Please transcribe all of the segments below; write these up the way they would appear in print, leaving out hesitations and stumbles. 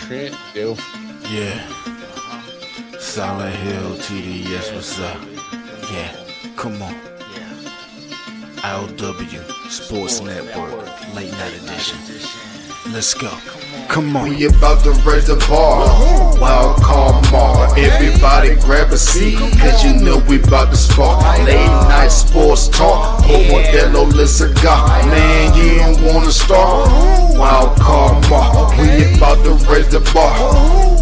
Trent Dilfer. Yeah. Silent Hill TDS, what's up? Yeah, come on. I.O.W. Sports Network, late night edition. Let's go. Come on. We about to raise the bar. Wild card mark. Everybody grab a seat, cause you know we about to spark. Late night sports talk. Modelo Le Cigar. Man, you don't wanna start. Wild card mark. We about to raise the bar.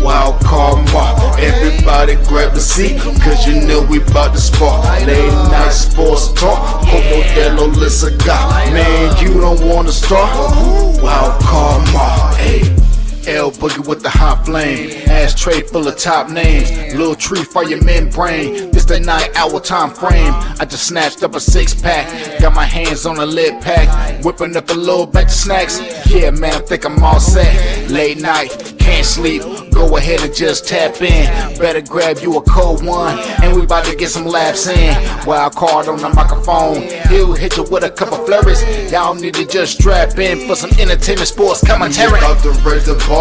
Wild card mark. Everybody grab a seat, cause you know we about to spark. Late night sports talk. Modelo Le Cigar. Man, you don't wanna start. Wild card mark. Hey. L Boogie with the hot flame, ashtray full of top names, little tree for your membrane. This the 9-hour time frame. I just snatched up a 6-pack, got my hands on a lid pack, whipping up a little batch of snacks. Yeah, man, I think I'm all set. Late night, can't sleep, go ahead and just tap in. Better grab you a cold one, and we about to get some laughs in. Wild card on the microphone, he'll hit you with a couple flurries. Y'all need to just strap in for some entertainment sports commentary. We about to raise the bar.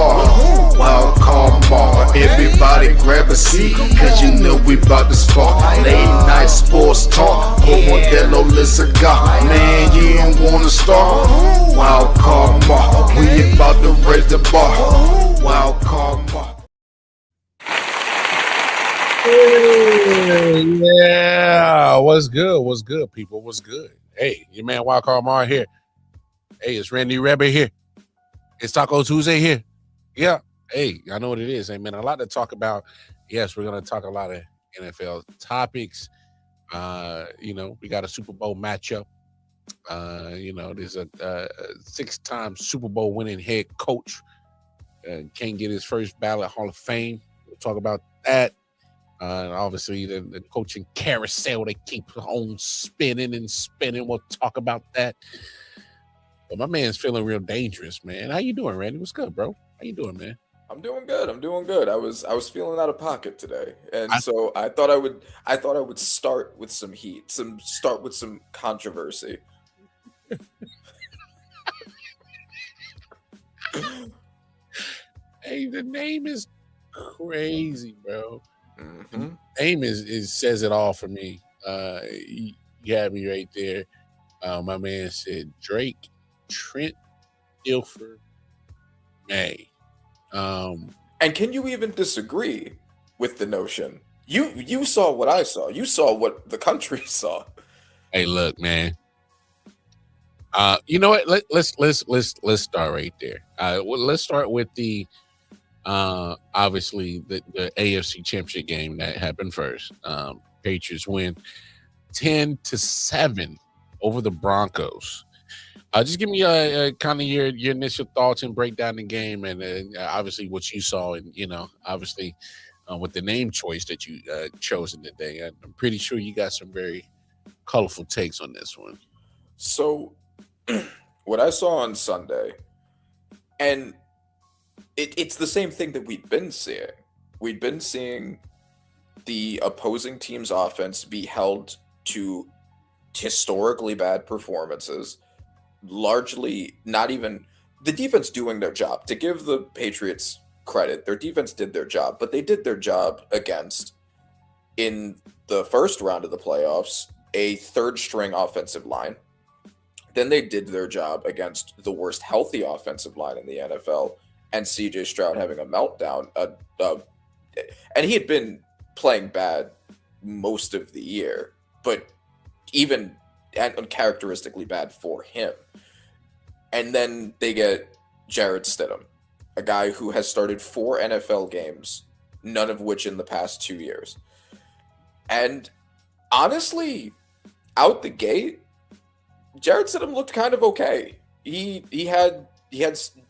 Wild card mark. Everybody grab a seat, cause you know we about to spark. Late night sports talk. Modelo Le Cigar. Man, you don't wanna start. Wild card mark. We about to raise the bar. Wild card mark. Yeah, what's good? What's good, people? What's good? Hey, your man Wildcard Mar here. Hey, it's Randy Rabbit here. It's Taco Tuesday here. Yeah. Hey, I know what it is. Hey, man, a lot to talk about. Yes, we're going to talk a lot of NFL topics. We got a Super Bowl matchup. There's a 6-time Super Bowl winning head coach. Can't get his first ballot Hall of Fame. We'll talk about that. Obviously, the coaching carousel, they keep on spinning and spinning. We'll talk about that. But my man's feeling real dangerous, man. How you doing, Randy? What's good, bro? How you doing, man? I'm doing good. I was feeling out of pocket today, and so I thought I would start with some heat, start with some controversy. Hey, the name is crazy, bro. Mm-hmm. Name is says it all for me. You had me right there. My man said Drake, Trent Dilfer, May. And can you even disagree with the notion? You saw what I saw. You saw what the country saw. Hey, look, man. You know what? Let's start right there. Let's start with the obviously the AFC Championship game that happened first. Patriots win 10-7 over the Broncos. Just give me kind of your initial thoughts and break down the game, and obviously what you saw, and obviously with the name choice that you chosen today. I'm pretty sure you got some very colorful takes on this one. So, what I saw on Sunday, and it's the same thing that we'd been seeing. We'd been seeing the opposing team's offense be held to historically bad performances. Largely not even the defense doing their job. To give the Patriots credit, their defense did their job, but they did their job against, in the first round of the playoffs, a third-string offensive line. Then they did their job against the worst healthy offensive line in the NFL, and C.J. Stroud having a meltdown. And he had been playing bad most of the year, but even uncharacteristically bad for him. And then they get Jarrett Stidham, a guy who has started 4 NFL games, none of which in the past 2 years. And honestly, out the gate, Jarrett Stidham looked kind of okay. He had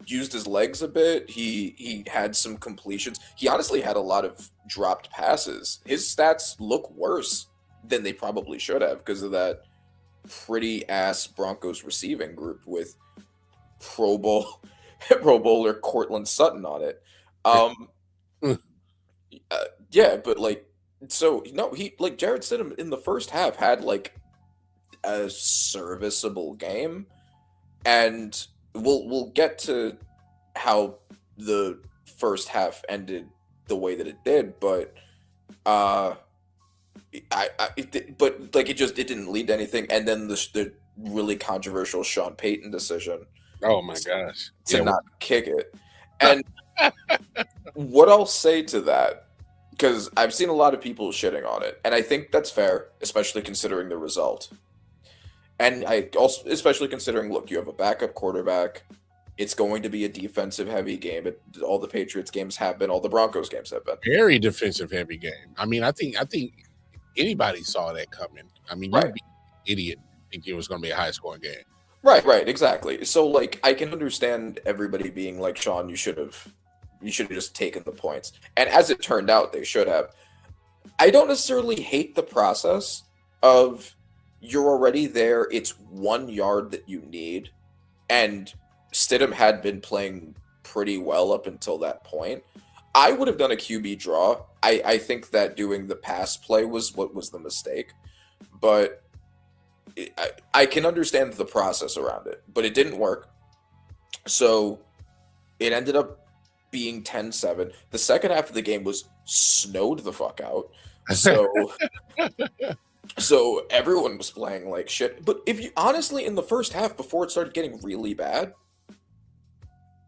used his legs a bit. He had some completions. He honestly had a lot of dropped passes. His stats look worse than they probably should have because of that pretty ass Broncos receiving group with Pro Bowler Cortland Sutton on it. Jarrett Stidham in the first half had like a serviceable game, and we'll get to how the first half ended the way that it did, but it didn't lead to anything. And then the really controversial Sean Payton decision Oh my gosh. to Yeah. not kick it. And what I'll say to that, because I've seen a lot of people shitting on it, and I think that's fair, especially considering the result. And I also, especially considering, look, you have a backup quarterback. It's going to be a defensive heavy game. All the Patriots games have been, all the Broncos games have been. Very defensive heavy game. I mean, I think anybody saw that coming. I mean, you'd be an idiot think it was going to be a high scoring game. Right, exactly. So, like, I can understand everybody being like, Sean, you should have just taken the points. And as it turned out, they should have. I don't necessarily hate the process of you're already there. It's 1 yard that you need. And Stidham had been playing pretty well up until that point. I would have done a QB draw. I think that doing the pass play was what was the mistake. But I can understand the process around it. But it didn't work. So it ended up being 10-7. The second half of the game was snowed the fuck out. So everyone was playing like shit. But if you honestly, in the first half, before it started getting really bad,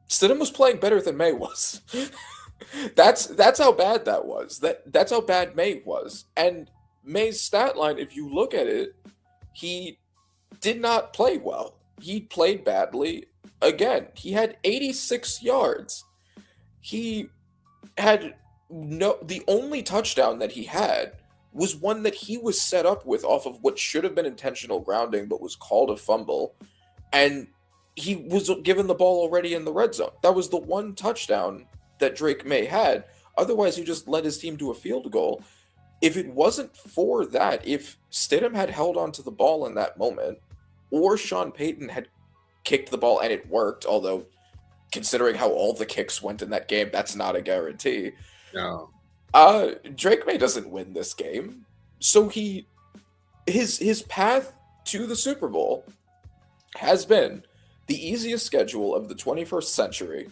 Stidham was playing better than May was. That's how bad that was. That's how bad May was. And May's stat line, if you look at it, he did not play well. He played badly. Again, he had 86 yards. He had the only touchdown that he had was one that he was set up with off of what should have been intentional grounding, but was called a fumble. And he was given the ball already in the red zone. That was the one touchdown that Drake May had. Otherwise, he just led his team to a field goal. If it wasn't for that, if Stidham had held onto the ball in that moment, or Sean Payton had kicked the ball and it worked, although considering how all the kicks went in that game, that's not a guarantee. No. Drake May doesn't win this game. So his path to the Super Bowl has been the easiest schedule of the 21st century.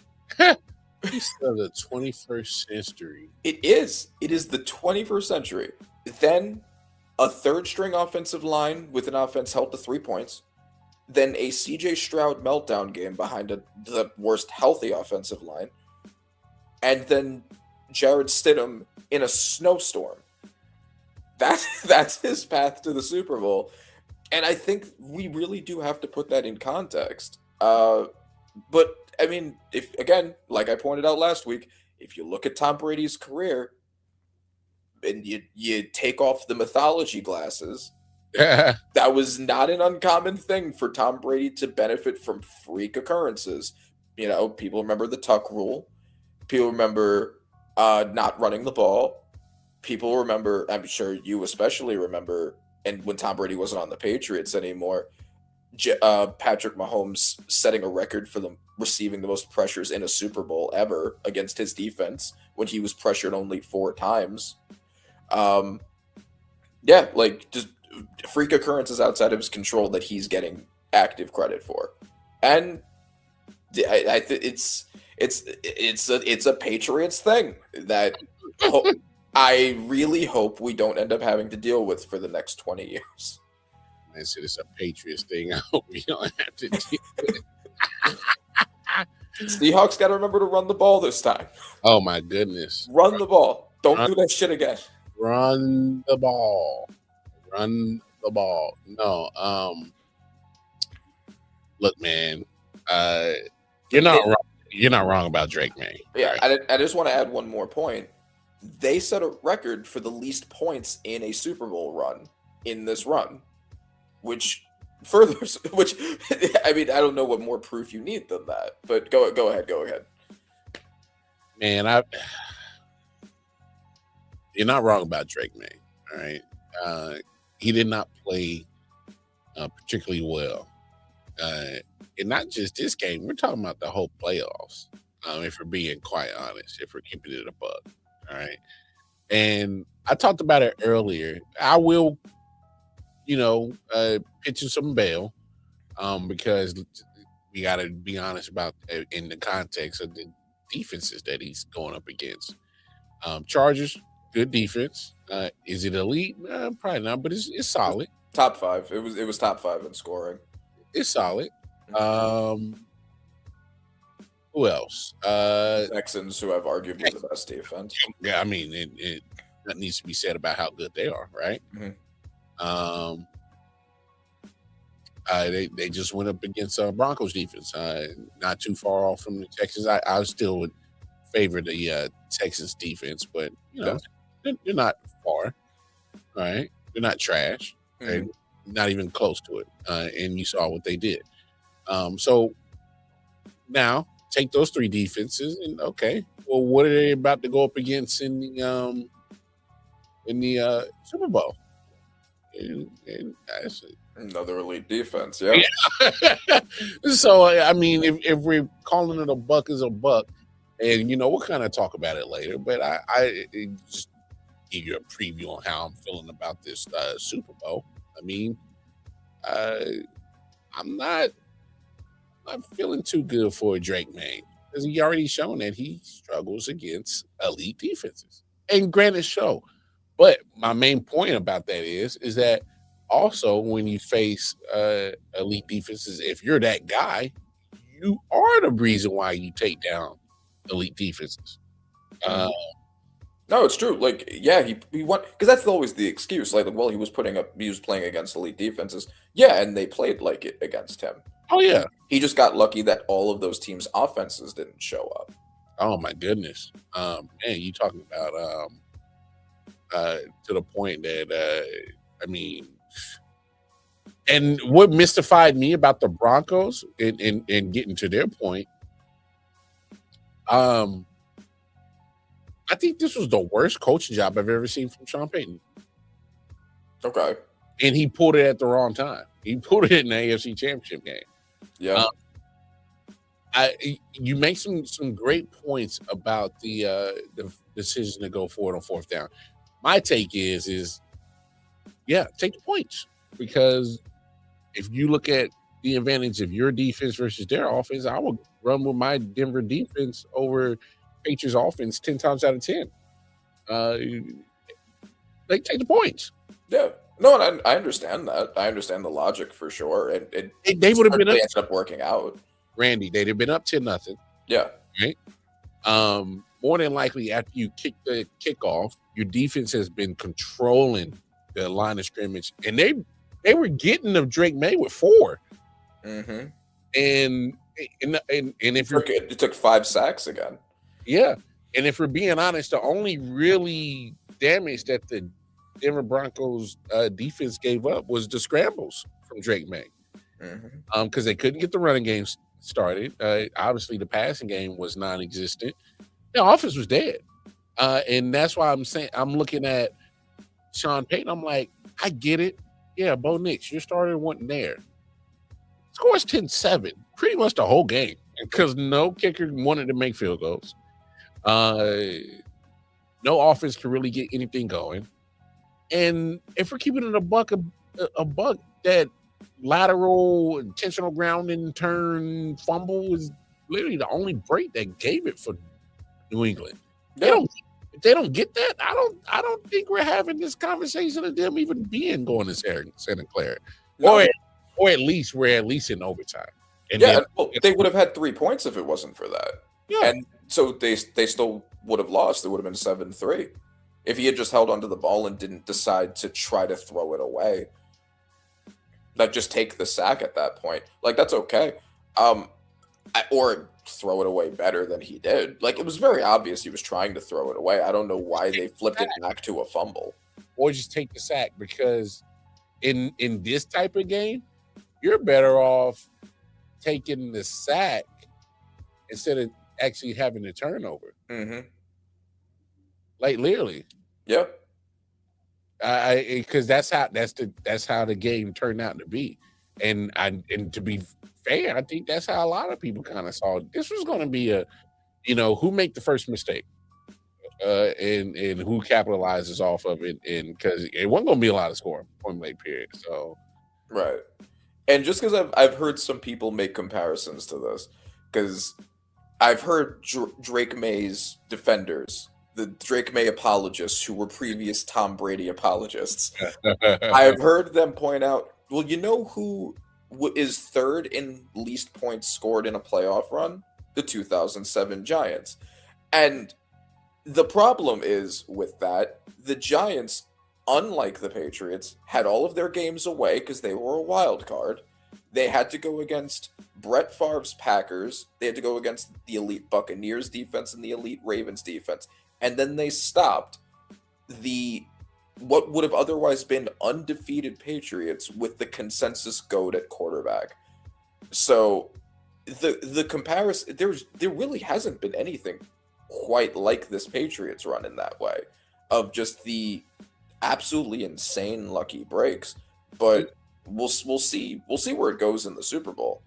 He's still the 21st century. It is the 21st century. Then a third string offensive line with an offense held to 3 points. Then a CJ Stroud meltdown game behind the worst healthy offensive line. And then Jared Stidham in a snowstorm. That's his path to the Super Bowl. And I think we really do have to put that in context. But I mean, if again, like I pointed out last week, if you look at Tom Brady's career and you take off the mythology glasses, that was not an uncommon thing for Tom Brady to benefit from freak occurrences. You know, people remember the tuck rule. People remember not running the ball. People remember, I'm sure you especially remember, and when Tom Brady wasn't on the Patriots anymore, Patrick Mahomes setting a record for them receiving the most pressures in a Super Bowl ever against his defense when he was pressured only 4 times. Yeah, like just freak occurrences outside of his control that he's getting active credit for, and I think it's a Patriots thing that I really hope we don't end up having to deal with for the next 20 years. I said it's a Patriots thing. I hope we don't have to deal with it. Seahawks got to remember to run the ball this time. Oh my goodness! Run the ball. Don't do that shit again. Run the ball. Run the ball. No. Look, man. You're not wrong. You're not wrong about Drake May. Yeah, right? I just want to add one more point. They set a record for the least points in a Super Bowl run in this run, which I mean, I don't know what more proof you need than that. But go ahead. Man, you're not wrong about Drake May. All right, he did not play particularly well, and not just this game. We're talking about the whole playoffs. If we're being quite honest, if we're keeping it a buck. All right. And I talked about it earlier. I will, pitch you some bail because we got to be honest about in the context of defenses that he's going up against. Chargers, good defense. Is it elite? Probably not, but it's solid. Top 5. It was top 5 in scoring. It's solid. Who else? Texans, who have arguably the best defense. Yeah, I mean, that needs to be said about how good they are, right? They just went up against Broncos defense, not too far off from the Texans. I still would favor the Texans defense, but they're not far, right? They're not trash, and not even close to it. And you saw what they did. So now take those 3 defenses, and okay, well, what are they about to go up against in the Super Bowl? And that's it. Another elite defense, yeah. So I mean, if we're calling it a buck is a buck, and we'll kind of talk about it later, but I just give you a preview on how I'm feeling about this Super Bowl. I mean, I'm not feeling too good for Drake May, because he already shown that he struggles against elite defenses, and granted, but my main point about that is that also when you face elite defenses, if you're that guy, you are the reason why you take down elite defenses. No, it's true. Like, yeah, he won, because that's always the excuse. Like, well, he was playing against elite defenses. Yeah, and they played like it against him. Oh yeah, he just got lucky that all of those teams' offenses didn't show up. Oh my goodness, man, you talking about to the point that I mean, and what mystified me about the Broncos and getting to their point, I think this was the worst coaching job I've ever seen from Sean Payton. Okay. And he pulled it at the wrong time. He pulled it in the AFC Championship game. Yeah. You make some great points about the decision to go forward on 4th down. My take is yeah, take the points, because if you look at the advantage of your defense versus their offense, I would run with my Denver defense over Patriots offense 10 times out of 10. They take the points. Yeah. No, and I understand that. I understand the logic for sure. And they would have been ended up working out. Randy, they'd have been up 10-0. Yeah. Right. More than likely, after you kick the kickoff, your defense has been controlling the line of scrimmage, and they were getting to Drake May with 4. Mm-hmm. And if it took 5 sacks again. Yeah. And if we're being honest, the only really damage that the Denver Broncos defense gave up was the scrambles from Drake May. Because they couldn't get the running game started. Obviously, the passing game was non-existent. The offense was dead. And that's why I'm saying, I'm looking at Sean Payton. I'm like, I get it. Yeah, Bo Nix, your starter wasn't there. Scores 10-7, pretty much the whole game, because no kicker wanted to make field goals. No offense could really get anything going. And if we're keeping it a buck, that lateral intentional ground and turn fumble is literally the only break that gave it for New England. Yeah. If they don't get that, I don't think we're having this conversation of them even being going to Santa Clara. No. Or at least we're in overtime. And they would have had 3 points if it wasn't for that. Yeah. And so they still would have lost. It would have been 7-3. If he had just held onto the ball and didn't decide to try to throw it away, like just take the sack at that point, like that's okay. Or throw it away better than he did. Like it was very obvious he was trying to throw it away. I don't know why they flipped it back to a fumble. Or just take the sack, because in this type of game, you're better off taking the sack instead of actually having a turnover. Mm-hmm. Like literally. Yep. Because that's how the game turned out to be. And to be fair, I think that's how a lot of people kind of saw it. This was going to be who make the first mistake, and who capitalizes off of it, and because it wasn't going to be a lot of scoring point blank period. So, right. And just because I've heard some people make comparisons to this, because I've heard Drake May's defenders, the Drake May apologists who were previous Tom Brady apologists. I've heard them point out, well, you know who is third in least points scored in a playoff run? The 2007 Giants. And the problem is with that, the Giants, unlike the Patriots, had all of their games away because they were a wild card. They had to go against Brett Favre's Packers. They had to go against the elite Buccaneers defense and the elite Ravens defense. And then they stopped what would have otherwise been undefeated Patriots with the consensus GOAT at quarterback. So the comparison, there really hasn't been anything quite like this Patriots run in that way, of just the absolutely insane lucky breaks. But we'll see where it goes in the Super Bowl,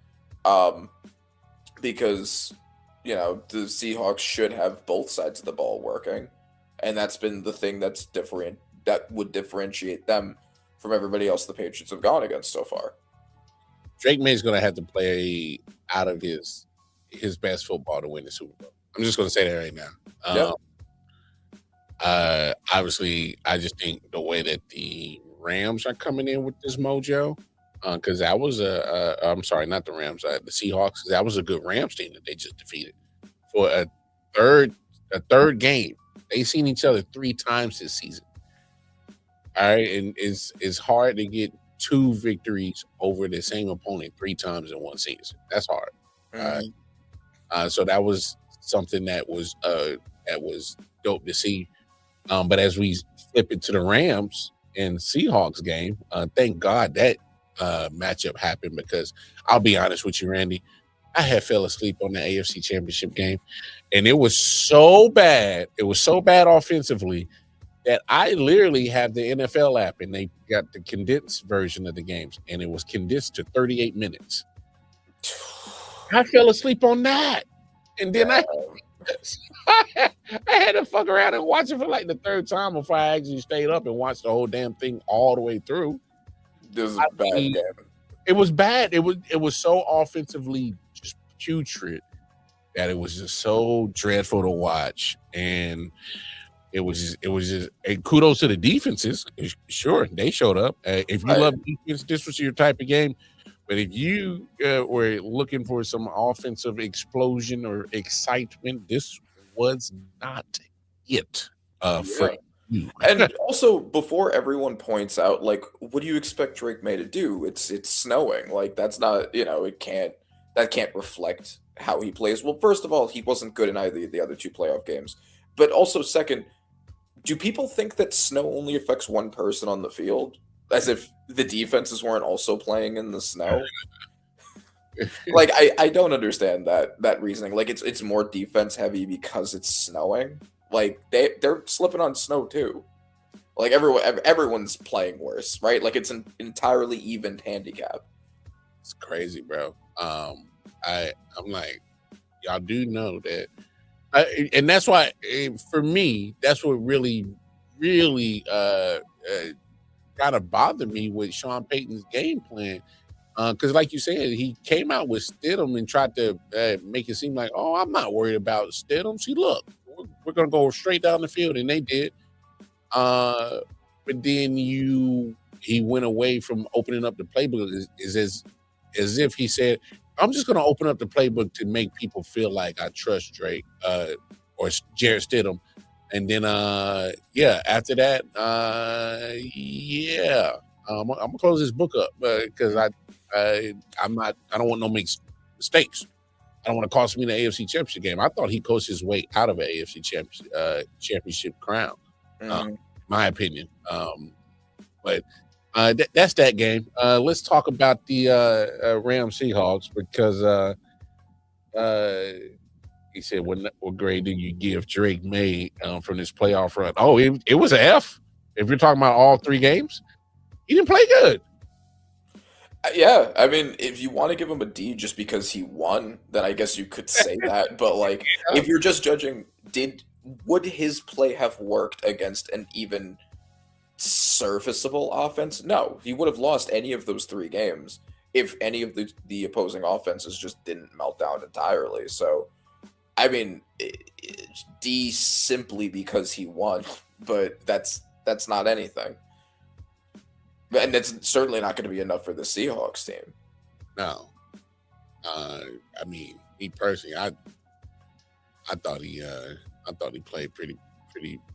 because the Seahawks should have both sides of the ball working, and that's been the thing that would differentiate them from everybody else the Patriots have gone against so far. Drake May's going to have to play out of his best football to win the Super Bowl. I'm just going to say that right now. Obviously, I just think the way that the Rams are coming in with this mojo, because that was I'm sorry, not the Rams, the Seahawks. That was a good Rams team that they just defeated for a third game. They've seen each other 3 times this season. All right, and it's hard to get 2 victories over the same opponent 3 times in one season. That's hard. Mm-hmm. So that was something that was dope to see. But as we flip it to the Rams and Seahawks game, thank God that matchup happened, because I'll be honest with you, Randy, I had fell asleep on the AFC Championship game, and it was so bad. It was so bad offensively that I literally have the NFL app, and they got the condensed version of the games, and it was condensed to 38 minutes. I fell asleep on that, and then I had to fuck around and watch it for like the 3rd time before I actually stayed up and watched the whole damn thing all the way through. This is a bad game. It was bad. It was so offensively just putrid that it was just so dreadful to watch, and it was just and kudos to the defenses. Sure, they showed up. If you love defense, this was your type of game. But if you were looking for some offensive explosion or excitement, this was not it for you. And also, before everyone points out, like, what do you expect Drake May to do? It's snowing. Like, that's not, that can't reflect how he plays. Well, first of all, he wasn't good in either of the other 2 playoff games. But also, second, do people think that snow only affects one person on the field? As if the defenses weren't also playing in the snow? Like, I don't understand that reasoning. Like, it's more defense heavy because it's snowing. Like, they're slipping on snow too. Like, everyone's playing worse, right? Like, it's an entirely even handicap. It's crazy, bro. I'm like, y'all do know that, and that's why for me, that's what really kind of bothered me with Sean Payton's game plan. Because like you said, he came out with Stidham and tried to make it seem like, oh, I'm not worried about Stidham. See, look, we're going to go straight down the field. And they did. But then he went away from opening up the playbook as if he said, I'm just going to open up the playbook to make people feel like I trust Drake or Jarrett Stidham. And then, after that, I'm gonna close this book up because I don't want no mistakes. I don't want to cost me the AFC Championship game. I thought he coached his way out of an AFC Championship crown, my opinion. But that's that game. Let's talk about the Rams Seahawks, because he said, what grade do you give Drake May from this playoff run? Oh, it was an F. If you're talking about all 3 games, he didn't play good. Yeah, I mean, if you want to give him a D just because he won, then I guess you could say that. But like, if you're just judging, would his play have worked against an even serviceable offense? No, he would have lost any of those 3 games if any of the opposing offenses just didn't melt down entirely. So I mean, D simply because he won, but that's not anything. And it's certainly not going to be enough for the Seahawks team. No. I mean, me personally, I thought he played pretty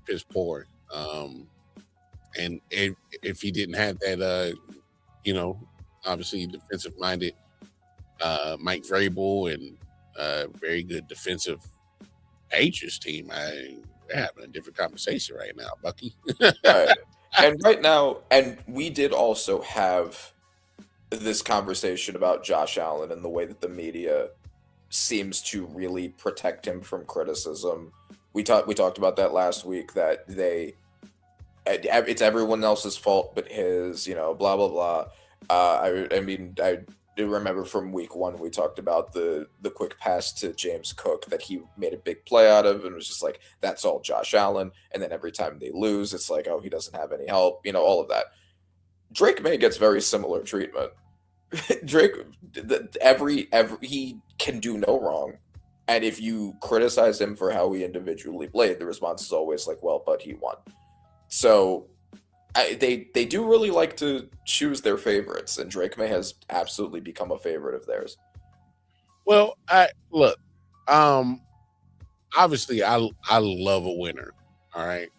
piss poor. And if he didn't have that, obviously defensive minded Mike Vrabel and very good defensive Patriots team, we're having a different conversation right now, Bucky. Right. And right now, and we did also have this conversation about Josh Allen and the way that the media seems to really protect him from criticism. We talked about that last week, that it's everyone else's fault but his, blah blah blah. I do remember from week 1 we talked about the quick pass to James Cook that he made a big play out of, and it was just like, that's all Josh Allen. And then every time they lose, it's like, oh, he doesn't have any help, all of that. Drake May gets very similar treatment. Drake, he can do no wrong, and if you criticize him for how he individually played, the response is always like, well, but he won. So they do really like to choose their favorites, and Drake May has absolutely become a favorite of theirs. Well, obviously I love a winner. All right,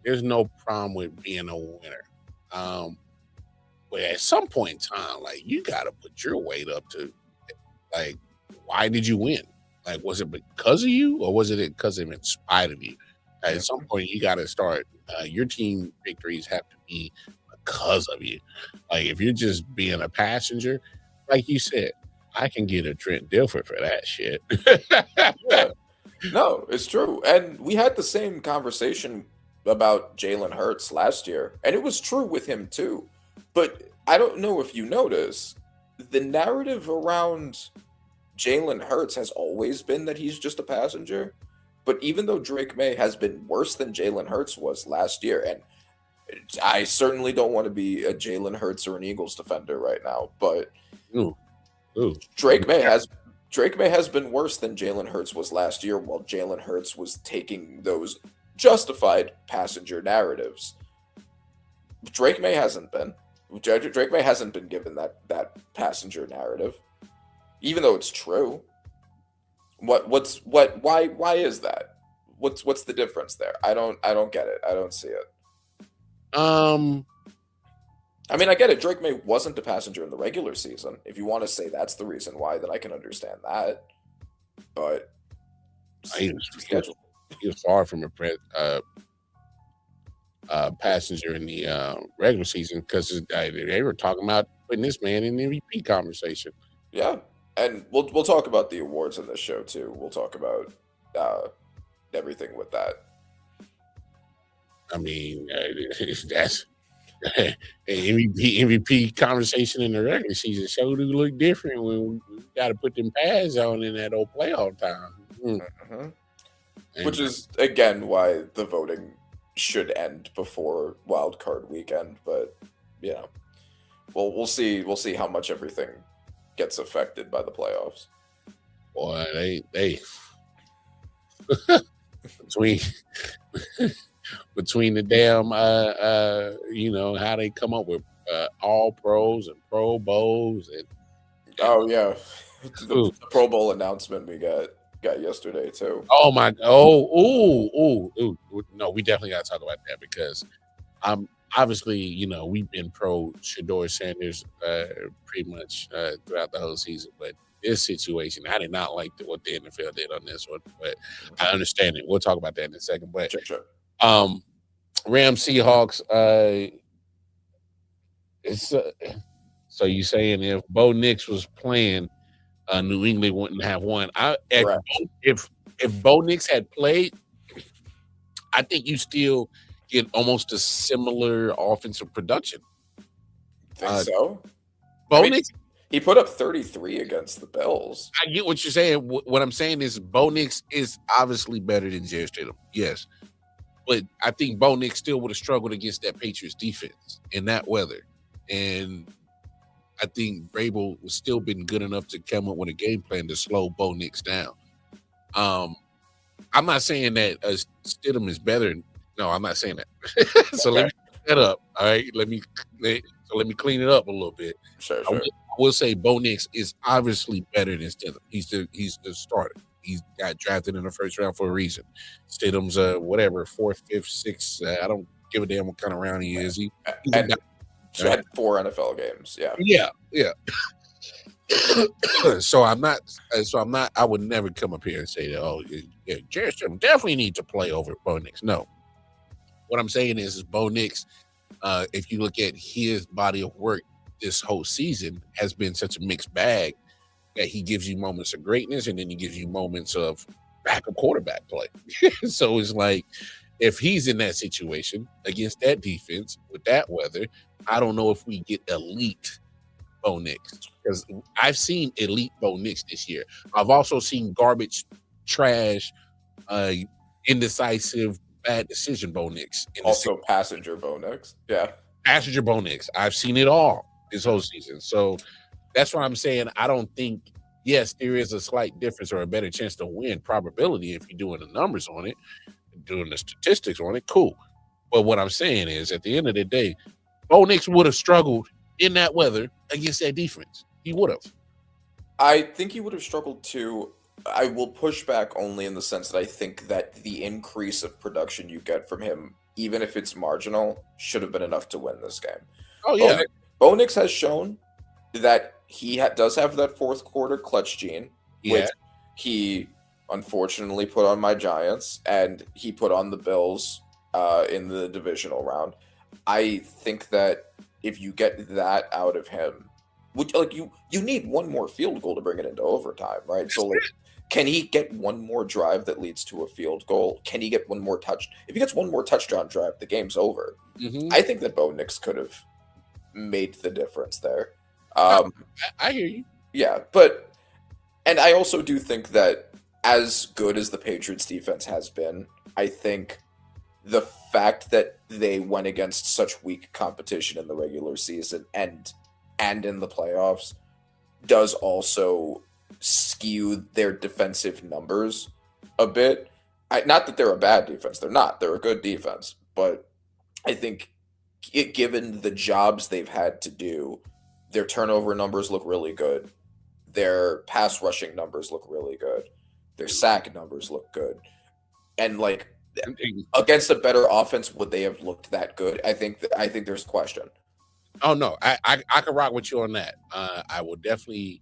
there's no problem with being a winner. But at some point in time, like, you got to put your weight up to, like, why did you win? Like, was it because of you, or was it because of in spite of you? At some point, you got to start. Your team victories have to be because of you. Like, if you're just being a passenger, like you said, I can get a Trent Dilfer for that shit. Yeah. No, it's true. And we had the same conversation about Jalen Hurts last year, and it was true with him too. But I don't know if you notice, the narrative around Jalen Hurts has always been that he's just a passenger. But even though Drake May has been worse than Jalen Hurts was last year, and I certainly don't want to be a Jalen Hurts or an Eagles defender right now, but Drake May has been worse than Jalen Hurts was last year, while Jalen Hurts was taking those justified passenger narratives. Drake May hasn't been. Drake May hasn't been given that passenger narrative, even though it's true. Why is that? What's the difference there? I don't get it. I don't see it. I mean, I get it. Drake May wasn't a passenger in the regular season. If you want to say that's the reason why, then I can understand that. But he was far from a passenger in the regular season, because they were talking about putting this man in the MVP conversation. Yeah, and we'll talk about the awards in this show too. We'll talk about everything with that. I mean, that's MVP conversation in the regular season sure do look different when we got to put them pads on in that old playoff time. Mm-hmm. Which is again why the voting should end before wild card weekend. But we'll see how much everything gets affected by the playoffs. Boy, they between the damn how they come up with all pros and Pro Bowls and the Pro Bowl announcement we got yesterday too. Oh my! No, we definitely got to talk about that, because obviously we've been pro Shedeur Sanders pretty much throughout the whole season, but this situation, I did not like what the NFL did on this one, but I understand it. We'll talk about that in a second. But sure. Rams Seahawks. It's so you saying if Bo Nix was playing, New England wouldn't have won. If Bo Nix had played, I think you still get almost a similar offensive production. Think so? Bo Nix, he put up 33 against the Bills. I get what you're saying. What I'm saying is Bo Nix is obviously better than Jarrett Stidham. Yes. But I think Bo Nix still would have struggled against that Patriots defense in that weather. And I think Vrabel was still been good enough to come up with a game plan to slow Bo Nix down. I'm not saying that Stidham is better. No, I'm not saying that. So let me clean that up. All right, let me clean it up a little bit. Sure. I will say Bo Nix is obviously better than Stidham. He's the starter. He got drafted in the first round for a reason. Stidham's whatever, 4th, 5th, 6th. I don't give a damn what kind of round he is. He's so had 4 NFL games. Yeah. So I'm not. I would never come up here and say that. Oh, yeah, Jarrett Stidham definitely need to play over Bo Nix. No, what I'm saying is Bo Nix. If you look at his body of work this whole season, has been such a mixed bag that he gives you moments of greatness and then he gives you moments of backup quarterback play. So it's like, if he's in that situation against that defense with that weather, I don't know if we get elite Bo Nix, because I've seen elite Bo Nix this year. I've also seen garbage, trash, indecisive, bad decision Bo Nix. Also passenger Bo Nix. Yeah. Passenger Bo Nix. I've seen it all this whole season. So that's why I'm saying I don't think, yes, there is a slight difference or a better chance to win probability if you're doing the numbers on it, doing the statistics on it, cool. But what I'm saying is, at the end of the day, Bo Nix would have struggled in that weather against that defense. He would have. I think he would have struggled too. I will push back only in the sense that I think that the increase of production you get from him, even if it's marginal, should have been enough to win this game. Oh, yeah. Bo Nix has shown that he does have that 4th quarter clutch gene, which he unfortunately put on my Giants, and he put on the Bills in the divisional round. I think that if you get that out of him, you need one more field goal to bring it into overtime, right? So can he get one more drive that leads to a field goal? Can he get one more touch? If he gets one more touchdown drive, the game's over. Mm-hmm. I think that Bo Nix could have made the difference there. I hear you. Yeah, and I also do think that as good as the Patriots defense has been, I think the fact that they went against such weak competition in the regular season and in the playoffs does also skew their defensive numbers a bit. Not that they're a bad defense. They're not. They're a good defense. But I think given the jobs they've had to do, their turnover numbers look really good. Their pass rushing numbers look really good. Their sack numbers look good. And against a better offense, would they have looked that good? I think there's a question. Oh no, I can rock with you on that. I will definitely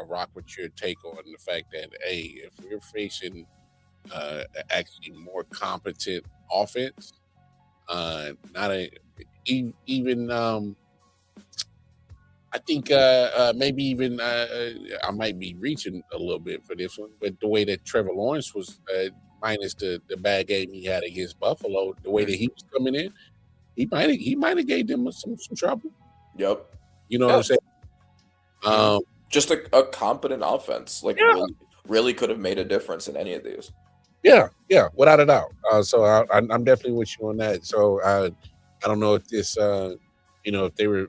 rock with your take on the fact that, hey, if we're facing actually more competent offense, I think maybe even I might be reaching a little bit for this one, but the way that Trevor Lawrence was, minus the bad game he had against Buffalo, the way that he was coming in, he might have gave them some trouble. Yep. You know what I'm saying? Just a competent offense, really could have made a difference in any of these. Yeah, without a doubt. So I'm definitely with you on that. So I don't know if this, if they were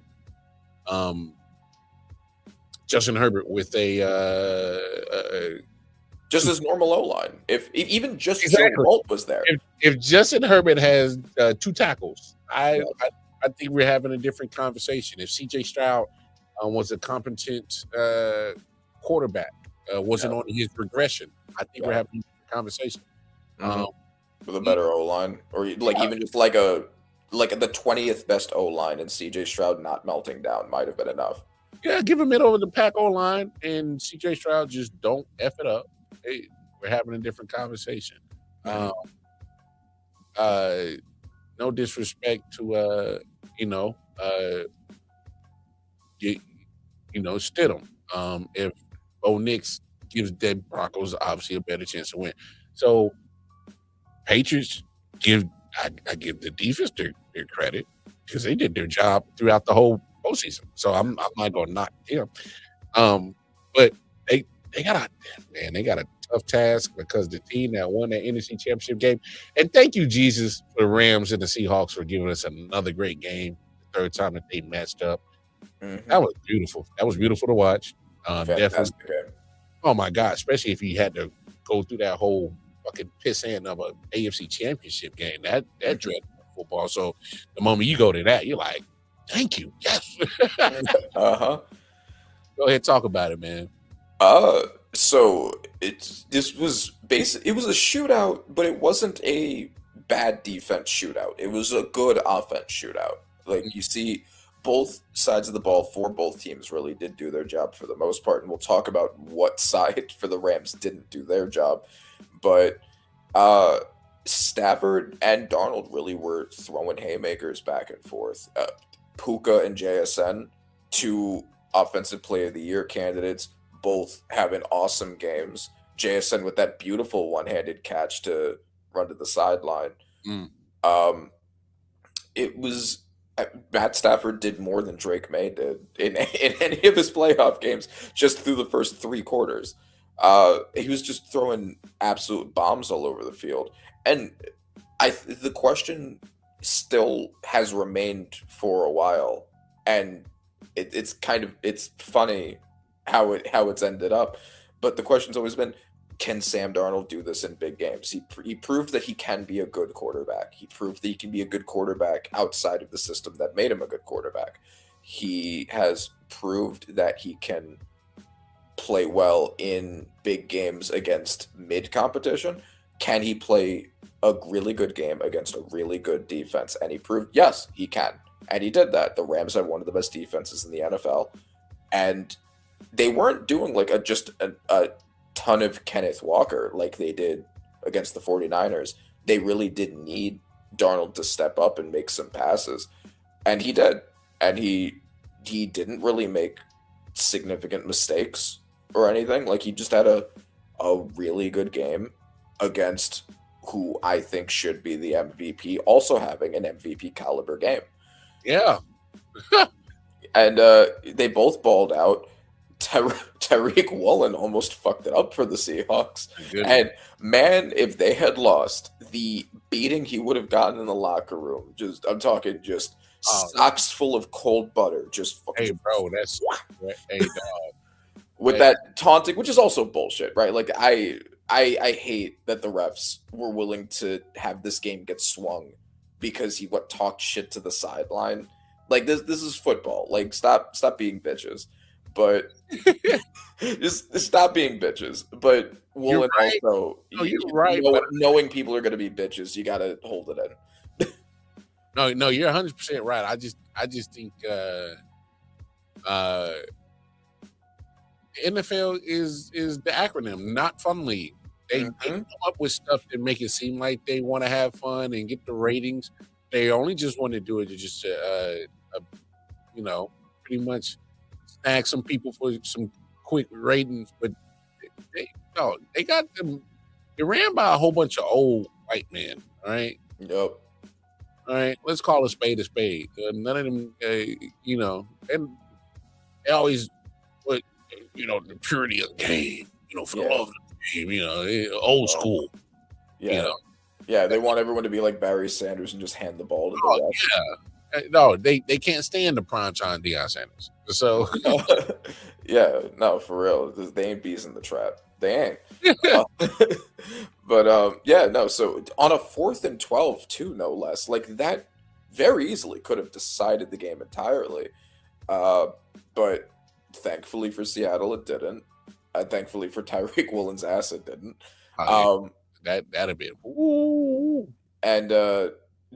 Justin Herbert with a just his normal O-line. If even just Joe Bolt was there. If Justin Herbert has 2 tackles, I think we're having a different conversation. If C.J. Stroud was a competent quarterback, wasn't on his regression, I think we're having a different conversation. With a better O-line, or even just like the 20th best O-line, and C.J. Stroud not melting down might have been enough. Yeah, give him it over the Pack O-line, and C.J. Stroud just don't F it up. Hey, we're having a different conversation. No disrespect to Stidham. If Bo Nix gives the Broncos obviously a better chance to win. So Patriots I give the defense their credit because they did their job throughout the whole postseason. So I'm not gonna knock them. But they got a tough task because the team that won that NFC Championship game, and thank you, Jesus, for the Rams and the Seahawks for giving us another great game, the 3rd time that they matched up. That was beautiful. That was beautiful to watch. Fantastic game. Oh my God, especially if he had to go through that whole fucking piss end of a AFC championship game. That dreadful football. So the moment you go to that, you're like, thank you. Yes. Uh-huh. Go ahead, talk about it, man. So this was it was a shootout, but it wasn't a bad defense shootout. It was a good offense shootout. Like, you see both sides of the ball for both teams really did do their job for the most part, and we'll talk about what side for the Rams didn't do their job. But Stafford and Darnold really were throwing haymakers back and forth. Puka and JSN, two offensive player of the year candidates, both having awesome games. JSN with that beautiful one-handed catch to run to the sideline. It was Matt Stafford did more than Drake May did in any of his playoff games just through the first 3 quarters. He was just throwing absolute bombs all over the field. And the question still has remained for a while, and it's funny how it's ended up. But the question's always been, can Sam Darnold do this in big games? He proved that he can be a good quarterback. He proved that he can be a good quarterback outside of the system that made him a good quarterback. He has proved that he can play well in big games against mid competition. Can he play a really good game against a really good defense? And he proved, yes, he can. And he did that. The Rams have one of the best defenses in the NFL. And they weren't doing like just a ton of Kenneth Walker like they did against the 49ers. They really did need Darnold to step up and make some passes. And he did. And he didn't really make significant mistakes or anything. Like, he just had a really good game against who I think should be the MVP, also having an MVP caliber game. Yeah. And they both balled out. Tariq Woolen almost fucked it up for the Seahawks. And man, if they had lost, the beating he would have gotten in the locker room, I'm talking socks full of cold butter. Just fucking, hey, bro, that's hey, dog. With that taunting, which is also bullshit, right? Like, I hate that the refs were willing to have this game get swung because he talked shit to the sideline. Like, this is football. Like, stop being bitches. But just stop being bitches. But Woolen right. also, you're right. Knowing people are going to be bitches, you got to hold it in. No, you're 100% right. I just think NFL is the acronym, not fun league. They come up with stuff to make it seem like they want to have fun and get the ratings. They only just want to do it to just pretty much snag some people for some quick ratings. But they got them. They ran by a whole bunch of old white men. All right. Yep. All right. Let's call a spade a spade. None of them, and they always put, the purity of the game. For the love of the game. Old school. Yeah. Yeah, they want everyone to be like Barry Sanders and just hand the ball to the ref. Yeah. No, they can't stand the primetime Deion Sanders. So yeah, no, for real. They ain't bees in the trap. They ain't. But so on a 4th and 12 too, no less. Like, that very easily could have decided the game entirely. But thankfully for Seattle, it didn't. Thankfully for Tariq Woolen's ass, it didn't. That'd have been. Ooh. And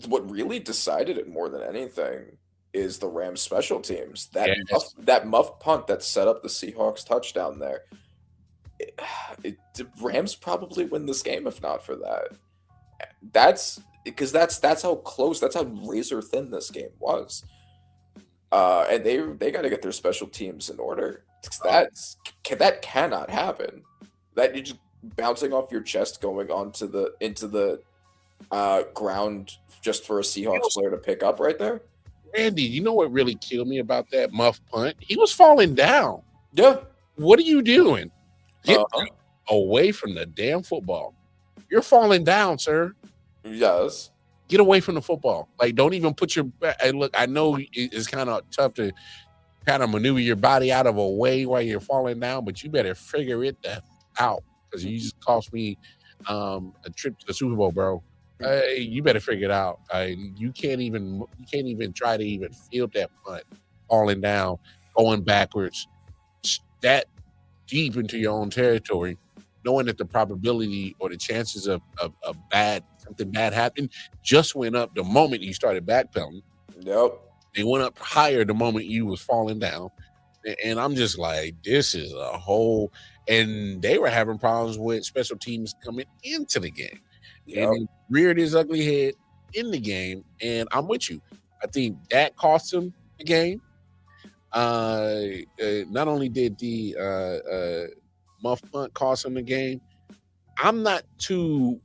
what really decided it more than anything is the Rams special teams. That muff punt that set up the Seahawks touchdown there. The Rams probably win this game if not for that. That's how close, that's how razor thin this game was. And they got to get their special teams in order. That cannot happen. That you're just bouncing off your chest going into the ground just for a Seahawks player to pick up right there. Randy, you know what really killed me about that muff punt? He was falling down. Yeah. What are you doing? Get away from the damn football. You're falling down, sir. Yes. Get away from the football. Like, don't even put your back. Look, I know it's kind of tough to kind of maneuver your body out of a way while you're falling down, but you better figure it out because you just cost me a trip to the Super Bowl, bro. You better figure it out. You can't even try to even field that punt, falling down, going backwards, that deep into your own territory, knowing that the probability or the chances of something bad happening just went up the moment you started backpedaling. Yep. They went up higher the moment you was falling down. And I'm just like, this is a whole, and they were having problems with special teams coming into the game. Yep. And it reared his ugly head in the game. And I'm with you. I think that cost him the game. Not only did the muff punt cost him the game, I'm not too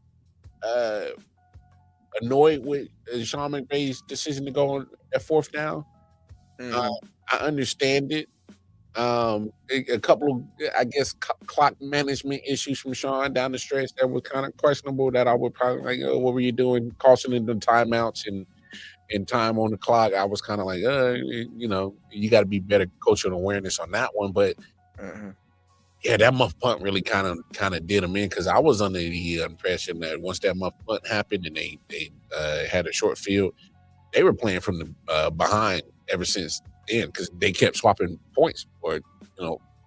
annoyed with Sean McVay's decision to go on at fourth down. I understand it. A couple of, I guess, clock management issues from Sean down the stretch that was kind of questionable. That I would probably like, oh, what were you doing, costing the timeouts and time on the clock? I was kind of like, you know, you got to be better coaching awareness on that one. But yeah, that muff punt really kind of did him in because I was under the impression that once that muff punt happened and they had a short field, they were playing from the behind ever since then because they kept swapping points or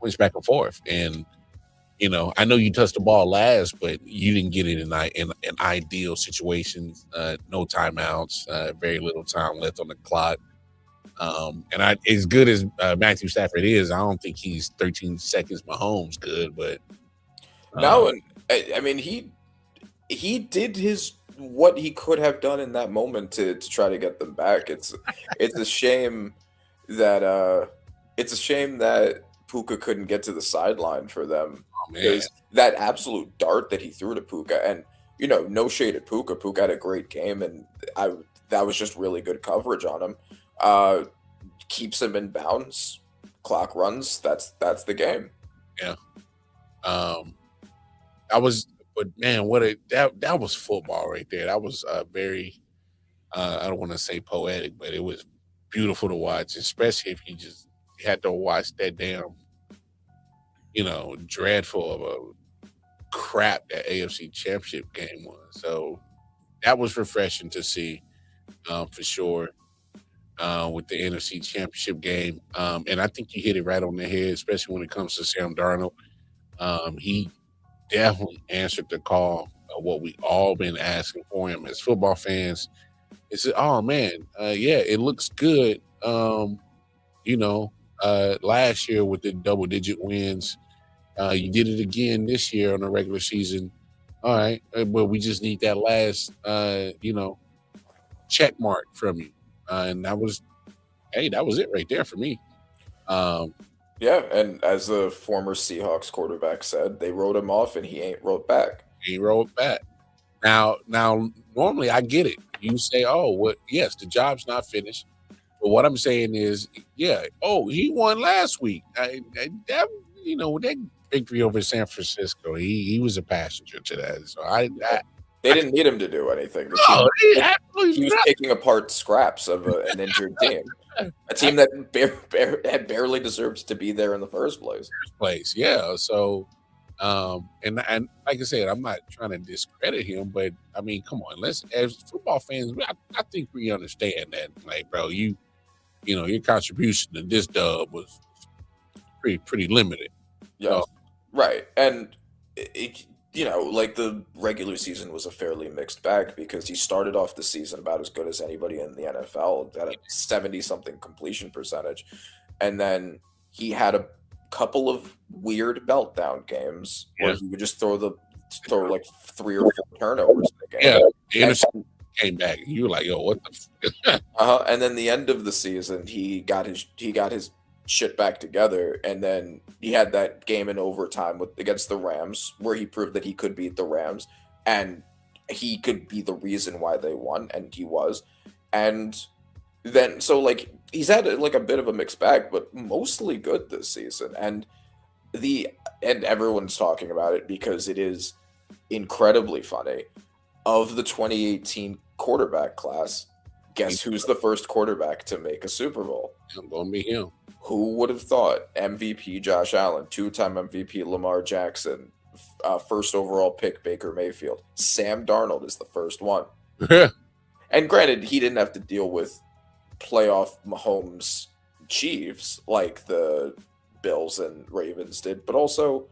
points back and forth. And I know you touched the ball last, but you didn't get it in ideal situations. No timeouts, very little time left on the clock. And as good as Matthew Stafford is, I don't think he's 13 seconds Mahomes good. But no, I mean he did what he could have done in that moment to try to get them back. It's a shame that Puka couldn't get to the sideline for them. Because that absolute dart that he threw to Puka, and no shade at Puka. Puka had a great game, and that was just really good coverage on him. Keeps him in bounds. Clock runs. That's the game. Yeah. But man, that was football right there. That was very. I don't want to say poetic, but it was beautiful to watch, especially if you just had to watch that damn, dreadful of a crap that AFC Championship game was. So that was refreshing to see, for sure, with the NFC Championship game. And I think you hit it right on the head, especially when it comes to Sam Darnold. He definitely answered the call of what we all been asking for him as football fans. It's oh man, yeah, it looks good. Last year with the double-digit wins, you did it again this year on the regular season. All right, but we just need that last, check mark from you, and that was it right there for me. Yeah, and as the former Seahawks quarterback said, they wrote him off, and he ain't wrote back. He wrote back. Now, normally I get it. You say, "Oh, well, yes, the job's not finished." But what I'm saying is, yeah. Oh, he won last week. That victory over San Francisco, he was a passenger to that. So they didn't need him to do anything. He was taking apart scraps of an injured team, a team that had barely deserved to be there in the first place. Yeah. So, and like I said, I'm not trying to discredit him, but I mean, come on, as football fans, I think we understand that, like, bro, your contribution to this dub was pretty limited. Yeah, right. And like the regular season was a fairly mixed bag because he started off the season about as good as anybody in the NFL at a 70-something completion percentage, and then he had a couple of weird meltdown games where he would just throw like 3 or 4 turnovers in the game. Yeah, the came back. You were like, "Yo, what the?" And then the end of the season, he got his shit back together, and then he had that game in overtime against the Rams where he proved that he could beat the Rams and he could be the reason why they won, and he was. And then so like he's had like a bit of a mixed bag, but mostly good this season. And everyone's talking about it because it is incredibly funny. Of the 2018 quarterback class, Guess who's the first quarterback to make a Super Bowl? I'm gonna be him. Who would have thought? MVP Josh Allen, 2-time MVP Lamar Jackson, first overall pick Baker Mayfield. Sam Darnold is the first one. And granted, he didn't have to deal with playoff Mahomes Chiefs like the Bills and Ravens did, but also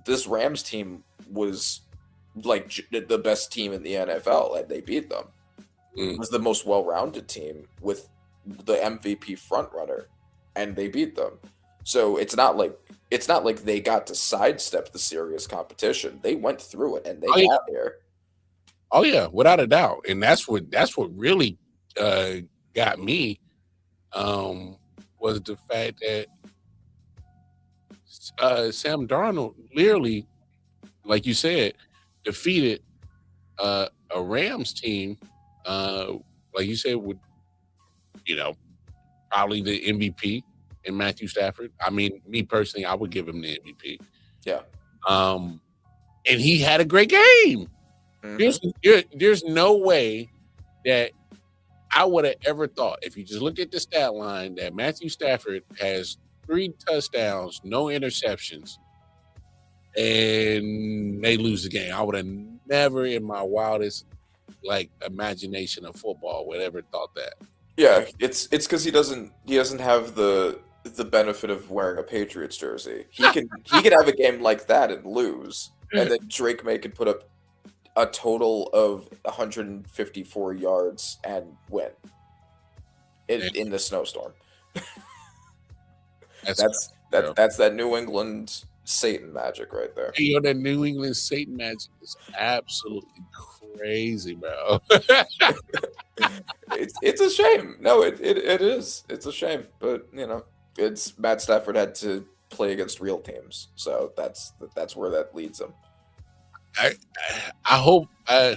this Rams team was like the best team in the NFL, and they beat them. It was the most well-rounded team with the MVP frontrunner, and they beat them. So it's not like they got to sidestep the serious competition. They went through it and they got there. Oh yeah, without a doubt. And that's what really got me was the fact that Sam Darnold literally, like you said, defeated a Rams team, like you said, with probably the MVP in Matthew Stafford. I mean, me personally, I would give him the MVP. Yeah. And he had a great game. There's no way that I would have ever thought, if you just looked at the stat line, that Matthew Stafford has 3 touchdowns, no interceptions, and they lose the game. I would have never in my wildest imagination of football would ever thought that. Yeah, it's because he doesn't have the benefit of wearing a Patriots jersey. He could have a game like that and lose, and then Drake May could put up a total of 154 yards and win in the snowstorm. That's that New England Satan magic right there. Hey, that New England Satan magic is absolutely crazy, bro. It's a shame. No, it is. It's a shame, but it's Matt Stafford had to play against real teams, so that's where that leads him. I hope. I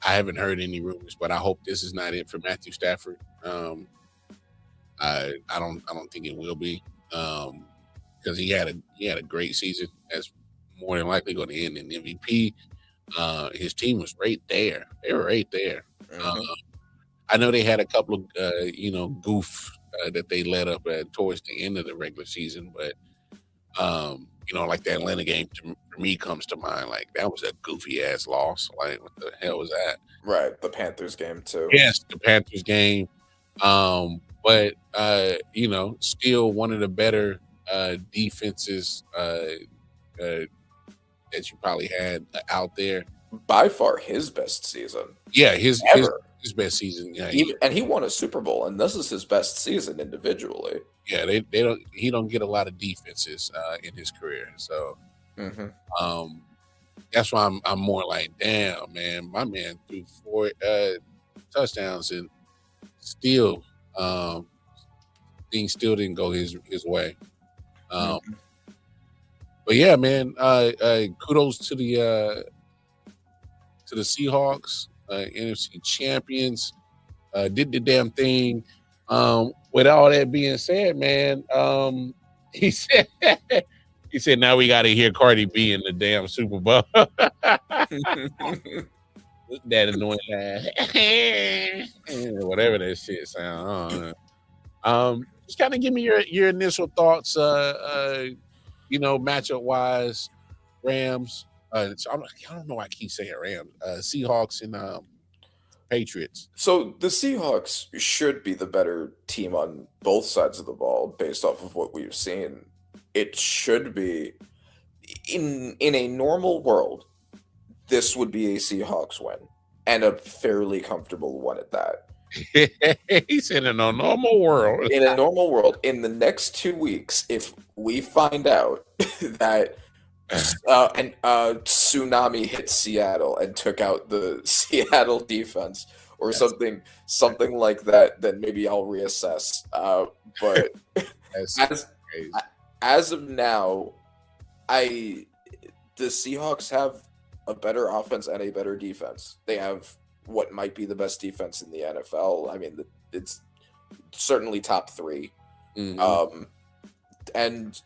haven't heard any rumors, but I hope this is not it for Matthew Stafford. I don't think it will be, because he had a great season. That's more than likely going to end in MVP. His team was right there. They were right there. I know they had a couple of goof that they let up towards the end of the regular season, but like the Atlanta game for me comes to mind. Like, that was a goofy ass loss. Like, what the hell was that? Right, the Panthers game too. Yes, the Panthers game. But still one of the better defenses that you probably had out there. By far his best season. Yeah, his best season. Yeah, and he won a Super Bowl, and this is his best season individually. Yeah, he don't get a lot of defenses in his career. So that's why I'm more like, damn, man, my man threw 4 touchdowns and still things still didn't go his way. But yeah, man, kudos to the Seahawks, NFC champions, did the damn thing. With all that being said, man, he said now we got to hear Cardi B in the damn Super Bowl. That annoying whatever that shit sound. Just kind of give me your initial thoughts. Matchup wise, Rams. So I don't know why I keep saying Rams. Seahawks and Patriots. So the Seahawks should be the better team on both sides of the ball based off of what we've seen. It should be in a normal world. This would be a Seahawks win, and a fairly comfortable one at that. He said in a normal world. In a normal world, in the next 2 weeks, if we find out that tsunami hit Seattle and took out the Seattle defense or something like that, then maybe I'll reassess. But as of now, the Seahawks have a better offense and a better defense. They have what might be the best defense in the NFL. I mean, it's certainly top 3. And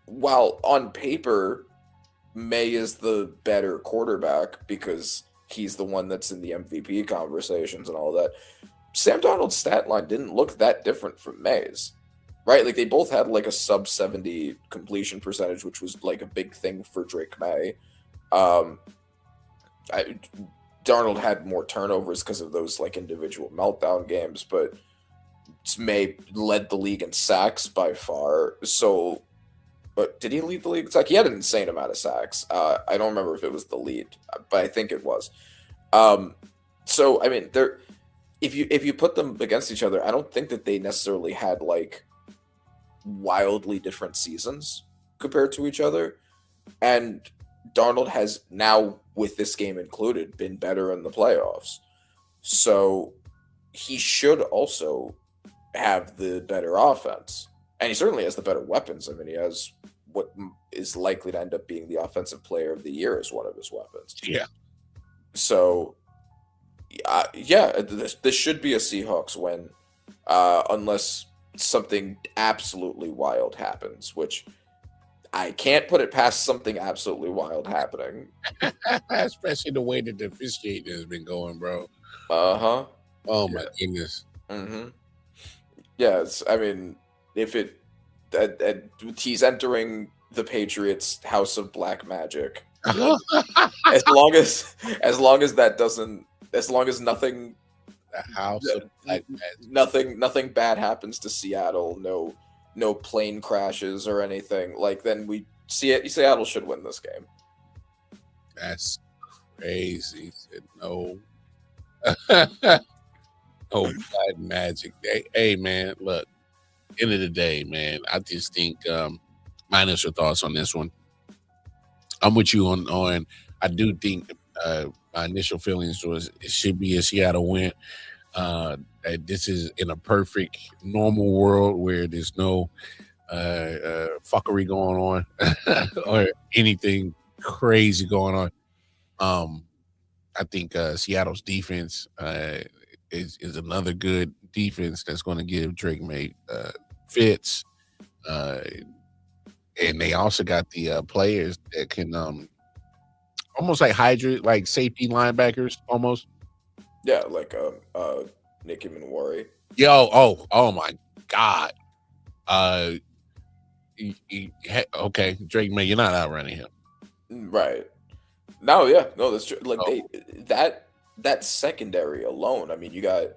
while on paper, May is the better quarterback because he's the one that's in the MVP conversations and all that. Sam Darnold's stat line didn't look that different from May's, right? Like they both had like a sub 70 completion percentage, which was like a big thing for Drake May. Darnold had more turnovers because of those like individual meltdown games, but May led the league in sacks by far. So, but did he lead the league in sacks? He had an insane amount of sacks. I don't remember if it was the lead, but I think it was. So I mean, if you put them against each other, I don't think that they necessarily had like wildly different seasons compared to each other. And Darnold has now, with this game included, been better in the playoffs. So he should also have the better offense. And he certainly has the better weapons. I mean, he has what is likely to end up being the offensive player of the year as one of his weapons. Yeah. So, yeah, this should be a Seahawks win, unless something absolutely wild happens, which I can't put it past something absolutely wild happening. Especially the way that the officiating has been going, bro. Uh-huh. Oh, my goodness. Mm-hmm. Yes, I mean, if he's entering the Patriots' House of Black Magic. as long as that doesn't, as long as nothing, the House of Black Magic. Nothing bad happens to Seattle. No plane crashes or anything. Like then Seattle should win this game. That's crazy. No. Oh, Black Magic. Hey, man, look. End of the day, man. I just think my initial thoughts on this one. I'm with you on. I do think my initial feelings was it should be a Seattle win. This is in a perfect normal world where there's no fuckery going on or anything crazy going on. I think Seattle's defense is another good defense that's going to give Drake May fits. And they also got the players that can almost like hybrid, like safety linebackers almost. Yeah, like Nicky Minwari. Oh my God. Okay, Drake May, you're not outrunning him. Right. No, yeah, no, that's true. Like that secondary alone. I mean, you got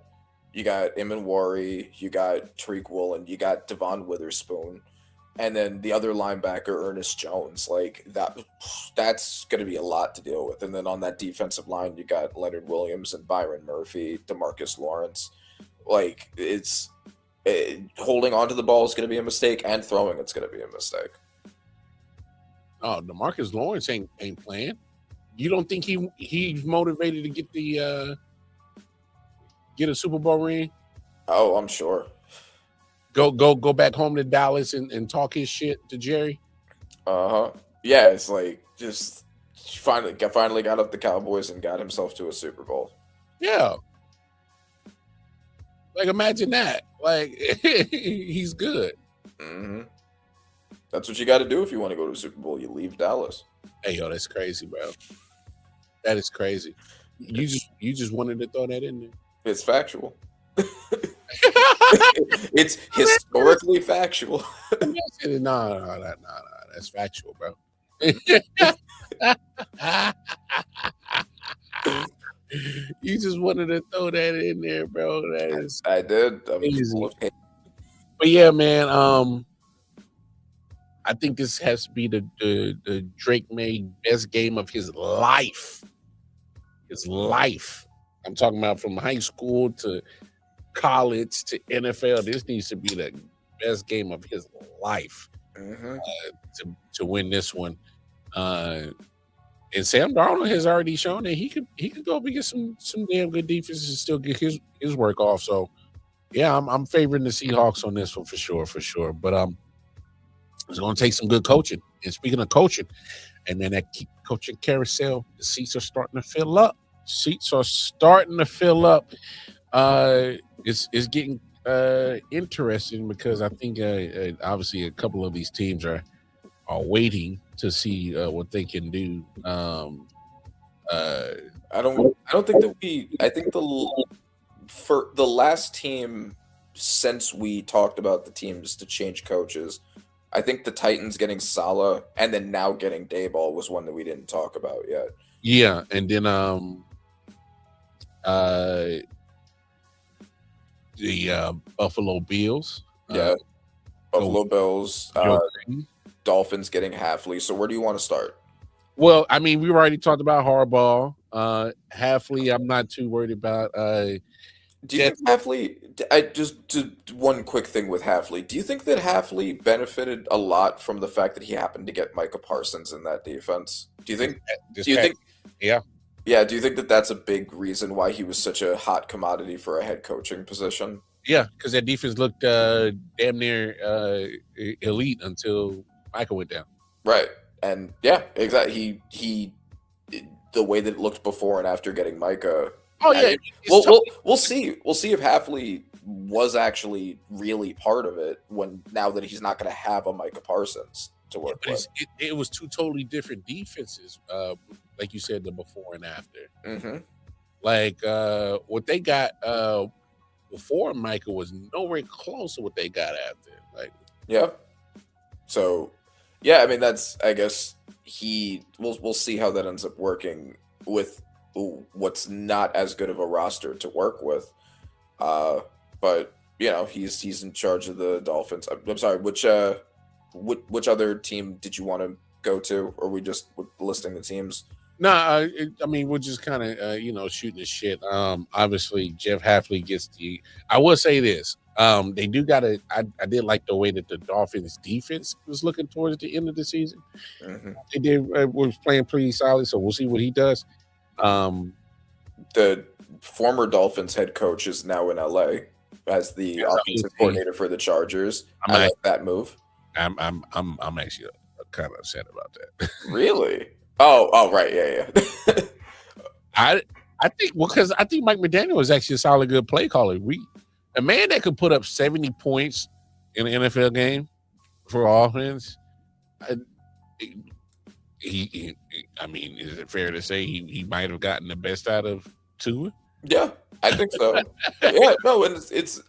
Minwari, you got Tariq Woolen, you got Devon Witherspoon, and then the other linebacker, Ernest Jones. Like that's going to be a lot to deal with. And then on that defensive line, you got Leonard Williams and Byron Murphy, DeMarcus Lawrence. Like holding onto the ball is going to be a mistake, and throwing it's going to be a mistake. Oh, DeMarcus Lawrence ain't playing. You don't think he's motivated to get a Super Bowl ring? Oh, I'm sure. Go back home to Dallas and talk his shit to Jerry. Yeah, it's like just finally got up the Cowboys and got himself to a Super Bowl. Yeah. Like imagine that. Like he's good. Mm-hmm. That's what you got to do if you want to go to a Super Bowl. You leave Dallas. Hey, yo, that's crazy, bro. That is crazy. You just wanted to throw that in there. It's factual. It's historically factual. No, that's factual, bro. You just wanted to throw that in there, bro. I did. But yeah, man. I think this has to be the Drake May best game of his life. His life. I'm talking about from high school to college to NFL. This needs to be the best game of his life to win this one. And Sam Darnold has already shown that he could go up and get some damn good defenses and still get his work off. So yeah, I'm favoring the Seahawks on this one for sure. But it's going to take some good coaching. And speaking of coaching, and then that coaching carousel, the seats are starting to fill up. It's getting interesting because I think obviously a couple of these teams are waiting to see what they can do. I don't think that I think for the last team since we talked about the teams to change coaches, I think the Titans getting Saleh and then now getting Dayball was one that we didn't talk about yet. Yeah, and then the Buffalo Bills. Yeah. Buffalo Bills, Dolphins getting Halfley. So where do you want to start? Well, I mean, we've already talked about Harbaugh. Halfley, I'm not too worried about. Do you think Halfley? Just one quick thing with Halfley. Do you think that Halfley benefited a lot from the fact that he happened to get Micah Parsons in that defense? Do you think? Yeah. Yeah. Do you think that that's a big reason why he was such a hot commodity for a head coaching position? Yeah, because that defense looked damn near elite until Micah went down. Right, and yeah, exactly. He the way that it looked before and after getting Micah. Oh yeah, we'll see. We'll see if Halfley was actually really part of it now that he's not going to have a Micah Parsons to work with. It was two totally different defenses, like you said, the before and after. Mm-hmm. Like what they got before Micah was nowhere close to what they got after. Like, yeah. So, yeah, I mean I guess we'll see how that ends up working with what's not as good of a roster to work with. But he's in charge of the Dolphins. I'm sorry, which other team did you want to go to, or we just listing the teams? No, I mean, we're just kind of, shooting the shit. Obviously, Jeff Halfley gets I will say this. They do got to. I did like the way that the Dolphins defense was looking towards the end of the season. Mm-hmm. They did was playing pretty solid, so we'll see what he does. The former Dolphins head coach is now in LA as the offensive coordinator for the Chargers. I like that move. I'm actually kind of upset about that. Really? Oh, right, yeah. I think because I think Mike McDaniel is actually a solid good play caller. A man that could put up 70 points in an NFL game for offense. I mean, is it fair to say he might have gotten the best out of Tua? Yeah, I think so. Yeah, no, and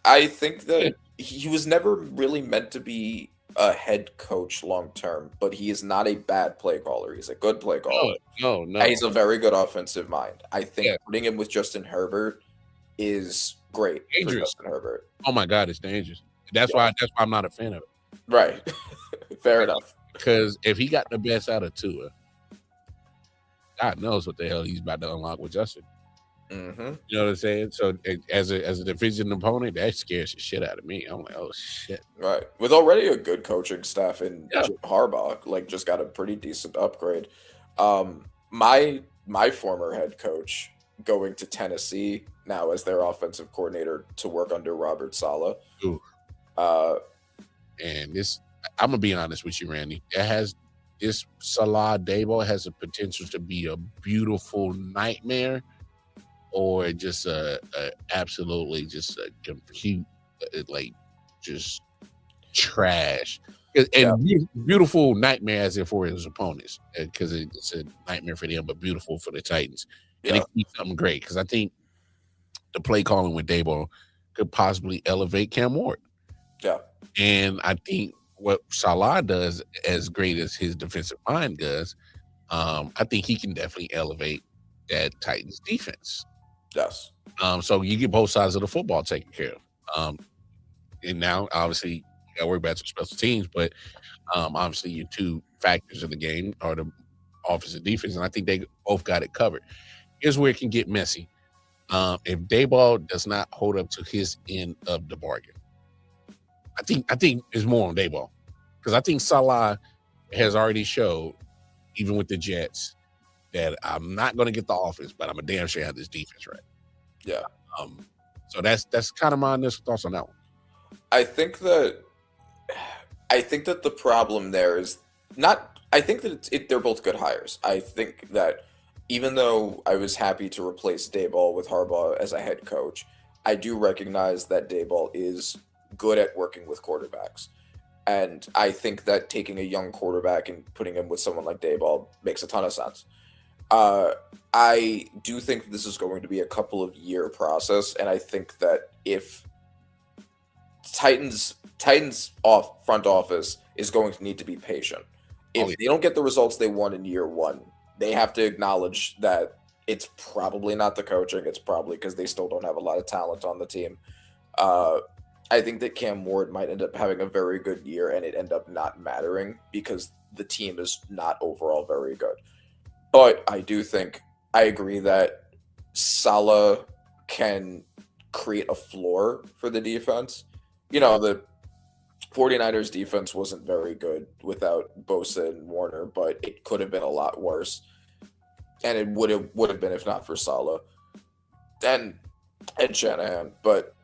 I think that he was never really meant to be a head coach long term, but he is not a bad play caller. He's a good play caller. No. He's a very good offensive mind. I think putting him with Justin Herbert is great. Dangerous. For Justin Herbert. Oh my God, it's dangerous. That's why I'm not a fan of it. Right. Fair enough. Because if he got the best out of Tua, God knows what the hell he's about to unlock with Justin. Mm-hmm. You know what I'm saying? So as a division opponent, that scares the shit out of me. I'm like, oh shit. Right. With already a good coaching staff in Jim Harbaugh, just got a pretty decent upgrade. My former head coach going to Tennessee now as their offensive coordinator to work under Robert Saleh. Ooh. And this, I'm gonna be honest with you, Randy. This Salah Dayball has a potential to be a beautiful nightmare, or just absolutely just a complete just trash. And beautiful nightmare as if for his opponents, because it's a nightmare for them, but beautiful for the Titans. And it could be something great, because I think the play calling with Dayball could possibly elevate Cam Ward. Yeah. And I think what Salah does, as great as his defensive mind does, I think he can definitely elevate that Titans defense. Yes. So you get both sides of the football taken care of. And now, obviously, you got to worry about some special teams, but obviously your two factors of the game are the offense and defense, and I think they both got it covered. Here's where it can get messy. If Dayball does not hold up to his end of the bargain, I think it's more on Dayball, because I think Salah has already showed, even with the Jets, that I'm not going to get the offense, but I'm a damn sure have this defense right. Yeah. So that's kind of my initial thoughts on that one. I think that the problem there is not. I think that they're both good hires. I think that even though I was happy to replace Dayball with Harbaugh as a head coach, I do recognize that Dayball is good at working with quarterbacks. And I think that taking a young quarterback and putting him with someone like Dayball makes a ton of sense. I do think this is going to be a couple of year process, and I think that if Titans front office is going to need to be patient. If they don't get the results they want in year one, they have to acknowledge that it's probably not the coaching. It's probably because they still don't have a lot of talent on the team. I think that Cam Ward might end up having a very good year and it end up not mattering because the team is not overall very good. But I do think I agree that Salah can create a floor for the defense. You know, the 49ers defense wasn't very good without Bosa and Warner, but it could have been a lot worse. And it would have been if not for Salah and Shanahan. But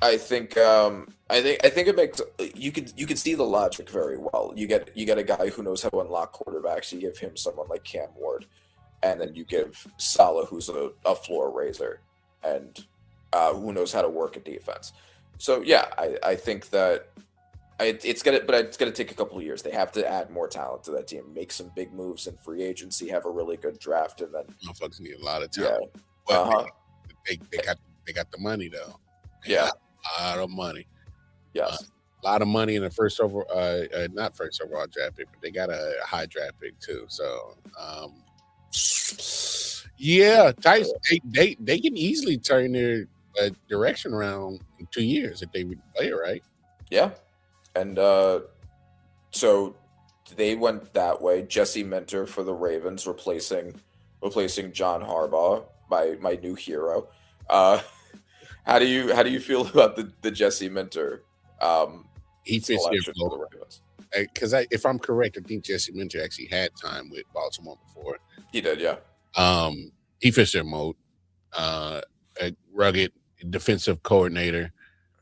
I think it makes you can see the logic very well. You get a guy who knows how to unlock quarterbacks. You give him someone like Cam Ward, and then you give Salah, who's a floor raiser, and who knows how to work a defense. So yeah, I think that it's gonna take a couple of years. They have to add more talent to that team, make some big moves in free agency, have a really good draft, and then motherfuckers need a lot of talent. Yeah, But they got the money though. Yeah, a lot of money. Yes, a lot of money in the first overall, not first overall draft pick, but they got a high draft pick too. So, yeah, Titans they can easily turn their direction around in 2 years if they play it right. Yeah, and so they went that way. Jesse Minter for the Ravens, replacing John Harbaugh, my new hero. How do you feel about the Jesse Minter? He fits here for the Ravens. Because if I'm correct, I think Jesse Minter actually had time with Baltimore before. He did, yeah. He fits their mode. A rugged defensive coordinator.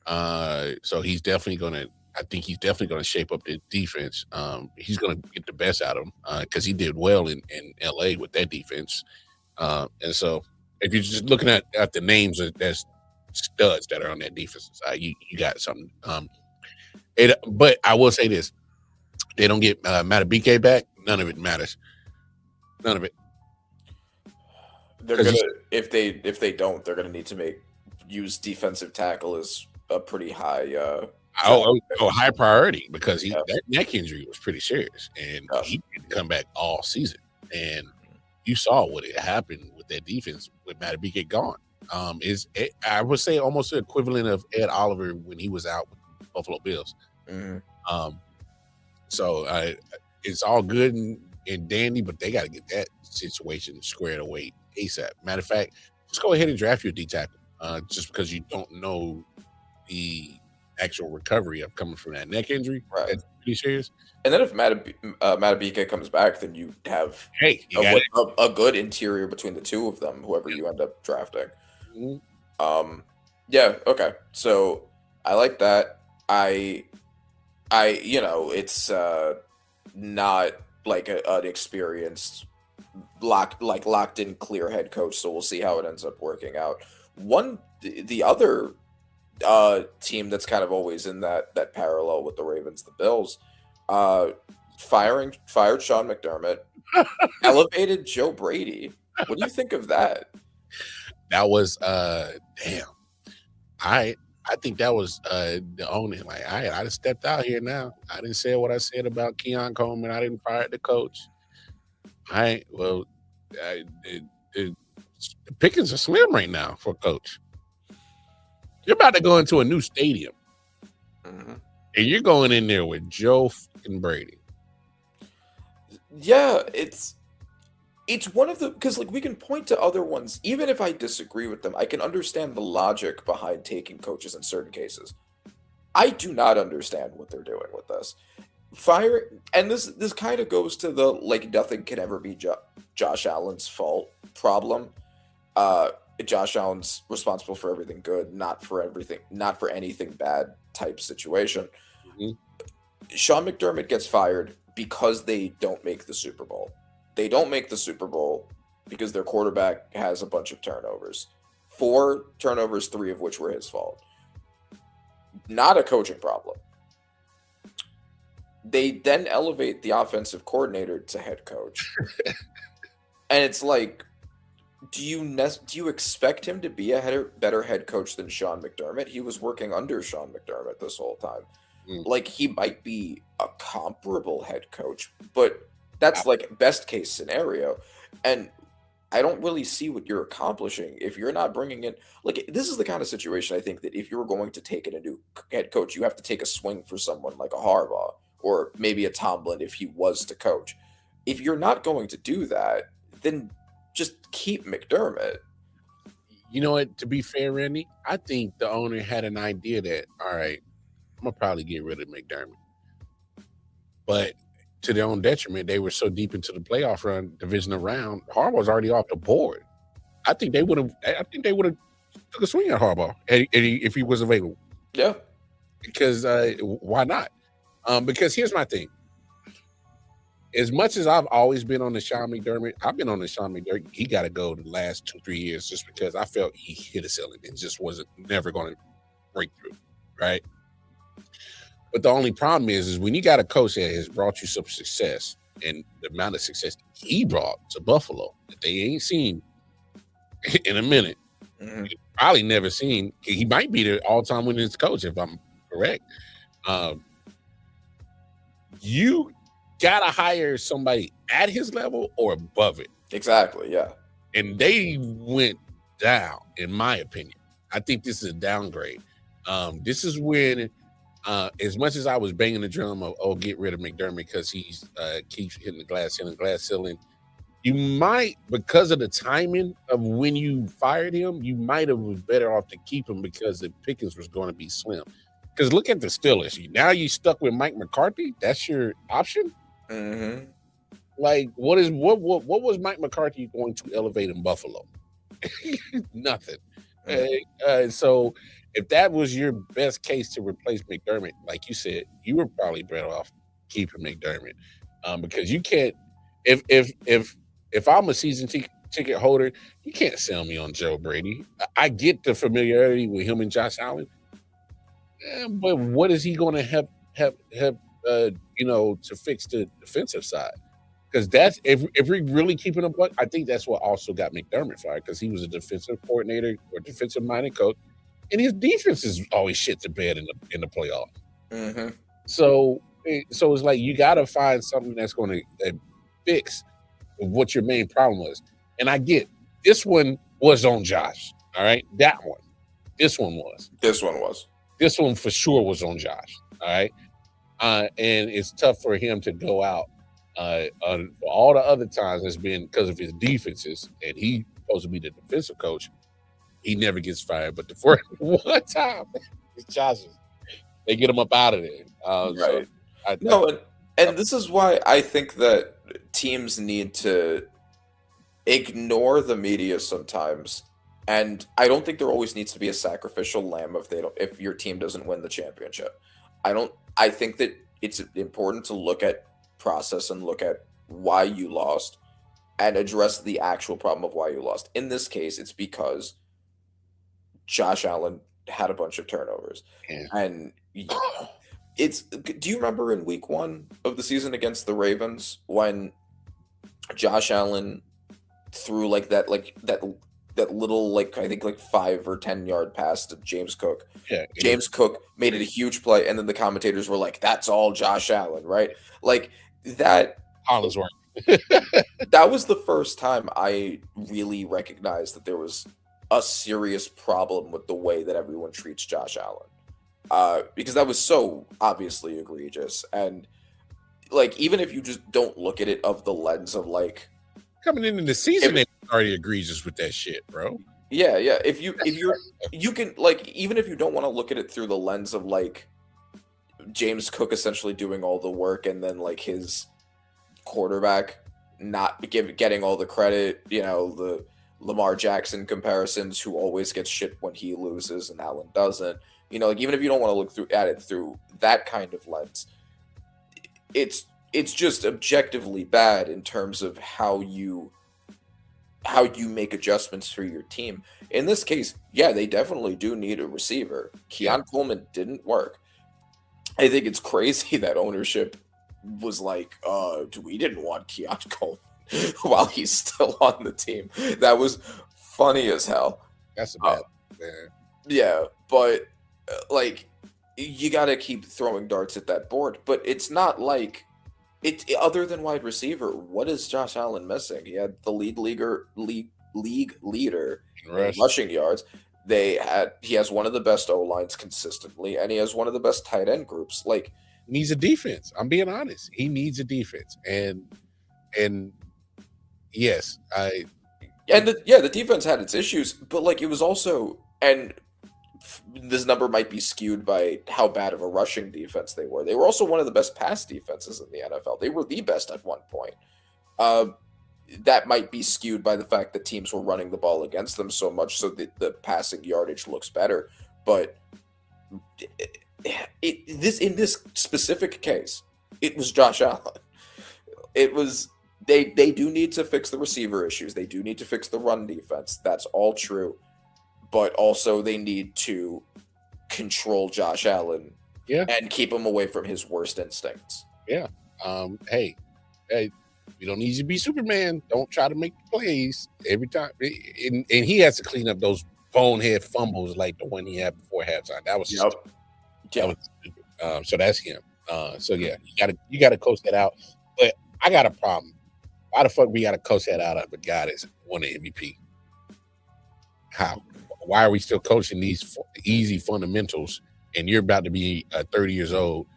So he's definitely gonna. I think he's definitely gonna shape up the defense. He's gonna get the best out of him because he did well in LA with that defense. And so if you're just looking at the names that's studs that are on that defensive side, you got something. But I will say this: they don't get Matabike back. None of it matters. None of it. They're gonna if they don't, they're gonna need to use defensive tackle as a pretty high high priority because that neck injury was pretty serious and he didn't come back all season. And you saw what had happened with that defense with Matabike gone. I would say almost the equivalent of Ed Oliver when he was out with the Buffalo Bills. Mm-hmm. So it's all good and dandy, but they got to get that situation squared away ASAP. Matter of fact, just go ahead and draft your D tackle just because you don't know the actual recovery of coming from that neck injury. Right. That's pretty serious. And then if Matabike comes back, then you have a good interior between the two of them, whoever you end up drafting. Mm-hmm. Yeah, okay. So I like that. It's not like an experienced locked in clear head coach, so we'll see how it ends up working out. The other team that's kind of always in that parallel with the Ravens, the Bills, fired Sean McDermott, elevated Joe Brady. What do you think of that? That was damn. I think that was the only I just stepped out here now. I didn't say what I said about Keon Coleman. I didn't fire the coach. The pickings are slim right now for coach. You're about to go into a new stadium, and you're going in there with Joe fucking Brady. Yeah, it's one of the because we can point to other ones. Even if I disagree with them, I can understand the logic behind taking coaches in certain cases. I do not understand what they're doing with this. And this kind of goes to the nothing can ever be Josh Allen's fault problem. Josh Allen's responsible for everything good, not for anything bad type situation. Mm-hmm. Sean McDermott gets fired because they don't make the Super Bowl. They don't make the Super Bowl because their quarterback has a bunch of turnovers. 4 turnovers, 3 of which were his fault. Not a coaching problem. They then elevate the offensive coordinator to head coach. And it's like, do you expect him to be a better head coach than Sean McDermott? He was working under Sean McDermott this whole time. Like, he might be a comparable head coach, but that's like best case scenario. And I don't really see what you're accomplishing if you're not bringing in, like, this is the kind of situation I think that if you're going to take in a new head coach, you have to take a swing for someone like a Harbaugh or maybe a Tomlin if he was to coach. If you're not going to do that, then just keep McDermott. You know what? To be fair, Randy, I think the owner had an idea that, all right, I'm gonna probably get rid of McDermott, but to their own detriment, they were so deep into the playoff run, divisional round. Harbaugh's already off the board. I think they would have. I think they would have took a swing at Harbaugh if he was available. Yeah, because why not? Because here's my thing. As much as I've always been on the Sean McDermott, I've been on the Sean McDermott. He got to go the last 2-3 years just because I felt he hit a ceiling and just wasn't never going to break through, right? But the only problem is when you got a coach that has brought you some success, and the amount of success he brought to Buffalo that they ain't seen in a minute, probably never seen. He might be the all-time winningest coach if I'm correct. You gotta hire somebody at his level or above it. Exactly. Yeah. And they went down, in my opinion. I think this is a downgrade. This is when. As much as I was banging the drum of, get rid of McDermott because he's keeps hitting the glass ceiling, you might, because of the timing of when you fired him, you might have been better off to keep him because the pickings was going to be slim. Because look at the Steelers. Now you stuck with Mike McCarthy. That's your option. Like, what was Mike McCarthy going to elevate in Buffalo? Nothing. So if that was your best case to replace McDermott, like you said, you were probably better off keeping McDermott, because you can't. If I'm a season ticket holder, you can't sell me on Joe Brady. I get the familiarity with him and Josh Allen, but what is he going to have to fix the defensive side? Because that's if we're really keeping up, I think that's what also got McDermott fired, because he was a defensive coordinator or defensive minded coach. And his defense is always shit to bed in the playoffs. So it's like you got to find something that's going to fix what your main problem was. And I get this one was on Josh. All right, that one. This one was. This one was. This one for sure was on Josh. All right, and it's tough for him to go out. For all the other times, it's been because of his defenses, and he's supposed to be the defensive coach. He never gets fired, but the first one time, it's Josh's. They get him up out of there. Right. So and this is why I think that teams need to ignore the media sometimes. And I don't think there always needs to be a sacrificial lamb if your team doesn't win the championship. I think that it's important to look at process and look at why you lost and address the actual problem of why you lost. In this case, it's because Josh Allen had a bunch of turnovers. And do you remember in week 1 of the season against the Ravens when Josh Allen threw that little, I think 5 or 10 yard pass to James Cook? Yeah. James Cook made it a huge play, and then the commentators were like, that's all Josh Allen, right? Like that. Holland's work. That was the first time I really recognized that there was a serious problem with the way that everyone treats Josh Allen, because that was so obviously egregious. And even if you just don't look at it of the lens of coming into the season, they already egregious with that shit, bro. Yeah. If you can even if you don't want to look at it through the lens of James Cook essentially doing all the work and then his quarterback not getting all the credit, the Lamar Jackson comparisons, who always gets shit when he loses and Allen doesn't. Even if you don't want to look at it through that kind of lens, it's just objectively bad in terms of how you make adjustments for your team. In this case, yeah, they definitely do need a receiver. Keon Coleman didn't work. I think it's crazy that ownership was we didn't want Keon Coleman. while he's still on the team. That was funny as hell. That's a bad man. Yeah, but like you got to keep throwing darts at that board. But it's not like other than wide receiver. What is Josh Allen missing? He had the league leader in rushing yards. He has one of the best O lines consistently, and he has one of the best tight end groups. Like, he needs a defense. I'm being honest. He needs a defense, and yes, the defense had its issues, but like it was also, and this number might be skewed by how bad of a rushing defense they were. They were also one of the best pass defenses in the NFL. They were the best at one point. That might be skewed by the fact that teams were running the ball against them so much, so that the passing yardage looks better. But in this specific case, it was Josh Allen. It was they do need to fix the receiver issues. They do need to fix the run defense. That's all true. But also they need to control Josh Allen and keep him away from his worst instincts. Yeah. Hey, you don't need to be Superman. Don't try to make plays every time. And he has to clean up those bonehead fumbles like the one he had before halftime. That was stupid. That was stupid. So that's him. So yeah, you gotta coach that out. But I got a problem. Why the fuck we gotta coach that out of a guy that's won an MVP? How? Why are we still coaching these easy fundamentals? And you're about to be 30 years old.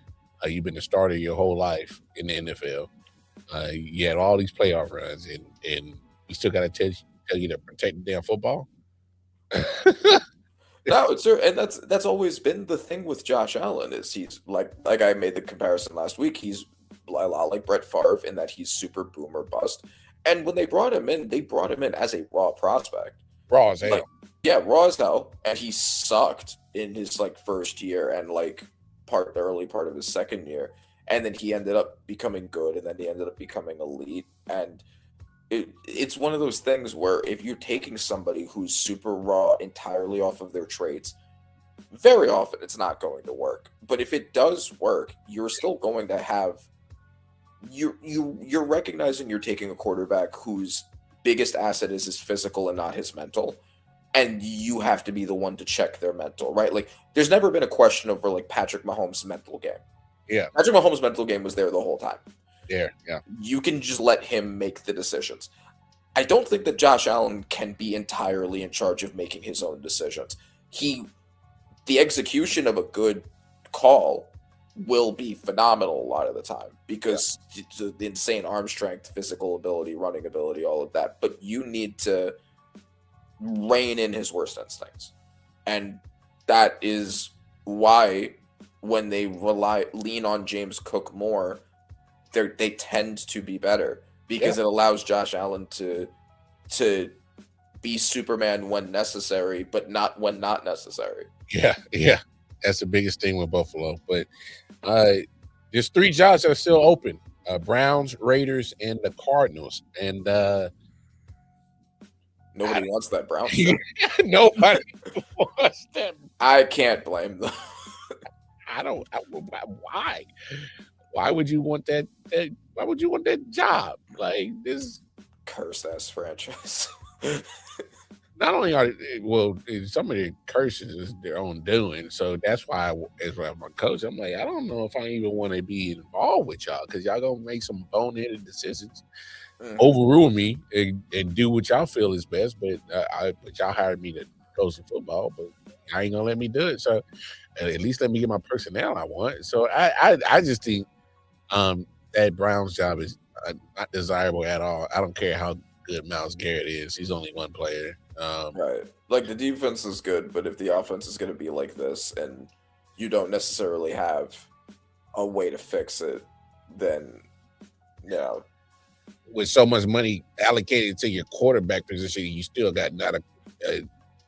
You've been a starter your whole life in the NFL. You had all these playoff runs, and we still got to tell you to protect the damn football. No, sir, and that's always been the thing with Josh Allen. Is he's like I made the comparison last week. He's a lot like Brett Favre in that he's super boom or bust. And when they brought him in as a raw prospect. Raw as hell. Like, yeah, raw as hell, and he sucked in his first year and the early part of his second year, and then he ended up becoming good, and then he ended up becoming elite. And it's one of those things where if you're taking somebody who's super raw entirely off of their traits, very often it's not going to work. But if it does work, you're still going to have you're recognizing you're taking a quarterback whose biggest asset is his physical and not his mental. And you have to be the one to check their mental, right? Like, there's never been a question over Patrick Mahomes' mental game. Yeah. Patrick Mahomes' mental game was there the whole time. Yeah. You can just let him make the decisions. I don't think that Josh Allen can be entirely in charge of making his own decisions. The execution of a good call will be phenomenal a lot of the time because the insane arm strength, physical ability, running ability, all of that. But you need to rein in his worst instincts. And that is why when they lean on James Cook more, they tend to be better because it allows Josh Allen to be Superman when necessary, but not when not necessary. Yeah. That's the biggest thing with Buffalo. But there's 3 jobs that are still open: Browns, Raiders, and the Cardinals. And nobody wants that Browns. Nobody wants that. I can't blame them. Why? Why would you want that? Why would you want that job? Like this cursed ass franchise. Not only some of the curses is their own doing. So that's why, as my coach, I'm like, I don't know if I even want to be involved with y'all because y'all gonna make some boneheaded decisions, overrule me, and do what y'all feel is best. But y'all hired me to coach some football, but I ain't gonna let me do it. So at least let me get my personnel I want. So I just think that Brown's job is not desirable at all. I don't care how good Myles Garrett is. He's only one player. Right. Like, the defense is good, but if the offense is going to be like this and you don't necessarily have a way to fix it, then, with so much money allocated to your quarterback position, you still got not a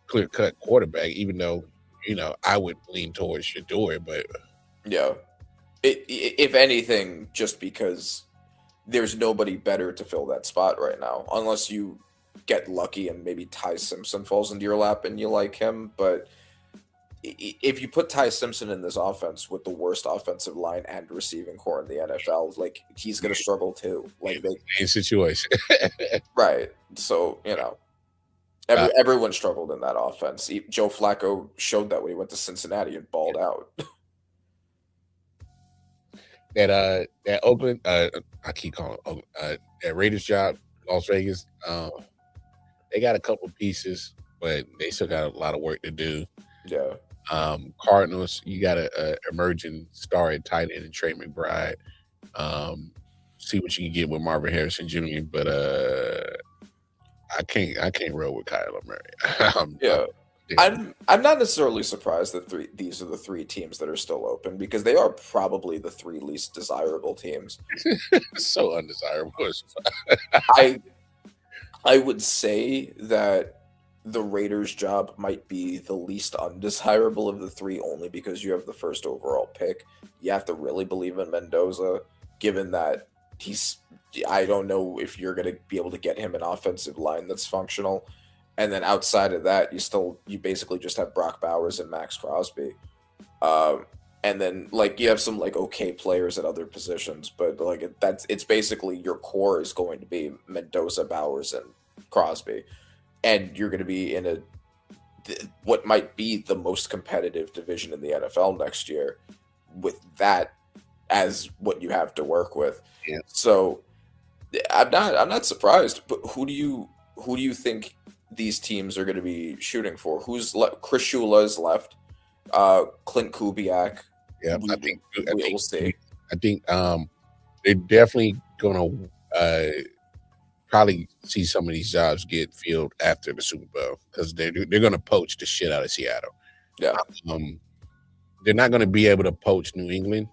clear-cut quarterback, even though, I would lean towards Shador, but... Yeah. If anything, just because there's nobody better to fill that spot right now, unless you get lucky and maybe Ty Simpson falls into your lap and you like him. But if you put Ty Simpson in this offense with the worst offensive line and receiving core in the NFL, like he's going to struggle too. Like same situation. right. So everyone struggled in that offense. Joe Flacco showed that when he went to Cincinnati and balled out. That Oakland, I keep calling that Raiders job, Las Vegas. They got a couple pieces, but they still got a lot of work to do. Yeah. Cardinals, you got a emerging star at tight end in Trey McBride. See what you can get with Marvin Harrison Jr., but I can't roll with Kyler Murray. Yeah. I'm not necessarily surprised that these are the three teams that are still open because they are probably the three least desirable teams. So undesirable. I would say that the Raiders job might be the least undesirable of the three only because you have the first overall pick. You have to really believe in Mendoza, given that I don't know if you're going to be able to get him an offensive line that's functional. And then outside of that, you basically just have Brock Bowers and Max Crosby. And then you have some okay players at other positions, but it's basically your core is going to be Mendoza, Bowers, and Crosby. And you're going to be in what might be the most competitive division in the NFL next year with that as what you have to work with. Yeah. So I'm not surprised, but who do you think these teams are going to be shooting for? Who's Chris Shula is left. Clint Kubiak. Yeah, we'll see. I think they're definitely going to probably see some of these jobs get filled after the Super Bowl because they're going to poach the shit out of Seattle. Yeah. They're not going to be able to poach New England.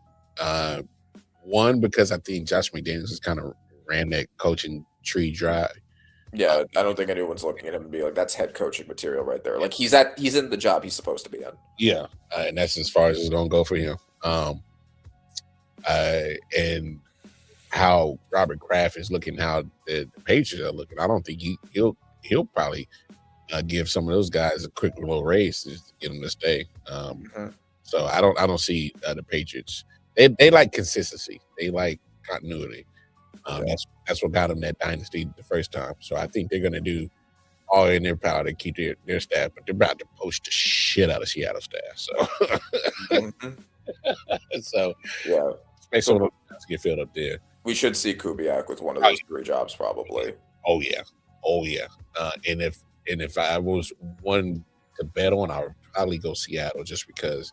One, because I think Josh McDaniels has kind of ran that coaching tree dry. Yeah, I don't think anyone's looking at him and be like, that's head coaching material right there. Like he's in the job he's supposed to be in. Yeah, and that's as far as it's going to go for him. And how Robert Kraft is looking, how the Patriots are looking. I don't think he'll probably give some of those guys a quick little raise to get them to stay. So I don't see the Patriots. They like consistency. They like continuity. That's what got them that dynasty the first time. So I think they're going to do all in their power to keep their staff, but they're about to poach the shit out of Seattle staff. So, so yeah, make some of those guys get filled up there. We should see Kubiak with one of those three jobs, probably. Oh yeah. And if I was one to bet on, I would probably go Seattle just because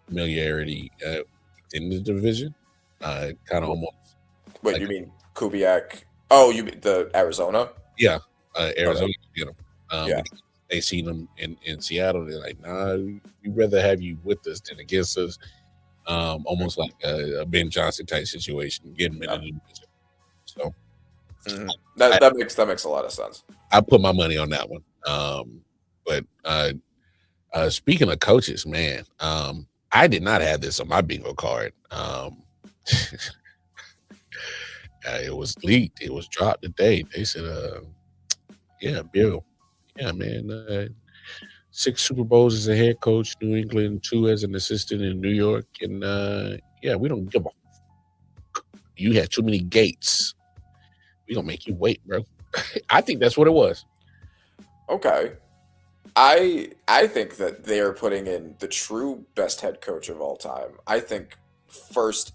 familiarity in the division, kind of almost. Wait, you mean Kubiak? Oh, you mean the Arizona? Yeah, Arizona. You know, yeah. They see them in Seattle. They're like, nah, we'd rather have you with us than against us. Almost like a Ben Johnson type situation, getting him in the division. So that makes a lot of sense. I put my money on that one. But speaking of coaches, man, I did not have this on my bingo card. It was leaked. It was dropped today. They said, yeah, Bill. Yeah, man. 6 Super Bowls as a head coach, New England, 2 as an assistant in New York. And, yeah, we don't give a you had too many gates. We gonna make you wait, bro. I think that's what it was. Okay. I think that they're putting in the true best head coach of all time. I think first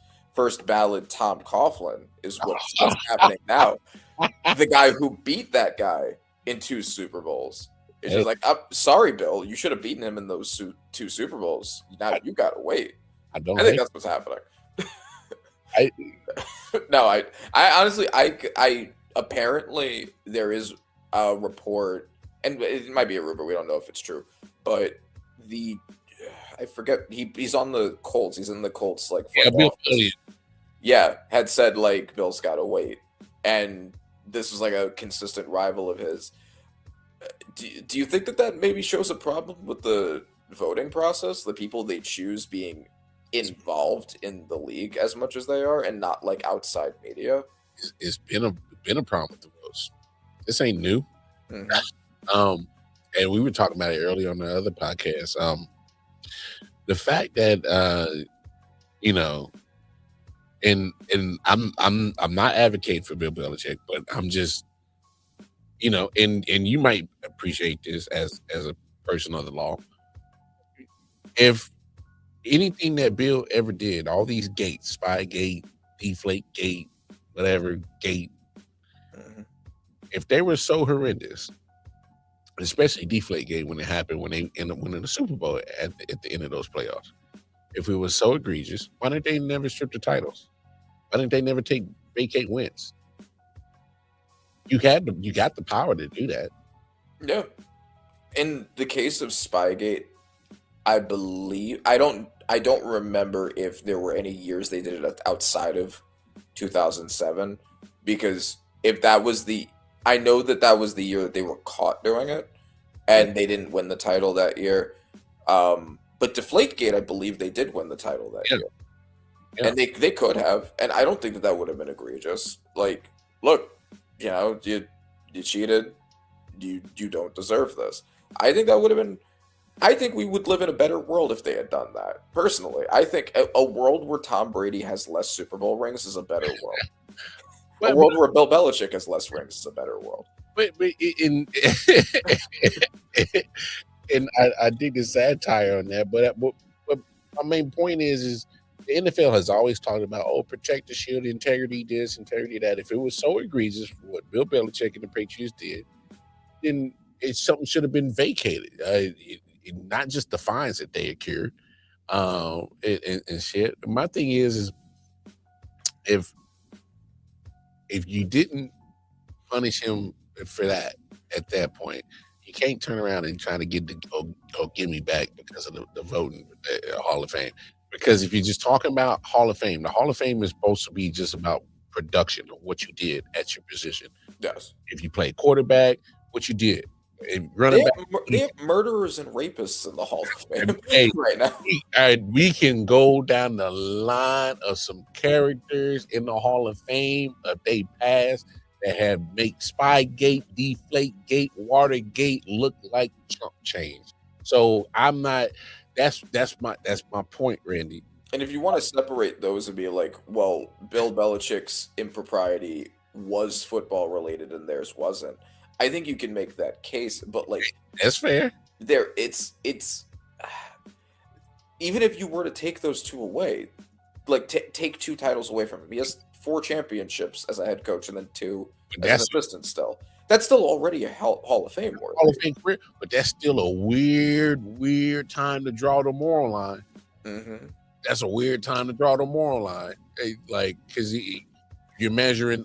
ballot Tom Coughlin is what's happening now. The guy who beat that guy in 2 Super Bowls. It's just like, sorry, Bill, you should have beaten him in those 2 Super Bowls. Now you gotta wait. I think that's what's happening. I honestly, apparently there is a report, and it might be a rumor. We don't know if it's true, but I forget. He's on the Colts. He's in the Colts had said like Bill's got to wait, and this was like a consistent rival of his. Do you think that maybe shows a problem with the voting process? The people they choose being involved in the league as much as they are, and not like outside media. It's been a problem with the votes. This ain't new. Mm-hmm. And we were talking about it earlier on the other podcast. The fact that you know, and I'm not advocating for Bill Belichick, but I'm just, and you might appreciate this as a person of the law. If anything that Bill ever did, all these gates, Spygate, Deflate Gate, whatever gate, if they were so horrendous, especially Deflate Gate when it happened when they ended up winning the Super Bowl at the end of those playoffs, if it was so egregious, why didn't they never strip the titles? Why didn't they never vacate wins? You got the power to do that. Yeah. In the case of Spygate, I believe I don't remember if there were any years they did it outside of 2007, because if that was I know that was the year that they were caught doing it, and they didn't win the title that year. But Deflategate, I believe they did win the title that year. Yeah. And they could have, and I don't think that would have been egregious. Like, look, you cheated, you don't deserve this. I think that would have been. I think we would live in a better world if they had done that. Personally, I think a world where Tom Brady has less Super Bowl rings is a better world. A world where Bill Belichick has less rings is a better world. But and I dig the satire on that, but my main point is the NFL has always talked about, protect the shield, integrity this, integrity that. If it was so egregious what Bill Belichick and the Patriots did, then something should have been vacated. Not just the fines that they incurred, and shit. My thing is if you didn't punish him for that at that point, you can't turn around and try to get the give me back because of the voting Hall of Fame. Because if you're just talking about Hall of Fame, the Hall of Fame is supposed to be just about production of what you did at your position. Yes. If you played quarterback, what you did. Running back, they have murderers and rapists in the Hall of Fame right now. We can go down the line of some characters in the Hall of Fame if they pass that have make Spygate, Deflategate, Watergate look like chump change. So I'm not. That's my point, Randy. And if you want to separate those and be like, well, Bill Belichick's impropriety was football related and theirs wasn't, I think you can make that case, but like that's fair. It's even if you were to take those two away, like take 2 titles away from him, he has 4 championships as a head coach and then 2 as an assistant. Still, that's still already a Hall of Fame worthy. Hall of Fame career, but that's still a weird time to draw the moral line. Mm-hmm. That's a weird time to draw the moral line, like because you're measuring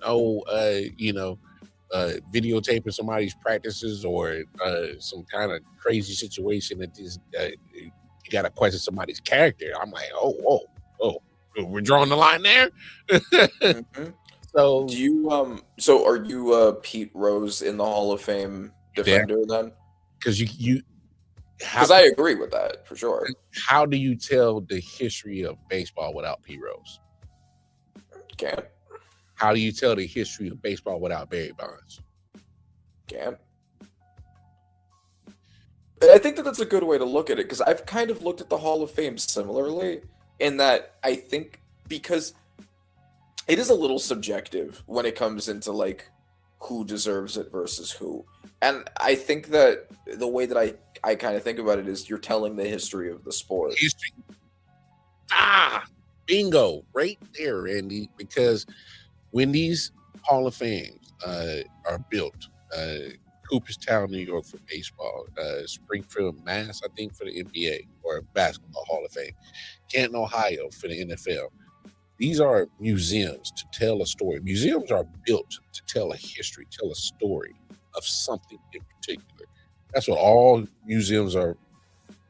videotaping somebody's practices or some kind of crazy situation that you got to question somebody's character. I'm like, oh, we're drawing the line there. Mm-hmm. So do you so are you Pete Rose in the Hall of Fame defender then? Because I agree with that for sure. How do you tell the history of baseball without Pete Rose? Can't. How do you tell the history of baseball without Barry Bonds? Can't. And I think that's a good way to look at it, because I've kind of looked at the Hall of Fame similarly in that I think because it is a little subjective when it comes into like who deserves it versus who. And I think that the way that I kind of think about it is you're telling the history of the sport. History. Bingo. Right there, Randy. Because when these Hall of Fames are built, Cooperstown, New York for baseball, Springfield, Mass, I think for the NBA or Basketball Hall of Fame, Canton, Ohio for the NFL. These are museums to tell a story. Museums are built to tell a history, tell a story of something in particular. That's what all museums are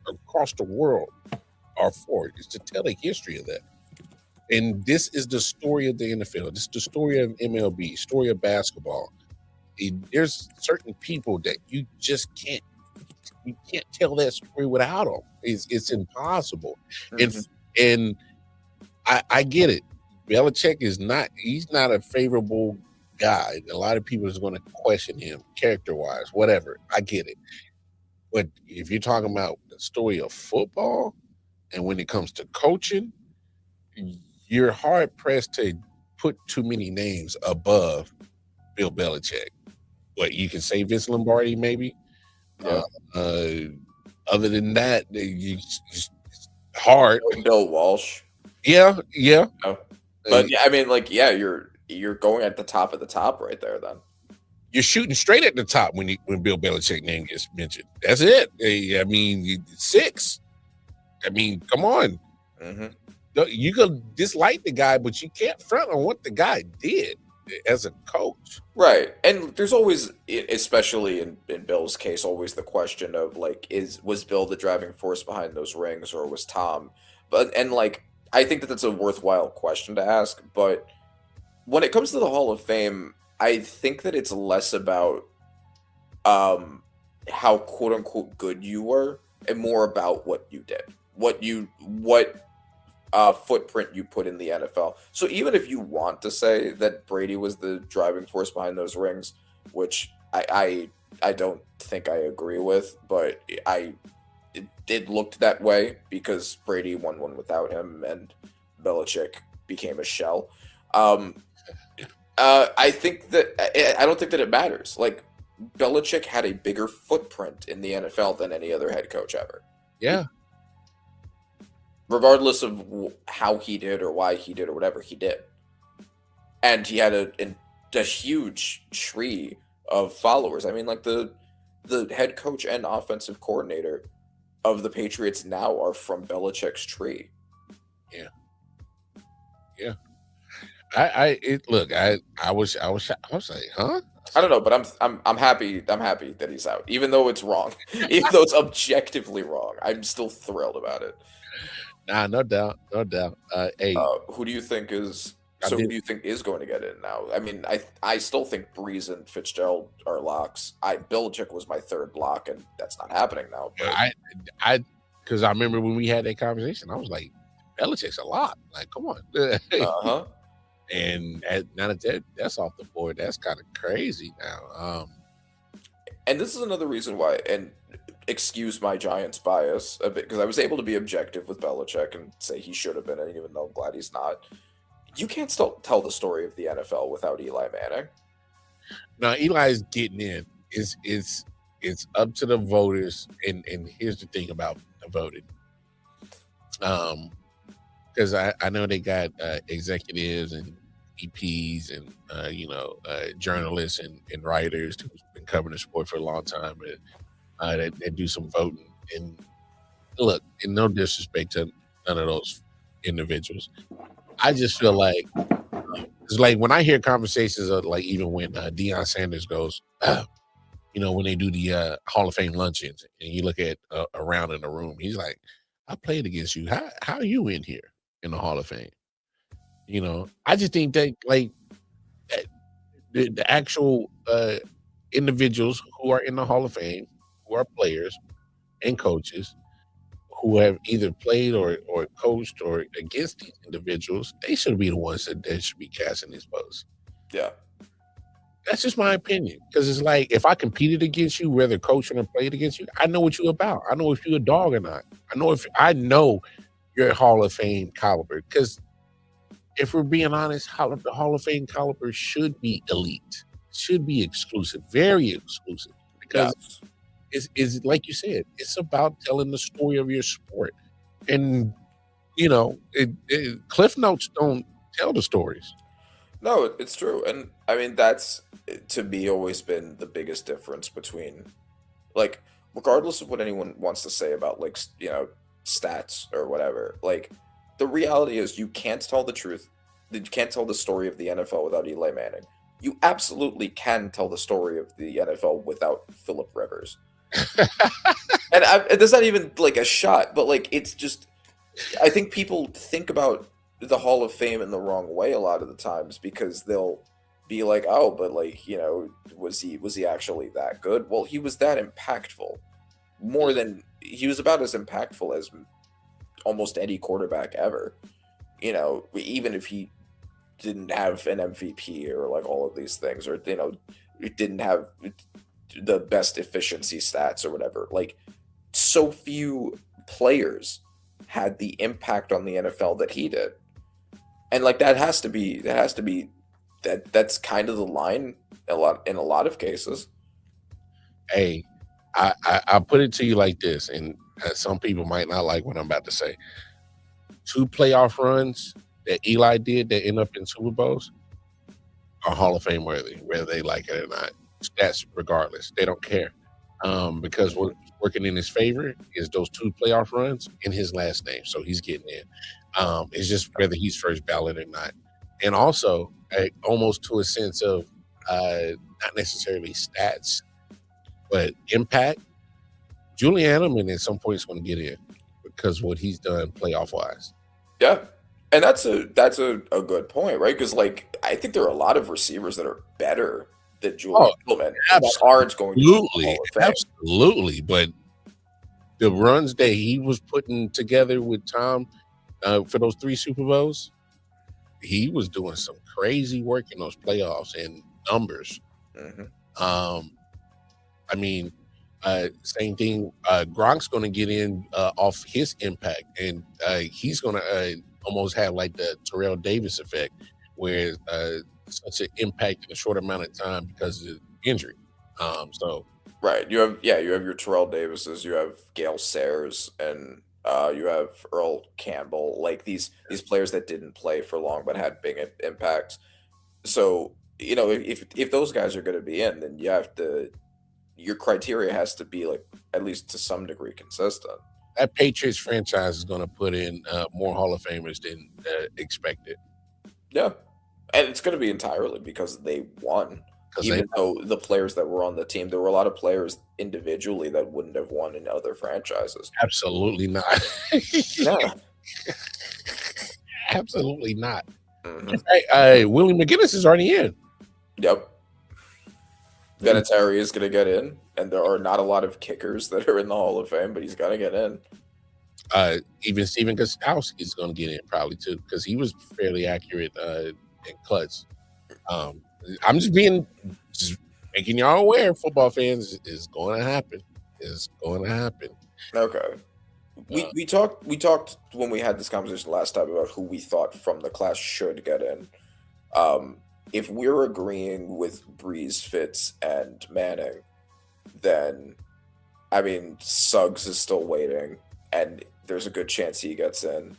across the world are for, is to tell a history of that. And this is the story of the NFL. This is the story of MLB, story of basketball. There's certain people that you just can't tell that story without them. It's impossible. Mm-hmm. And I get it. Belichick he's not a favorable guy. A lot of people is going to question him character-wise, whatever. I get it. But if you're talking about the story of football, And when it comes to coaching, you're hard pressed to put too many names above Bill Belichick. What you can say, Vince Lombardi, maybe. Yeah. Other than that, it's hard. Bill Walsh. Yeah. Oh. But I mean, like, yeah, you're going at the top of the top right there. Then you're shooting straight at the top when Bill Belichick name gets mentioned. That's it. I mean, 6. I mean, come on. Mm-hmm. You can dislike the guy, but you can't front on what the guy did as a coach. Right. And there's always, especially in Bill's case, always the question of like, was Bill the driving force behind those rings, or was Tom? And like, I think that that's a worthwhile question to ask. But when it comes to the Hall of Fame, I think that it's less about how quote unquote good you were, and more about what you did, what footprint you put in the NFL. So even if you want to say that Brady was the driving force behind those rings, which I don't think I agree with, but it looked that way because Brady won one without him and Belichick became a shell. I think that I don't think that it matters. Like, Belichick had a bigger footprint in the NFL than any other head coach ever. Yeah. Regardless of how he did or why he did or whatever he did. And he had a huge tree of followers. I mean, like, the head coach and offensive coordinator of the Patriots now are from Belichick's tree. Yeah. I was like, huh? I don't know, but I'm happy that he's out, even though it's wrong, even though it's objectively wrong. I'm still thrilled about it. Nah, no doubt. Hey, who do you think is? So who do you think is going to get in now? I mean, I still think Breeze and Fitzgerald are locks. Belichick was my third lock, and that's not happening now. But because I remember when we had that conversation, I was like, Belichick's a lock. Like, come on. Uh-huh. And now that's off the board, that's kind of crazy now. And this is another reason why, and excuse my Giants bias a bit, because I was able to be objective with Belichick and say he should have been, and even though I'm glad he's not. You can't still tell the story of the NFL without Eli Manning. Now, Eli's getting in. It's up to the voters, and here's the thing about the voting. Because I know they got executives and VPs and journalists and writers who've been covering the sport for a long time, and they do some voting. And look, in no disrespect to none of those individuals, I just feel like it's like when I hear conversations of, like, even when Deion Sanders goes, when they do the Hall of Fame luncheons, and you look at around in the room, he's like, I played against you. How are you in here in the Hall of Fame? I just think that, like, the actual individuals who are in the Hall of Fame, who are players and coaches, who have either played or coached or against these individuals, they should be the ones that should be casting these votes. Yeah. That's just my opinion. Because it's like, if I competed against you, whether coaching or played against you, I know what you're about. I know if you're a dog or not. I know you're Hall of Fame caliber. Because if we're being honest, the Hall of Fame caliber should be elite, should be exclusive, very exclusive. Because it's like you said, it's about telling the story of your sport. And, Cliff Notes don't tell the stories. No, it's true. And I mean, that's, to me, always been the biggest difference between, like, regardless of what anyone wants to say about, like, stats or whatever, like, the reality is you can't tell the truth. You can't tell the story of the NFL without Eli Manning. You absolutely can tell the story of the NFL without Phillip Rivers. And there's not even, like, a shot, but, like, it's just, I think people think about the Hall of Fame in the wrong way a lot of the times, because they'll be like, oh, but, like, was he actually that good? Well, he was that impactful. He was about as impactful as almost any quarterback ever. Even if he didn't have an MVP or, like, all of these things, or, it didn't have the best efficiency stats or whatever. Like, so few players had the impact on the NFL that he did. And like that's kind of the line in a lot of cases. Hey, I put it to you like this, and some people might not like what I'm about to say. 2 playoff runs that Eli did that end up in Super Bowls are Hall of Fame worthy, whether they like it or not. Stats regardless, they don't care, because what's working in his favor is those 2 playoff runs in his last name, so he's getting in. It's just whether he's first ballot or not, and also almost to a sense of not necessarily stats, but impact. Julian Edelman at some point is going to get in because what he's done playoff wise. Yeah. And that's a good point, right? Because like I think there are a lot of receivers that are better than Julian Edelman that aren't going to be Hall of Fame. Absolutely. But the runs that he was putting together with Tom for those 3 Super Bowls, he was doing some crazy work in those playoffs and numbers. Mm-hmm. I mean, same thing. Gronk's going to get in off his impact, and he's going to almost have like the Terrell Davis effect, where such an impact in a short amount of time because of injury. So right, you have your Terrell Davises, you have Gale Sayers, and you have Earl Campbell, like these players that didn't play for long but had big impacts. So if those guys are going to be in, then your criteria has to be like at least to some degree consistent. That Patriots franchise is going to put in more Hall of Famers than expected. Yeah, and it's going to be entirely because they won. Even though the players that were on the team, there were a lot of players individually that wouldn't have won in other franchises. Absolutely not. Yeah. Absolutely not. Mm-hmm. Hey, Willie McGinnis is already in. Yep. Vinatieri is going to get in, and there are not a lot of kickers that are in the Hall of Fame, but he's got to get in. Even Steven Gostkowski is going to get in probably too, because he was fairly accurate in cuts. I'm just making y'all aware, football fans, is going to happen. It's going to happen. Okay. We talked when we had this conversation last time about who we thought from the class should get in. If we're agreeing with Breeze, Fitz, and Manning, then I mean Suggs is still waiting, and there's a good chance he gets in.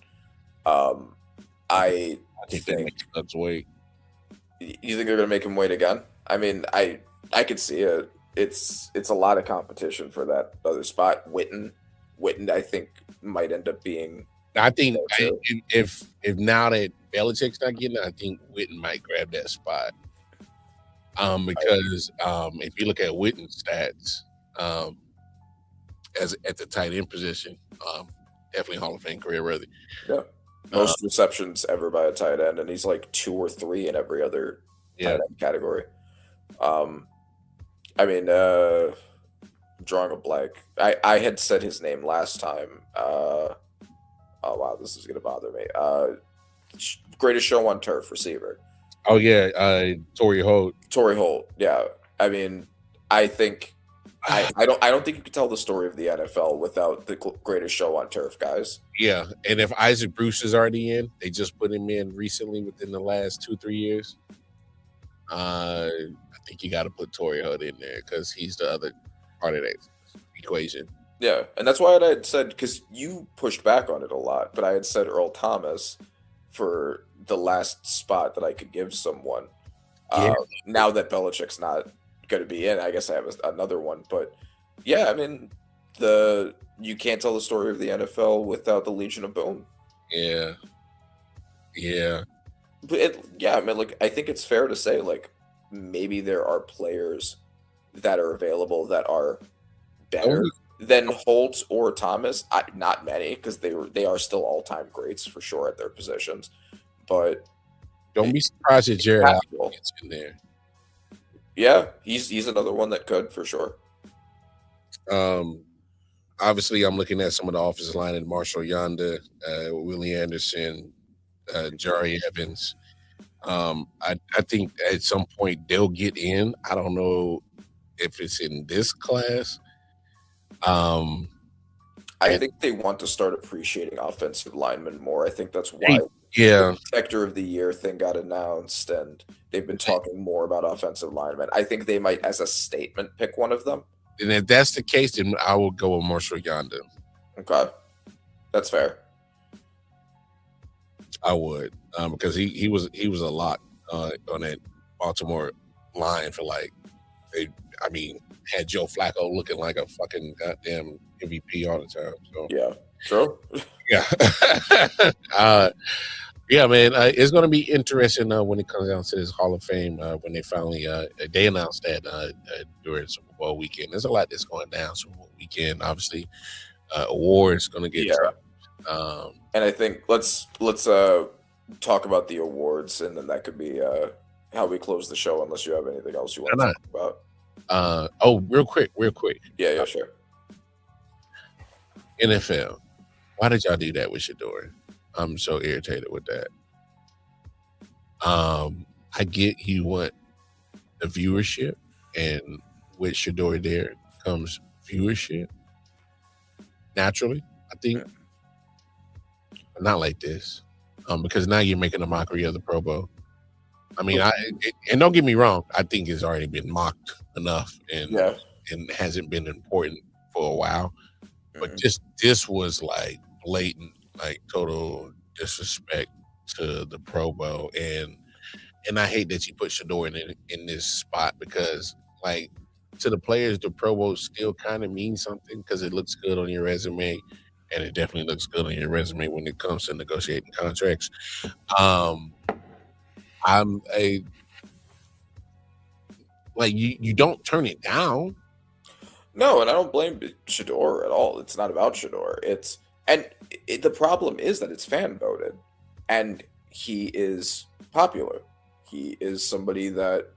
I think they make Suggs wait. You think they're gonna make him wait again? I mean, I could see it. It's a lot of competition for that other spot. Witten, I think might end up being. I think if now that Belichick's not getting it, I think Witten might grab that spot. Because if you look at Witten's stats, as at the tight end position, definitely Hall of Fame career worthy. Yeah. Most receptions ever by a tight end, and he's like 2 or 3 in every other tight end category. I mean, drawing a blank. I had said his name last time. Oh wow, this is gonna bother me. Greatest show on turf receiver. Oh yeah, Torrey Holt. Yeah, I mean, I think I don't think you can tell the story of the NFL without the greatest show on turf guys. Yeah, and if Isaac Bruce is already in, they just put him in recently within the last 2-3 years. I think you got to put Torrey Holt in there because he's the other part of that equation. Yeah, and that's why I had said, because you pushed back on it a lot, but I had said Earl Thomas for the last spot that I could give someone. Now that Belichick's not going to be in, I guess I have another one. But yeah, I mean, you can't tell the story of the NFL without the Legion of Boom. Yeah. But I mean, like, I think it's fair to say, like, maybe there are players that are available that are better than Holt or Thomas. Not many, because they are still all-time greats for sure at their positions. But don't be surprised if Jared Allen gets in there. Yeah, he's another one that could for sure. Obviously, I'm looking at some of the offensive line in Marshall Yonda, Willie Anderson, Jari Evans. I think at some point they'll get in. I don't know if it's in this class. I And think they want to start appreciating offensive linemen more. I think that's why yeah, the Protector of the Year thing got announced, and they've been talking more about offensive linemen. I think they might, as a statement, pick one of them. and if that's the case, then I will go with Marshall Yonder. Okay, that's fair. I would, because he was a lot on that Baltimore line for like, had Joe Flacco looking like a fucking goddamn MVP all the time. So Yeah, true. yeah, yeah, man, it's going to be interesting when it comes down to this Hall of Fame when they finally they announced that during Super Bowl weekend. There's a lot that's going down Super Bowl weekend. Obviously, awards going to get dropped. And I think let's talk about the awards, and then that could be how we close the show. Unless you have anything else you want to talk about. Real quick. Yeah, sure. NFL, why did y'all do that with Shador? I'm so irritated with that. I get you want the viewership, and with Shador there comes viewership naturally, I think. But not like this, because now you're making a mockery of the Pro Bowl. I mean, and don't get me wrong, I think it's already been mocked enough and hasn't been important for a while. But this was like blatant, like total disrespect to the Pro Bowl, and I hate that you put Shador in this spot, because like to the players, the Pro Bowl still kind of means something because it looks good on your resume, and it definitely looks good on your resume when it comes to negotiating contracts. You don't turn it down. No, and I don't blame Shador at all. It's not about Shador. The problem is that it's fan voted, and he is popular. He is somebody that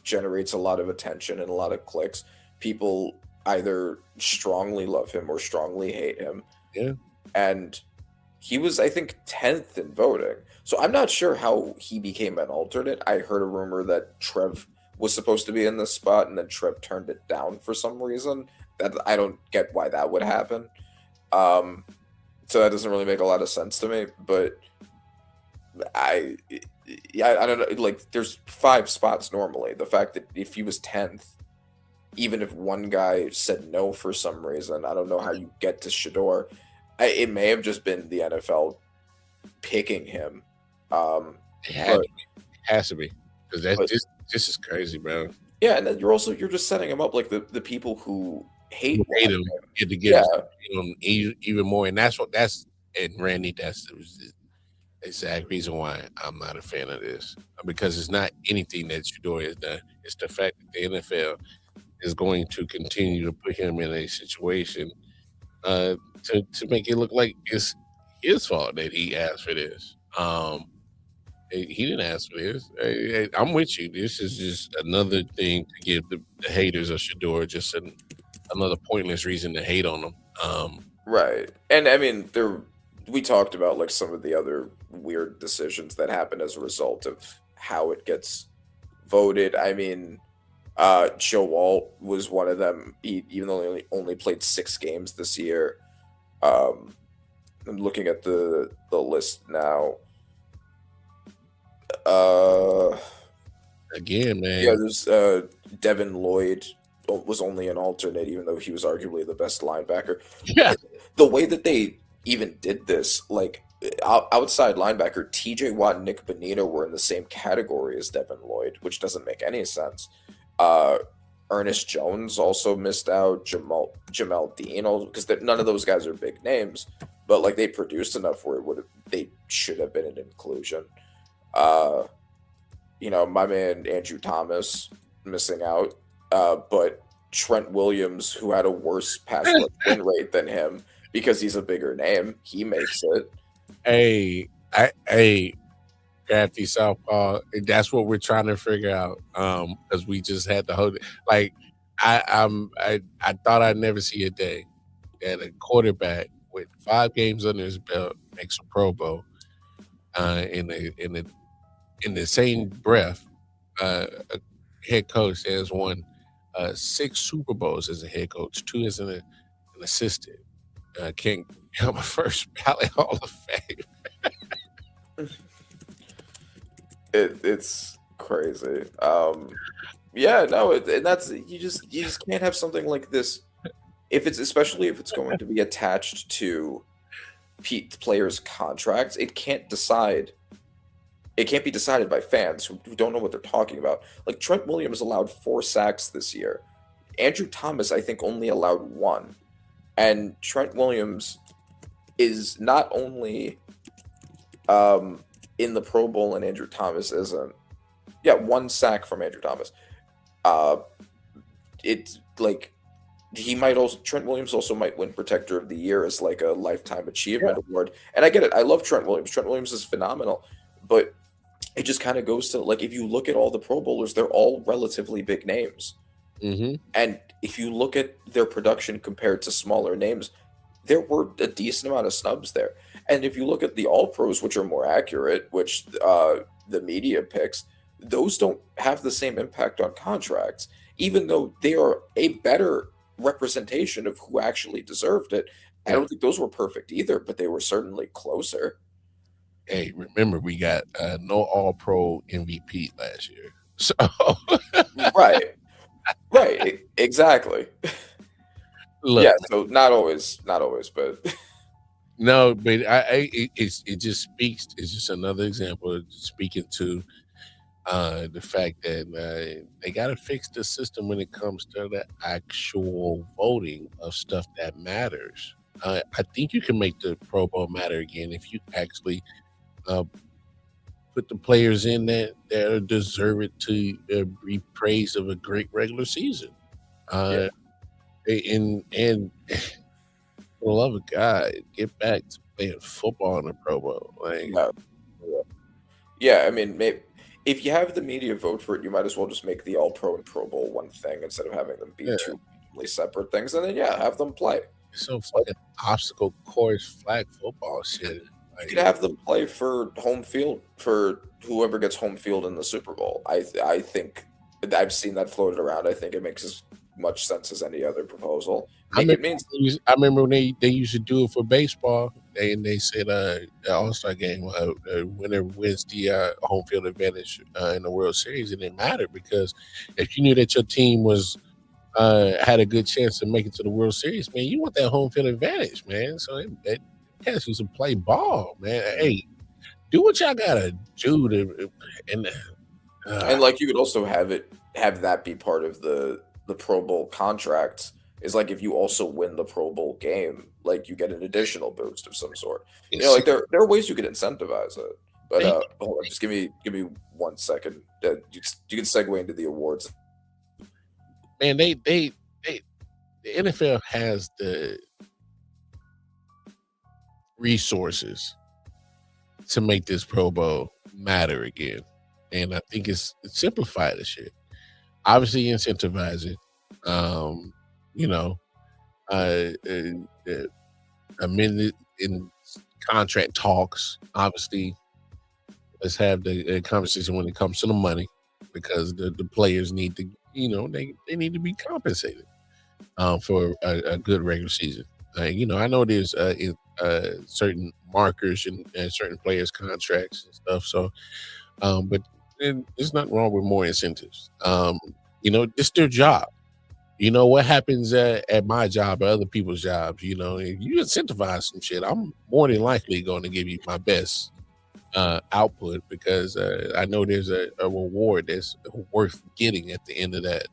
generates a lot of attention and a lot of clicks. People either strongly love him or strongly hate him. Yeah. And he was, I think, 10th in voting. So I'm not sure how he became an alternate. I heard a rumor that Trev was supposed to be in this spot, and then Trev turned it down for some reason. That I don't get why that would happen. So that doesn't really make a lot of sense to me. But I don't know. Like, there's 5 spots normally. The fact that if he was 10th, even if one guy said no for some reason, I don't know how you get to Shador. It may have just been the NFL picking him. It has to be, because this is crazy, bro. Yeah, and then you're just setting him up like the people who hate him get to get even more, and Randy, that's the exact reason why I'm not a fan of this, because it's not anything that Shador has done. It's the fact that the NFL is going to continue to put him in a situation to make it look like it's his fault that he asked for this. He didn't ask for this. I'm with you. This is just another thing to give the haters of Shador just another pointless reason to hate on him. Right. And I mean, we talked about like some of the other weird decisions that happen as a result of how it gets voted. I mean, Joe Walt was one of them, even though he only played 6 games this year. I'm looking at the list now. Again, man. Yeah, there's Devin Lloyd was only an alternate, even though he was arguably the best linebacker. Yeah. The way that they even did this, like outside linebacker, TJ Watt and Nick Bonito were in the same category as Devin Lloyd, which doesn't make any sense. Ernest Jones also missed out. Jamel Dean, because none of those guys are big names, but like they produced enough where they should have been an inclusion. My man Andrew Thomas missing out, but Trent Williams, who had a worse pass rush win rate than him because he's a bigger name, he makes it. Hey, Crafty Southpaw, that's what we're trying to figure out. Because we just had to hold it. Like, I thought I'd never see a day that a quarterback with 5 games under his belt makes a Pro Bowl. In the same breath, a head coach has won 6 Super Bowls as a head coach, 2 as an assistant. can't become a first ballot Hall of Fame. It's crazy. Yeah, no, and that's you just can't have something like this especially if it's going to be attached to players' contracts. It can't be decided by fans who don't know what they're talking about. Like Trent Williams allowed 4 sacks this year. Andrew Thomas, I think, only allowed 1. And Trent Williams is not only in the Pro Bowl, and Andrew Thomas isn't. Yeah, 1 sack from Andrew Thomas. It's like Trent Williams also might win Protector of the Year as like a lifetime achievement award. And I get it. I love Trent Williams. Trent Williams is phenomenal, but it just kind of goes to, like, if you look at all the Pro Bowlers, they're all relatively big names. Mm-hmm. And if you look at their production compared to smaller names, there were a decent amount of snubs there. And if you look at the All-Pros, which are more accurate, which the media picks, those don't have the same impact on contracts, even though they are a better representation of who actually deserved it. I don't think those were perfect either, but they were certainly closer. Hey, remember, we got no All-Pro MVP last year. So Right, exactly. look, Yeah, so not always, but no, but it just speaks. It's just another example of speaking to the fact that they got to fix the system when it comes to the actual voting of stuff that matters. I think you can make the Pro Bowl matter again if you actually put the players in that deserve it to be praised of a great regular season. And for the love of God, get back to playing football in the Pro Bowl. Like, yeah, I mean, if you have the media vote for it, you might as well just make the All-Pro and Pro Bowl one thing instead of having them be two completely separate things, and then have them play. So fucking obstacle course flag football shit. You could have them play for home field for whoever gets home field in the Super Bowl. I think I've seen that floated around. I think it makes as much sense as any other proposal. I remember when they used to do it for baseball. They said All-Star game, winner wins the home field advantage in the World Series. It didn't matter because if you knew that your team was had a good chance to make it to the World Series, man, you want that home field advantage, man. So it has to play ball, man. Hey, do what y'all gotta do to, and like you could also have that be part of the Pro Bowl contract. Is like if you also win the Pro Bowl game, like you get an additional boost of some sort. You know, like there are ways you could incentivize it. But hold on, just give me 1 second. You can segue into the awards. Man, the NFL has the resources to make this Pro Bowl matter again, and I think it's simplified the shit. Obviously, incentivize it. Amended in contract talks. Obviously, let's have the conversation when it comes to the money, because the players need to, they need to be compensated for a good regular season. I know there's certain markers and certain players' contracts and stuff. So, but there's nothing wrong with more incentives. It's their job. What happens at my job or other people's jobs, if you incentivize some shit, I'm more than likely going to give you my best output, because I know there's a reward that's worth getting at the end of that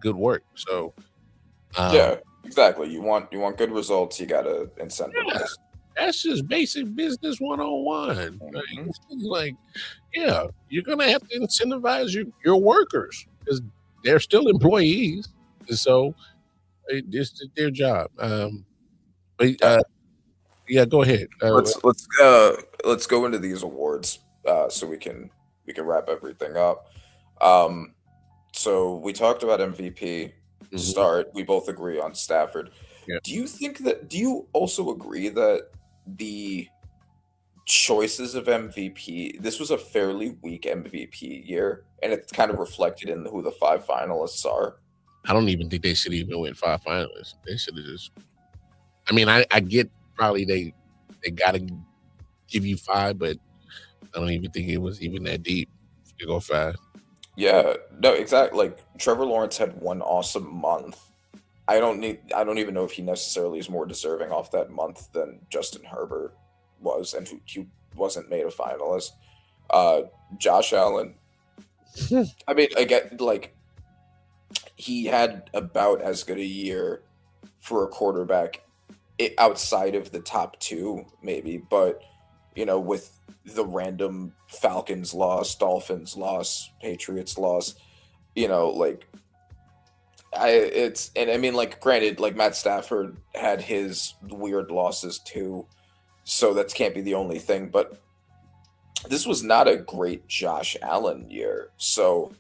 good work. So yeah, exactly. You want good results, you gotta incentivize. Yeah, that's just basic business 101. Like, you're gonna have to incentivize your workers, because they're still employees, and so it's their job. But go ahead. Let's go into these awards so we can wrap everything up. So we talked about MVP to start. We both agree on Stafford. Yeah. Do you also agree that the choices of MVP, this was a fairly weak MVP year, and it's kind of reflected in who the 5 finalists are? I don't even think they should even win 5 finalists. They should have just I mean, I get probably they got to give you 5, but I don't even think it was even that deep to go 5. Yeah, no, exactly. Like Trevor Lawrence had one awesome month. I don't even know if he necessarily is more deserving off that month than Justin Herbert was, and he wasn't made a finalist. Uh, Josh Allen. I mean, again, like he had about as good a year for a quarterback outside of the top two, maybe, but with the random Falcons loss, Dolphins loss, Patriots loss, like I mean, like, granted, like Matt Stafford had his weird losses too, so that can't be the only thing, but this was not a great Josh Allen year. So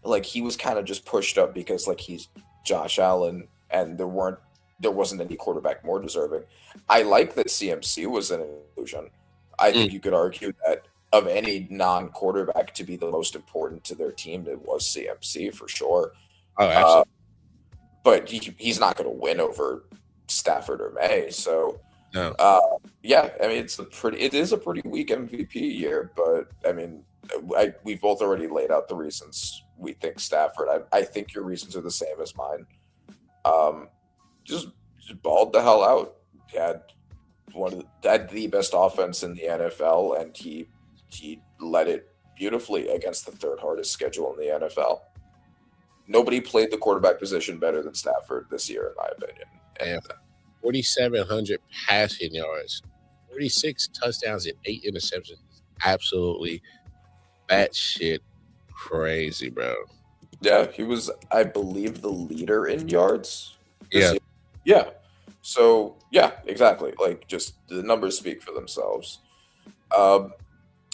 like he was kind of just pushed up because like he's Josh Allen and there wasn't any quarterback more deserving. I like that CMC was an inclusion. I think you could argue that of any non-quarterback to be the most important to their team, it was CMC for sure. Oh, absolutely. But he's not going to win over Stafford or May. So No. yeah, I mean it is a pretty weak MVP year, but I mean we've both already laid out the reasons we think Stafford. I think your reasons are the same as mine. Just balled the hell out. He had the best offense in the NFL, and he led it beautifully against the third hardest schedule in the NFL. Nobody played the quarterback position better than Stafford this year, in my opinion. And 4,700 passing yards, 36 touchdowns, and 8 interceptions. Absolutely batshit crazy, bro. Yeah, he was, I believe, the leader in yards. Yeah. Yeah. So, yeah, exactly. Like, just the numbers speak for themselves.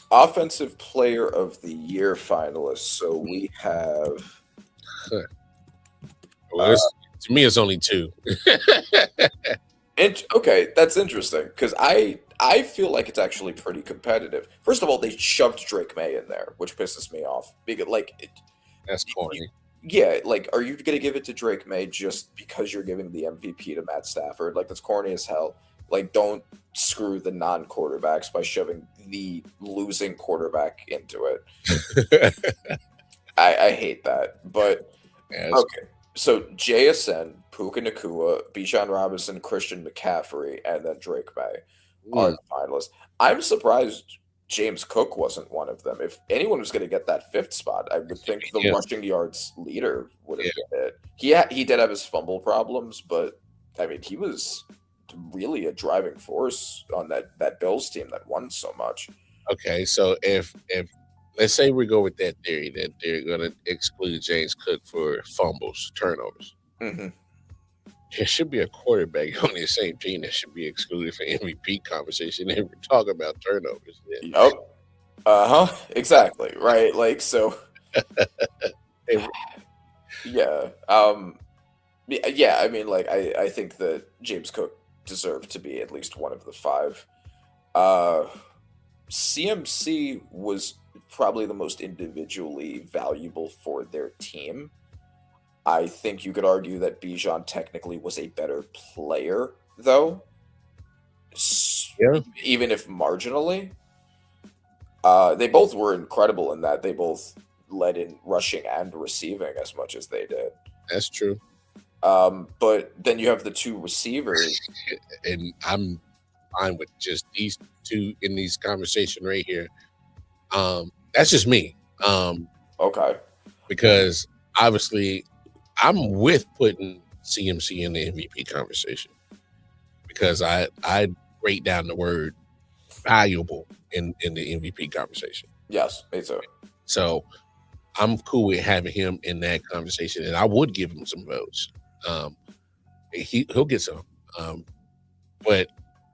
Offensive Player of the Year finalists. So we have. Well, to me, it's only 2. Okay, that's interesting because I feel like it's actually pretty competitive. First of all, they shoved Drake May in there, which pisses me off because That's corny. Yeah, like, are you going to give it to Drake May just because you're giving the MVP to Matt Stafford? Like, that's corny as hell. Like, don't screw the non-quarterbacks by shoving the losing quarterback into it. I hate that. But, okay. So, JSN, Puka Nakua, Bijan Robinson, Christian McCaffrey, and then Drake May are the finalists. I'm surprised James Cook wasn't one of them. If anyone was going to get that 5th spot, I would think the rushing yards leader would have been it. He did have his fumble problems, but I mean, he was really a driving force on that Bills team that won so much. Okay, so if let's say we go with that theory that they're going to exclude James Cook for fumbles, turnovers. Mm-hmm. There should be a quarterback on the same team that should be excluded for MVP conversation. And we're talking about turnovers. Yep. Exactly. Right. Like, so. Yeah. Yeah. I mean, like, I think that James Cook deserved to be at least one of the 5. CMC was probably the most individually valuable for their team. I think you could argue that Bijan technically was a better player, though. Yeah. Even if marginally. They both were incredible in that they both led in rushing and receiving as much as they did. That's true. But then you have the 2 receivers. And I'm fine with just these 2 in these conversation right here. That's just me. Okay. Because obviously I'm with putting CMC in the MVP conversation because I rate down the word valuable in the MVP conversation. Yes, me too. So I'm cool with having him in that conversation, and I would give him some votes. He'll get some. But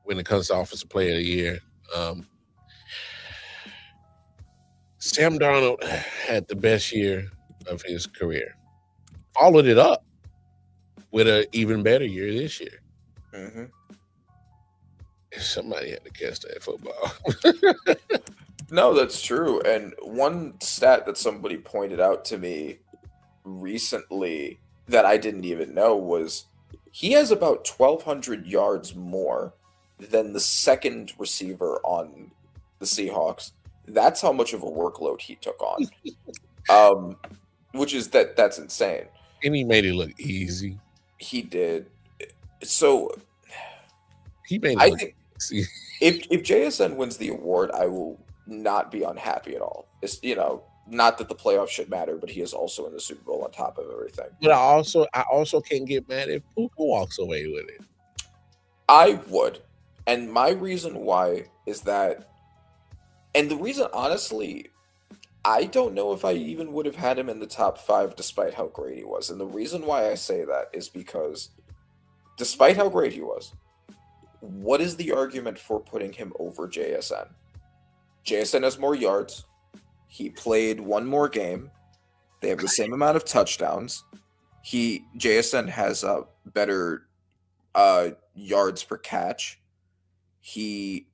when it comes to Offensive Player of the Year, Sam Darnold had the best year of his career. Followed it up with an even better year this year. Mm-hmm. Somebody had to catch that football. No, that's true. And one stat that somebody pointed out to me recently that I didn't even know was He has about 1,200 yards more than the second receiver on the Seahawks. That's how much of a workload he took on. Which is that's insane. And he made it look easy. He did. So He made it I look think easy. if JSN wins the award, I will not be unhappy at all. It's, not that the playoffs should matter, but he is also in the Super Bowl on top of everything. But I also can't get mad if Puka walks away with it. I would. And my reason why is that, and the reason, honestly, I don't know if I even would have had him in the top 5 despite how great he was. And the reason why I say that is because despite how great he was, what is the argument for putting him over JSN? JSN has more yards. He played one more game. They have the same amount of touchdowns. JSN has better yards per catch. He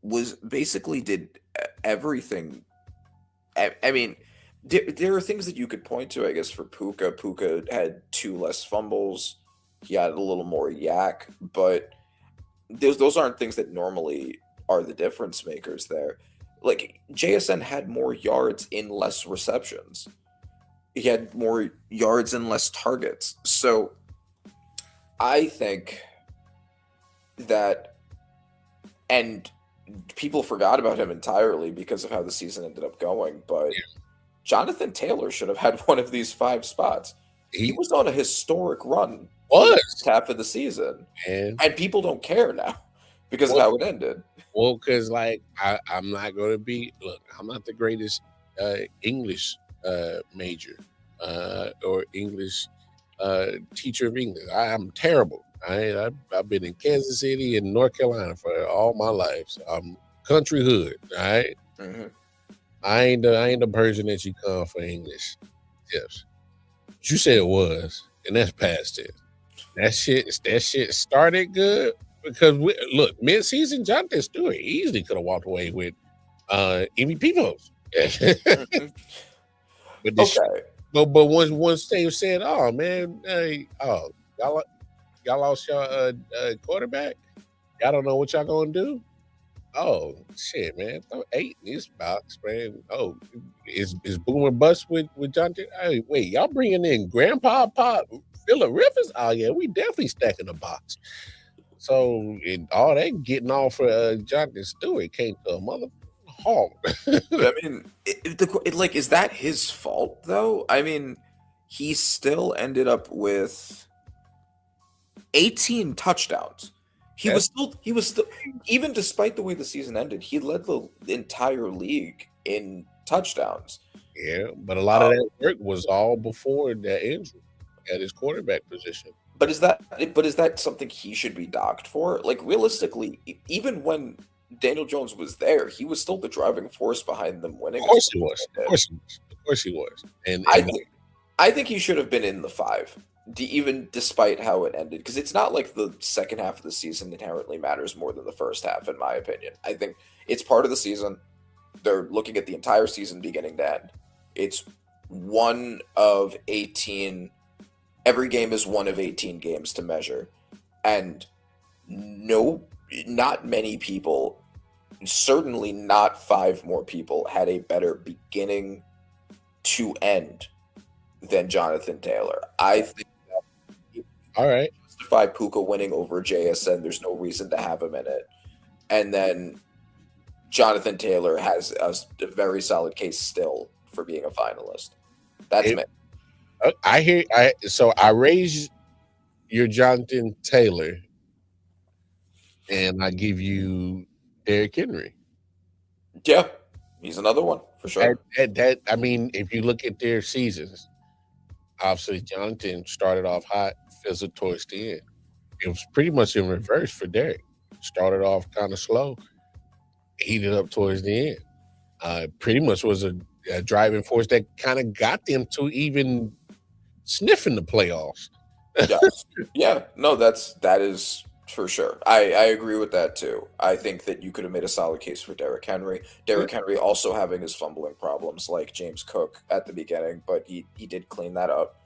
was basically did everything. I mean, there are things that you could point to, I guess, for Puka. Puka had 2 less fumbles. He had a little more yak, but those aren't things that normally are the difference makers there. Like, JSN had more yards in less receptions. He had more yards and less targets. So I think that, and people forgot about him entirely because of how the season ended up going, but Jonathan Taylor should have had one of these 5 spots. He was on a historic run for the first half of the season, and people don't care now because of how it ended. Well, because I'm not going to be. Look, I'm not the greatest English major or English teacher of English. I'm terrible. I've been in Kansas City and North Carolina for all my life. So I'm country hood. All right. Mm-hmm. I ain't the person that you come for English. Yes. But you said it was, and that's past it. That shit started good because look, mid-season Jonathan Stewart easily could have walked away with MVP votes. Mm-hmm. But once they said, "Oh man, y'all lost your quarterback. Y'all don't know what y'all gonna do." Oh shit, man! Throw 8 in this box, man. Oh, is boom or bust with Jonathan? Hey, wait, y'all bringing in Grandpa Pop Phillip Rivers? Oh yeah, we definitely stacking the box. So all that getting off for Jonathan Stewart came to a mother hard. I mean, is that his fault though? I mean, he still ended up with 18 touchdowns. He was still, even despite the way the season ended, he led the entire league in touchdowns. Yeah, but a lot of that work was all before that injury at his quarterback position. But is that something he should be docked for? Like, realistically, even when Daniel Jones was there, he was still the driving force behind them winning. Of course he was. Of course he was. And I think he should have been in the 5. Even despite how it ended, because it's not like the second half of the season inherently matters more than the first half, in my opinion. I think it's part of the season. They're looking at the entire season beginning to end. It's one of 18. Every game is one of 18 games to measure. And not many people, certainly not 5 more people, had a better beginning to end than Jonathan Taylor. I think all right, justify Puka winning over JSN. There's no reason to have him in it. And then Jonathan Taylor has a very solid case still for being a finalist. That's me. So I raise your Jonathan Taylor, and I give you Derrick Henry. Yeah, he's another one for sure. I mean, if you look at their seasons, obviously Jonathan started off hot, fizzled towards the end. It was pretty much in reverse for Derrick. Started off kind of slow, heated up towards the end. Pretty much was a driving force that kind of got them to even sniffing the playoffs. Yeah, no, that is for sure. I agree with that too. I think that you could have made a solid case for Derrick Henry. Derrick Henry also having his fumbling problems like James Cook at the beginning, but he did clean that up.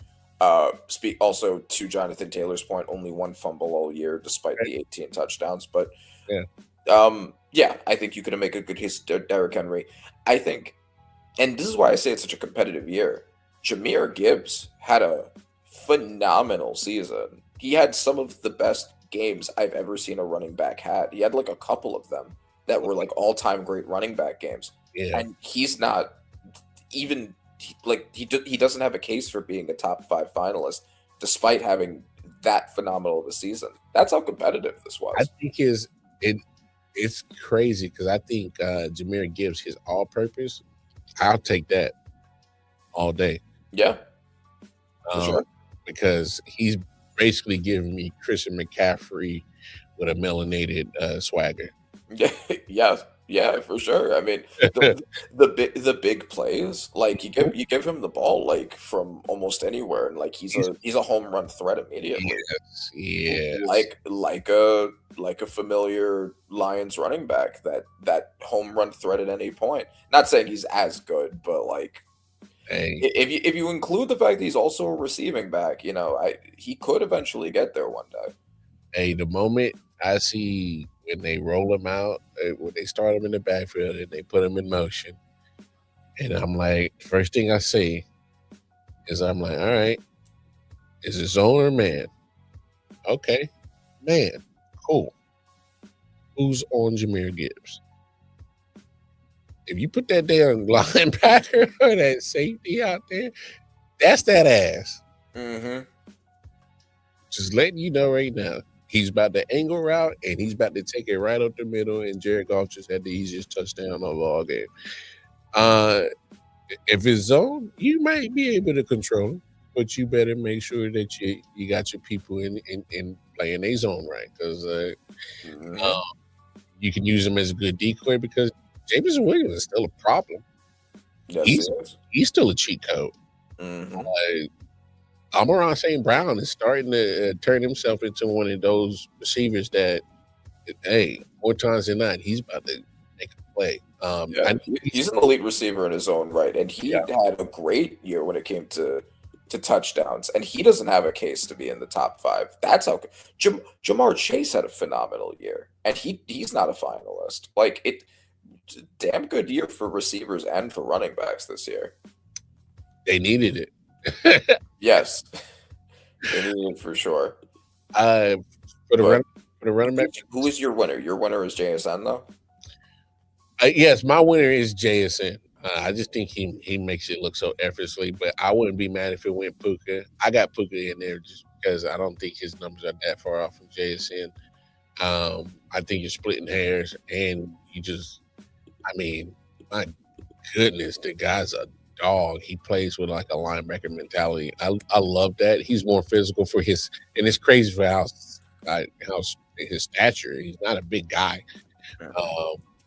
Speak also to Jonathan Taylor's point, only one fumble all year, despite the 18 touchdowns. But Yeah. yeah, I think you could make a good case to Derrick Henry. I think, and this is why I say it's such a competitive year. Jahmyr Gibbs had a phenomenal season. He had some of the best games I've ever seen a running back had. He had like a couple of them that were like all-time great running back games. Yeah. And he's not even like he doesn't have a case for being a top 5 finalist despite having that phenomenal of a season. That's how competitive this was. I think it's crazy because I think Jahmyr Gibbs, his all-purpose, I'll take that all day. Yeah, for sure. Because he's basically giving me Christian McCaffrey with a melanated swagger. Yeah, for sure. I mean, the big plays, like you give him the ball like from almost anywhere, and like he's a home run threat immediately. Yes. Like a familiar Lions running back that home run threat at any point. Not saying he's as good, but like if you include the fact that he's also a receiving back, he could eventually get there one day. Hey, the moment I see when they roll him out, when they start him in the backfield and they put him in motion, and I'm like, first thing I say is I'm like, all right, is it zone or man? Okay, man, cool. Who's on Jahmyr Gibbs? If you put that damn linebacker or that safety out there, that's that ass. Mm-hmm. Just letting you know right now. He's about the angle route, and he's about to take it right up the middle, and Jared Goff just had the easiest touchdown of all game. If it's zone, you might be able to control him, but you better make sure that you got your people in playing a zone right, because you can use him as a good decoy, because Jameson Williams is still a problem. Yes, he's still a cheat code. Mm-hmm. Amon-Ra St. Brown is starting to turn himself into one of those receivers that, hey, more times than not, he's about to make a play. He's an elite receiver in his own right, and he had a great year when it came to touchdowns, and he doesn't have a case to be in the top 5. That's how Jamar Chase had a phenomenal year, and he's not a finalist. Like damn good year for receivers and for running backs this year. They needed it. Yes, they needed it for sure. For the running back, who is your winner? Your winner is JSN, though. Yes, my winner is JSN. I just think he makes it look so effortlessly, but I wouldn't be mad if it went Puka. I got Puka in there just because I don't think his numbers are that far off from JSN. I think you're splitting hairs, and my goodness, the guy's a dog. He plays with like a linebacker mentality. I love that. He's more physical for his, and it's crazy for how his stature. He's not a big guy,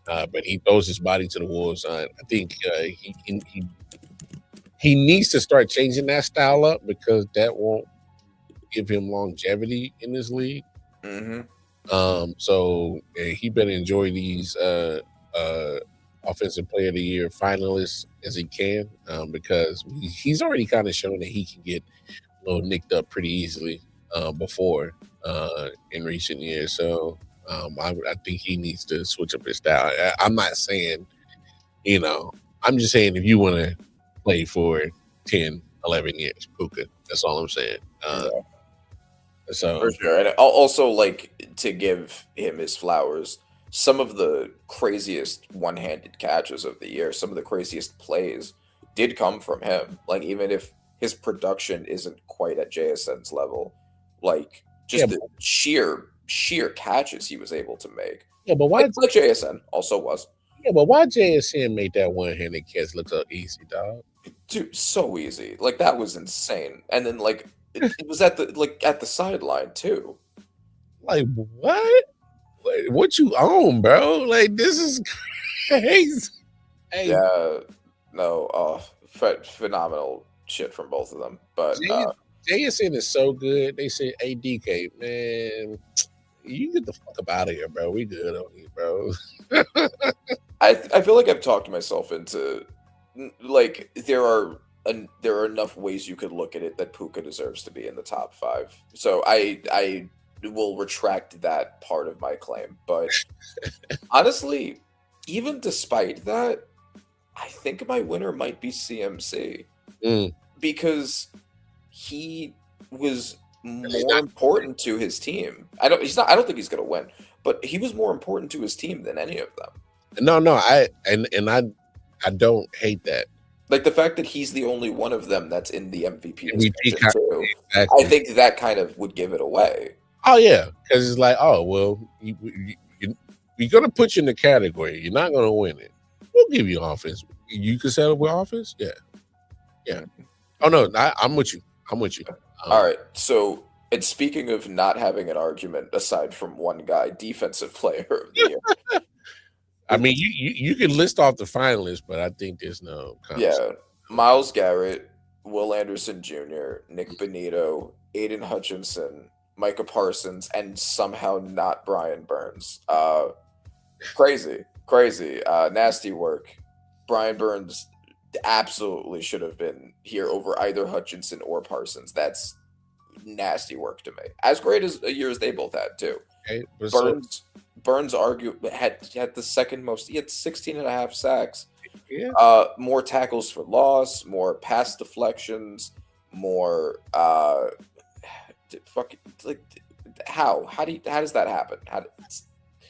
but he throws his body to the wolves. I think he needs to start changing that style up, because that won't give him longevity in this league. Mm-hmm. So he better enjoy these Offensive Player of the Year finalists as he can, because he's already kind of shown that he can get a little nicked up pretty easily before in recent years. So I think he needs to switch up his style. I'm not saying, I'm just saying if you want to play for 10, 11 years, Puka, that's all I'm saying. So for sure. And also, like, to give him his flowers, some of the craziest one-handed catches of the year, some of the craziest plays did come from him. Like, even if his production isn't quite at JSN's level, like just the sheer catches he was able to make. Yeah, but why? Like JSN also was. Yeah, but why JSN made that one-handed catch look so easy, dog? Dude, so easy. Like, that was insane. And then like it was at the sideline too. Like, what? What you own, bro? Like, this is crazy. Hey. Yeah, no, phenomenal shit from both of them. But JSN is so good. They say, "Hey, DK, man, you get the fuck up out of here, bro. We good on you, bro." I feel like I've talked myself into, like, there are there are enough ways you could look at it that Puka deserves to be in the top 5. So I will retract that part of my claim. But honestly, even despite that, I think my winner might be CMC because he was more important to his team. I don't think he's going to win, but he was more important to his team than any of them. No, I don't hate that. Like the fact that he's the only one of them that's in the MVP discussion too. Exactly. I think that kind of would give it away. Oh yeah, because it's like, oh well, we're gonna put you in the category. You're not gonna win it. We'll give you offense. You can settle with offense. Yeah. Oh no, I'm with you. All right. So, and speaking of not having an argument, aside from one guy, defensive player of the year. I mean, you can list off the finalists, but I think there's no concept. Yeah. Myles Garrett, Will Anderson Jr., Nick Bonito, Aiden Hutchinson, Micah Parsons, and somehow not Brian Burns. Crazy. Nasty work. Brian Burns absolutely should have been here over either Hutchinson or Parsons. That's nasty work to me. As great as a year as they both had, too. Okay, Burns had the second most. He had 16 and a half sacks. Yeah. More tackles for loss, more pass deflections, more how does that happen?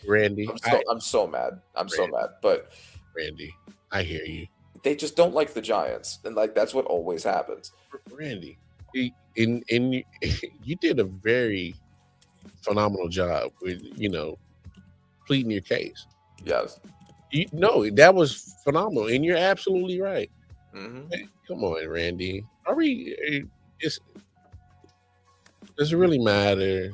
Randy, I'm so mad. So mad. But Randy, I hear you. They just don't like the Giants, and like that's what always happens. Randy, you did a very phenomenal job with pleading your case. Yes. That was phenomenal, and you're absolutely right. Mm-hmm. Hey, come on, Randy. Does it really matter?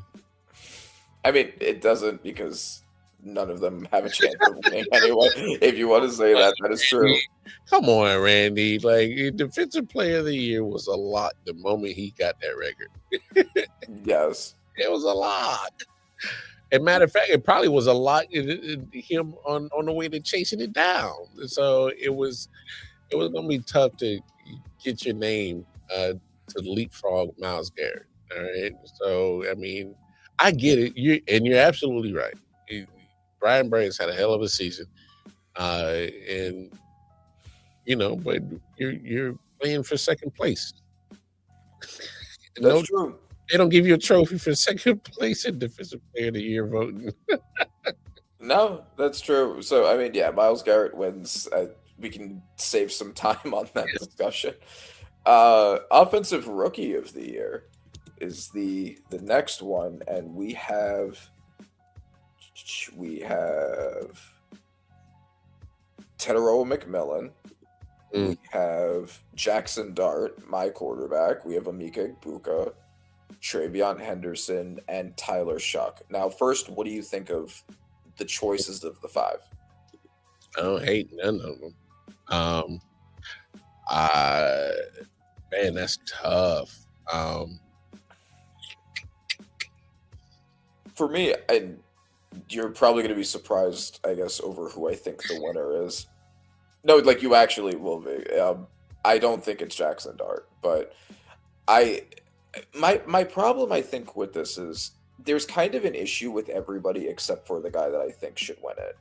I mean, it doesn't because none of them have a chance of winning anyway. If you want to say that is true. Come on, Randy. Like, defensive player of the year was a lot the moment he got that record. Yes. It was a lot. As a matter of fact, it probably was a lot him on the way to chasing it down. So it was gonna be tough to get your name to leapfrog Myles Garrett. All right. So I mean, I get it. You're absolutely right. Brian Burns had a hell of a season. And but you're playing for second place. That's true. They don't give you a trophy for second place in defensive player of the year voting. No, that's true. So I mean, yeah, Myles Garrett wins. We can save some time on that discussion. Offensive rookie of the year is the next one, and we have Teteroa McMillan. We have Jackson Dart, my quarterback. We have Emeka Egbuka, Travion Henderson, and Tyler Shuck. Now, first, what do you think of the choices of the 5? I don't hate none of them. Man, that's tough. For me, and you're probably going to be surprised, I guess, over who I think the winner is. No, like you actually will be. I don't think it's Jackson Dart, but my problem, I think, with this is there's kind of an issue with everybody except for the guy that I think should win it.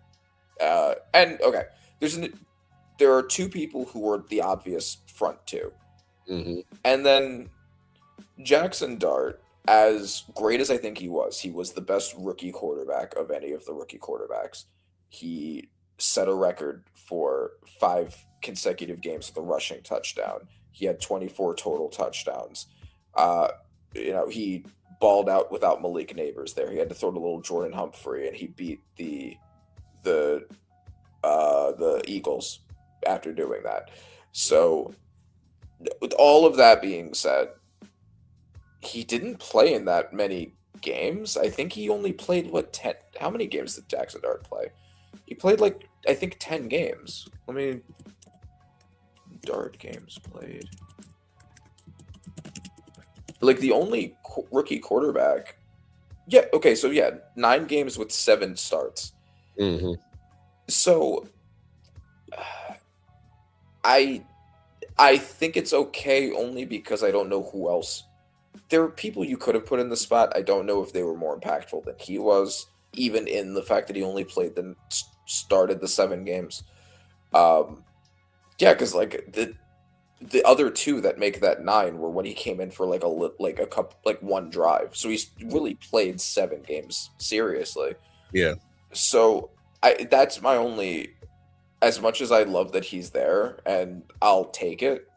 And okay, there are 2 people who were the obvious front 2, and then Jackson Dart. As great as I think he was the best rookie quarterback of any of the rookie quarterbacks. He set a record for 5 consecutive games with a rushing touchdown. He had 24 total touchdowns. He balled out without Malik Neighbors there. He had to throw to little Jordan Humphrey, and he beat the Eagles after doing that. So with all of that being said, he didn't play in that many games. I think he only played 10. How many games did Jackson Dart play? He played I think 10 games. Dart games played. The only rookie quarterback. Yeah, okay, so 9 games with 7 starts. So I think it's okay only because I don't know who else. There are people you could have put in the spot. I don't know if they were more impactful than he was, even in the fact that he only started the 7 games. Yeah, because like the other 2 that make that 9 were when he came in for like a cup, like 1 drive. So he's really played 7 games seriously. Yeah. So that's my only. As much as I love that he's there, and I'll take it.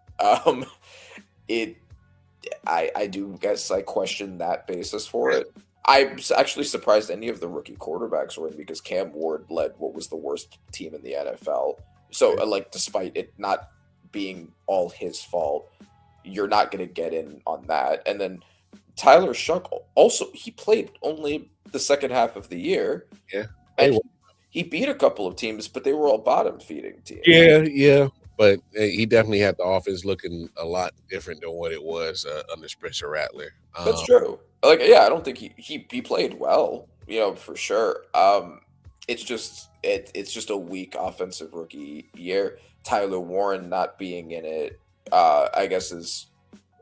It I do guess I question that basis for it. I'm actually surprised any of the rookie quarterbacks were in because Cam Ward led what was the worst team in the NFL. So, like, despite it not being all his fault, you're not going to get in on that. And then Tyler Shuck also, he played only the second half of the year. Yeah. And he beat a couple of teams, but they were all bottom feeding teams. Yeah. But he definitely had the offense looking a lot different than what it was under Spencer Rattler. That's true. Like, yeah, I don't think he played well, for sure. It's just a weak offensive rookie year. Tyler Warren not being in it, I guess, is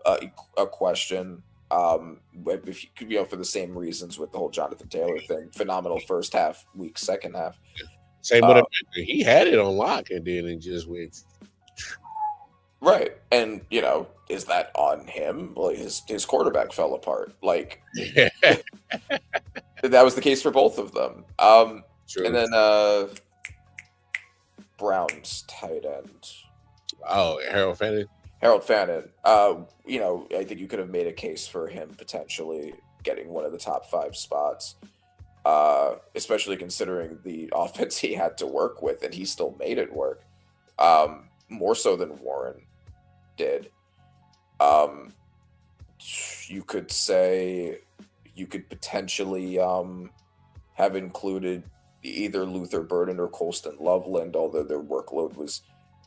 a question. If you could, for the same reasons with the whole Jonathan Taylor thing, phenomenal first half, weak second half. Same with he had it on lock, and then it just went right. And is that on him? Like his quarterback fell apart. Like that was the case for both of them. True. And then Browns tight end. Oh, Harold Fannin. I think you could have made a case for him potentially getting one of the top 5 spots, especially considering the offense he had to work with, and he still made it work, more so than Warren did. You could say you could potentially have included either Luther Burden or Colston Loveland, although their workload was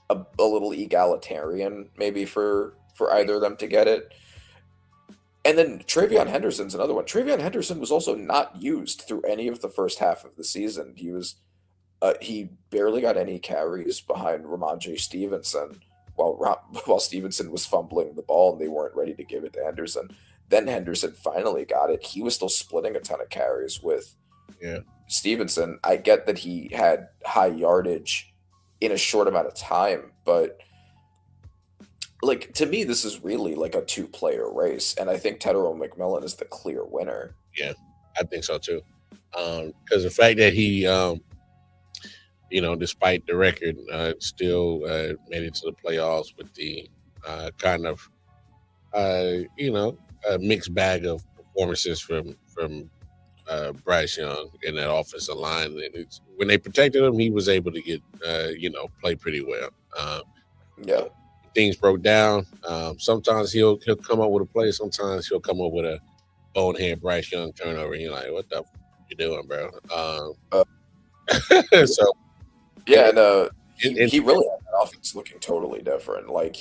a little egalitarian, maybe for either of them to get it. And then Travion Henderson's another one. Travion Henderson was also not used through any of the first half of the season. He barely got any carries behind Ramondre Stevenson while Stevenson was fumbling the ball and they weren't ready to give it to Henderson. Then Henderson finally got it. He was still splitting a ton of carries with Stevenson. I get that he had high yardage in a short amount of time, but like to me, this is really like a 2-player race, and I think Tedero McMillan is the clear winner. Yeah, I think so too. Because the fact that he, despite the record, still made it to the playoffs with the kind of, a mixed bag of performances from Bryce Young in that offensive line. And when they protected him, he was able to get, play pretty well. Things broke down. Sometimes he'll come up with a play. Sometimes he'll come up with a bonehead Bryce Young turnover. And you're like, what the you doing, bro? So yeah, and he really had that offense looking totally different. Like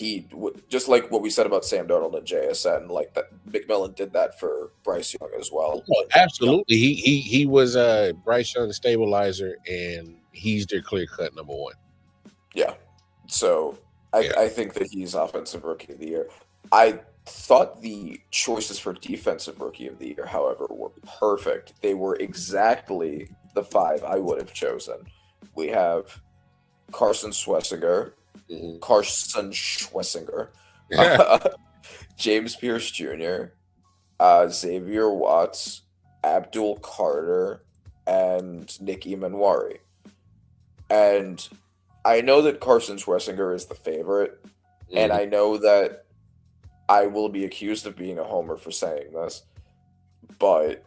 just like what we said about Sam Darnold and JSN, like that McMillan did that for Bryce Young as well. Oh, absolutely. He was Bryce Young's stabilizer, and he's their clear cut number 1. Yeah. So I think that he's offensive rookie of the year. I thought the choices for defensive rookie of the year, however, were perfect. They were exactly the 5 I would have chosen. We have Carson Schwessinger, James Pierce Jr., Xavier Watts, Abdul Carter, and Nick Emanwari. And I know that Carson Schwessinger is the favorite, and I know that I will be accused of being a homer for saying this, but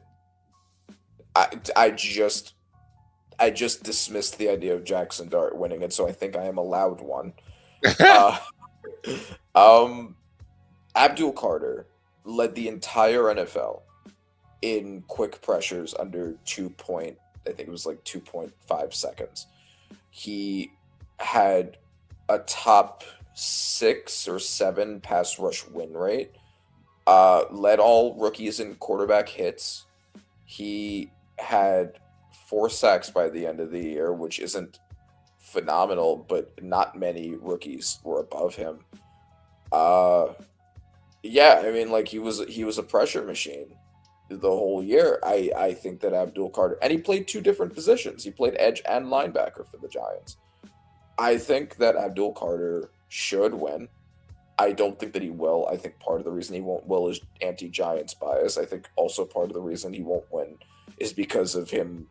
I just dismissed the idea of Jackson Dart winning it, so I think I am allowed one. Abdul Carter led the entire NFL in quick pressures under 2.5 seconds. He had a top 6 or 7 pass rush win rate, led all rookies in quarterback hits. He had 4 sacks by the end of the year, which isn't phenomenal, but not many rookies were above him. Yeah, I mean, like he was a pressure machine the whole year. I think that Abdul Carter, and he played two different positions. He played edge and linebacker for the Giants. I think that Abdul Carter should win. I don't think that he will. I think part of the reason he won't will is anti-Giants bias. I think also part of the reason he won't win is because of him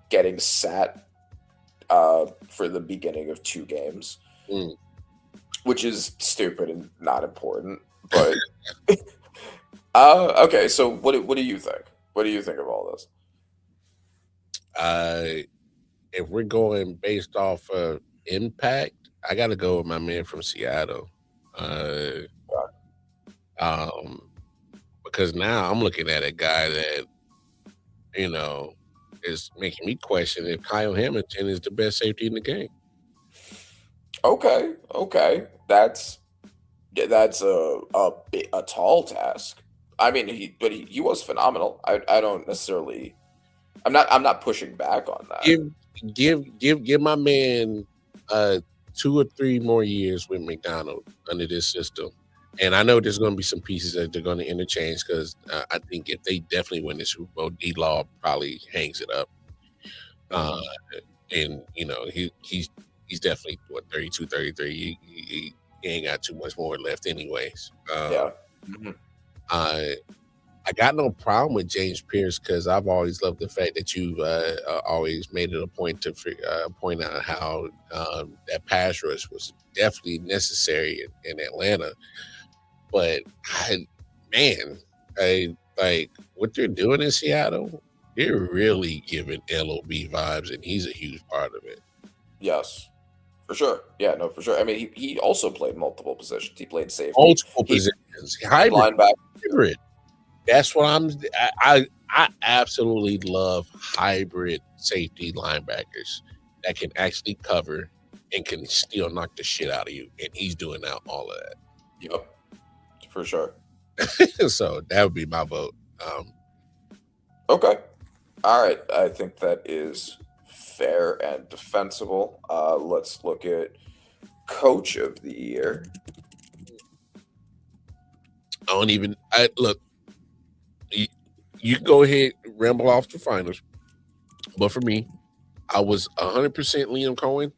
getting sat for the beginning of 2 games, which is stupid and not important. But okay, so what do you think? What do you think of all this? If we're going based off of impact, I got to go with my man from Seattle. Because now I'm looking at a guy that, is making me question if Kyle Hamilton is the best safety in the game. Okay, that's a tall task. I mean, he was phenomenal. I don't necessarily. I'm not pushing back on that. Give my man 2 or 3 more years with McDonald under this system. And I know there's going to be some pieces that they're going to interchange because I think if they definitely win the Super Bowl, D-Law probably hangs it up. And, he's definitely, 32, 33. He ain't got too much more left anyways. Yeah. I got no problem with James Pierce because I've always loved the fact that you always made it a point to point out how that pass rush was definitely necessary in Atlanta. But like what they're doing in Seattle, they're really giving LOB vibes, and he's a huge part of it. Yes, for sure. Yeah, no, for sure. I mean, he also played multiple positions. He played safety, Multiple positions, hybrid. That's what I absolutely love hybrid safety linebackers that can actually cover and can still knock the shit out of you. And he's doing out all of that. Yep, for sure. So that would be my vote. Okay. All right. I think that is fair and defensible. Let's look at Coach of the Year. Look. You go ahead, ramble off the finals. But for me, I was 100% Liam Cohen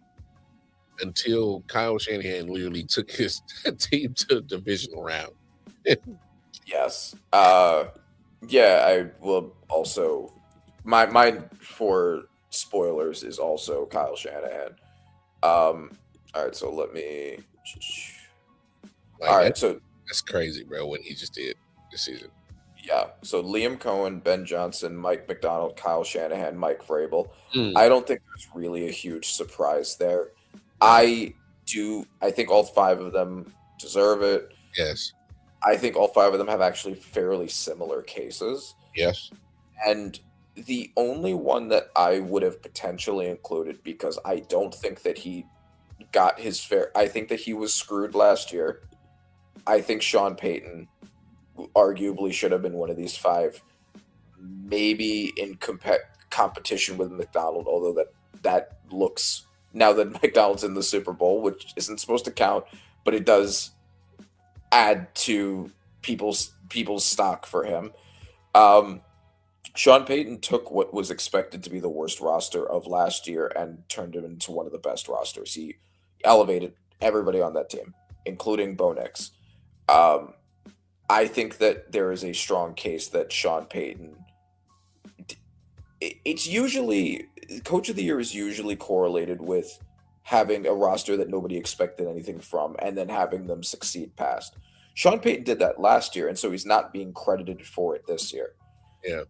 until Kyle Shanahan literally took his team to the divisional round. Yes. Yeah, I will also. Mine for spoilers is also Kyle Shanahan. All right, so let me. Like, all right, so that's crazy, bro. What he just did this season. Yeah, so Liam Cohen, Ben Johnson, Mike McDonald, Kyle Shanahan, Mike Vrabel. I don't think there's really a huge surprise there. I think all 5 of them deserve it. Yes. I think all 5 of them have actually fairly similar cases. Yes. And the only one that I would have potentially included, because I don't think that he got his fair, I think that he was screwed last year. I think Sean Payton arguably should have been one of these 5, maybe in competition with McDonald, although that looks, now that McDonald's in the Super Bowl, which isn't supposed to count, but it does add to people's stock for him. Sean Payton took what was expected to be the worst roster of last year and turned it into one of the best rosters. He elevated everybody on that team, including Bo Nix. I think that there is a strong case that Sean Payton, it's usually, Coach of the Year is usually correlated with having a roster that nobody expected anything from and then having them succeed past. Sean Payton did that last year, and so he's not being credited for it this year. Yeah.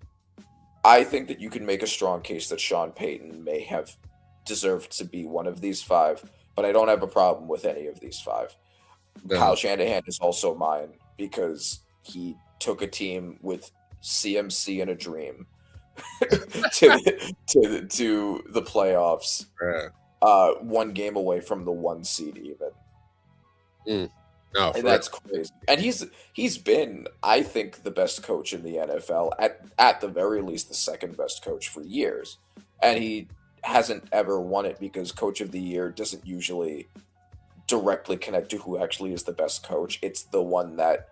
I think that you can make a strong case that Sean Payton may have deserved to be one of these 5, but I don't have a problem with any of these 5. No. Kyle Shanahan is also mine because he took a team with CMC and a dream to the playoffs. Yeah. 1 game away from the 1 seed even. No, and that's crazy. And he's been, I think, the best coach in the NFL, at the very least the second best coach for years. And he hasn't ever won it because Coach of the Year doesn't usually directly connect to who actually is the best coach. It's the one that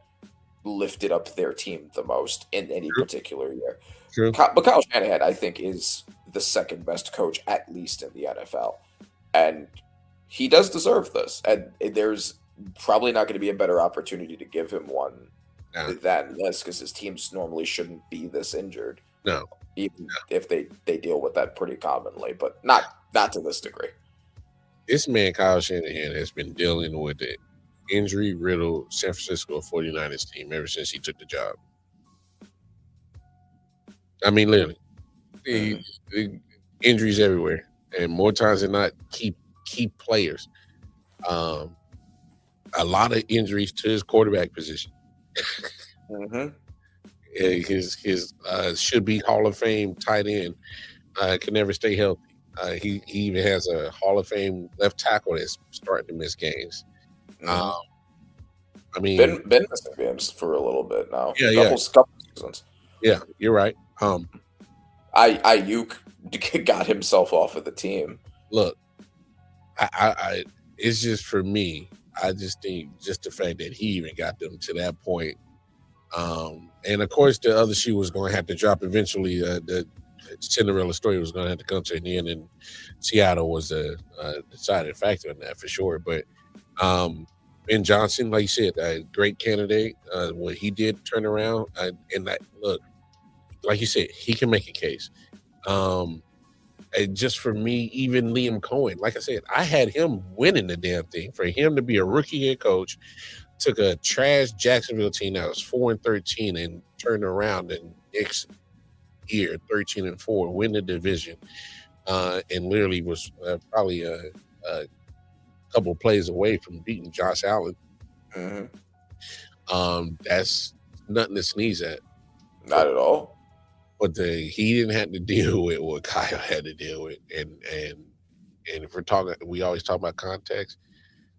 lifted up their team the most in any True. particular year. True. But Kyle Shanahan, I think, is the second best coach, at least in the NFL. And he does deserve this. And there's probably not going to be a better opportunity to give him one than this, because his teams normally shouldn't be this injured. No. Even if they deal with that pretty commonly, but not to this degree. This man, Kyle Shanahan, has been dealing with the injury-riddled San Francisco 49ers team ever since he took the job. I mean, literally. The injuries everywhere. And more times than not, key players. A lot of injuries to his quarterback position. His should be Hall of Fame tight end can never stay healthy. He even has a Hall of Fame left tackle that's starting to miss games. I mean, been missing games for a little bit now. Couple seasons. Yeah, you're right. I.O.W got himself off of the team. Look, I it's just for me. I just think just the fact that he even got them to that point. And of course, the other shoe was going to have to drop eventually. The Cinderella story was going to have to come to an end, and Seattle was a deciding factor in that for sure. But Ben Johnson, like you said, a great candidate. What he did turn around, and that look, like you said, he can make a case. And just for me, even Liam Cohen, like I said, I had him winning the damn thing. For him to be a rookie head coach, took a trash Jacksonville team that was 4-13 and turned around and next year 13-4, win the division, and literally was probably a couple of plays away from beating Josh Allen. That's nothing to sneeze at. Not at all. But he didn't have to deal with what Kyle had to deal with, and if we're talking, we always talk about context.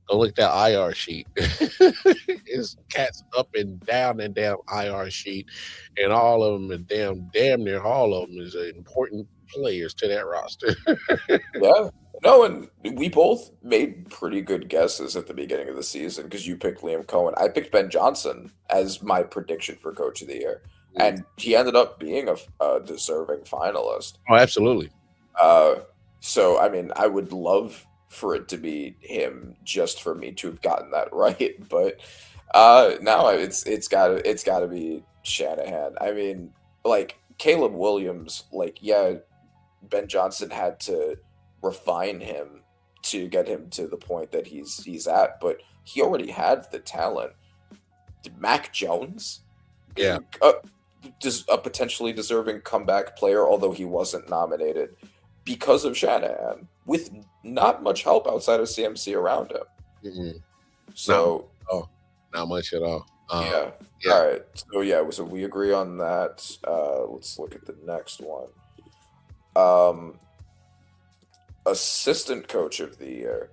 Go look at that IR sheet. It's cats up and down IR sheet, and all of them are damn near all of them is important players to that roster. Yeah, no, and we both made pretty good guesses at the beginning of the season because you picked Liam Cohen. I picked Ben Johnson as my prediction for Coach of the Year. And he ended up being a deserving finalist. Oh, absolutely. So, I mean, I would love for it to be him just for me to have gotten that right. But now it's got to be Shanahan. I mean, like Caleb Williams, like, yeah, Ben Johnson had to refine him to get him to the point that he's at, but he already had the talent. Mac Jones? Yeah. A potentially deserving comeback player, although he wasn't nominated because of Shanahan, with not much help outside of CMC around him. So, not much at all. Yeah. All right. So we agree on that. Let's look at the next one. Assistant Coach of the Year.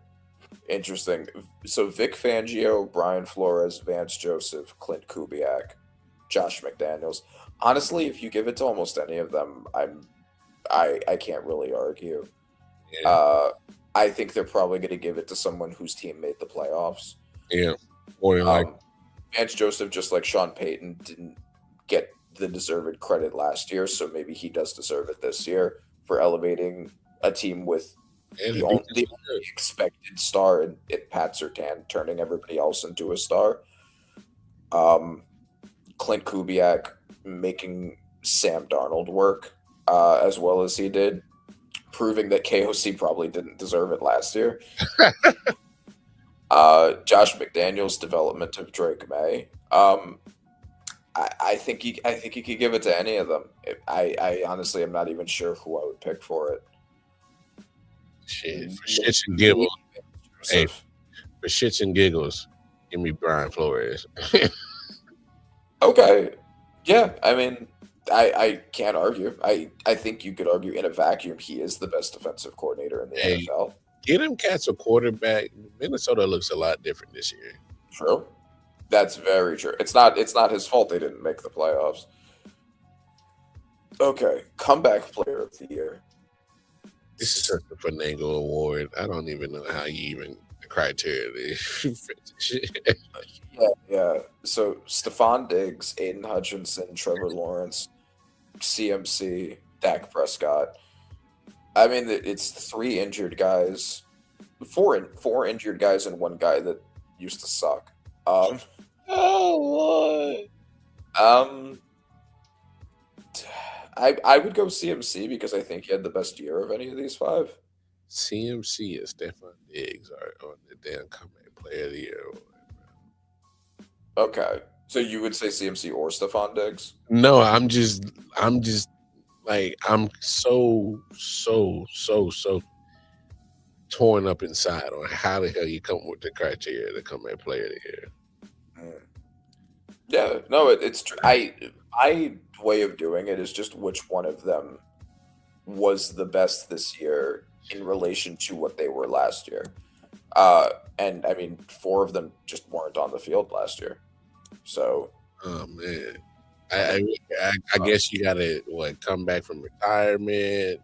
Interesting. So Vic Fangio, Brian Flores, Vance Joseph, Clint Kubiak, Josh McDaniels. Honestly, if you give it to almost any of them, I can't really argue. Yeah. I think they're probably going to give it to someone whose team made the playoffs. Yeah. Or like Vance Joseph, just like Sean Payton, didn't get the deserved credit last year, so maybe he does deserve it this year for elevating a team with the only expected star in Pat Surtain, turning everybody else into a star. Clint Kubiak making Sam Darnold work as well as he did, proving that KOC probably didn't deserve it last year. Josh McDaniels' development of Drake May. I think you could give it to any of them. I honestly am not even sure who I would pick for it. Shit, for shits and giggles. Hey, for shits and giggles, give me Brian Flores. Okay. Yeah, I mean, I can't argue. I think you could argue in a vacuum he is the best defensive coordinator in the NFL. Get him cats a quarterback. Minnesota looks a lot different this year. True. That's very true. It's not his fault they didn't make the playoffs. Okay, comeback player of the year. This is a Fandango award. I don't even know how you even the criteria. Yeah. So Stephon Diggs, Aiden Hutchinson, Trevor Lawrence, CMC, Dak Prescott. I mean, it's 3 injured guys, four injured guys, and 1 guy that used to suck. Oh Lord. I would go CMC because I think he had the best year of any of these 5. CMC and Stephon Diggs are on the damn comeback player of the year. Okay, so you would say CMC or Stephon Diggs? No, I'm just like I'm so torn up inside on how the hell you come with the criteria to come at player of the year. Yeah, no, it's true. My way of doing it is just which one of them was the best this year in relation to what they were last year. And I mean, 4 of them just weren't on the field last year. So, oh man, I guess you gotta come back from retirement,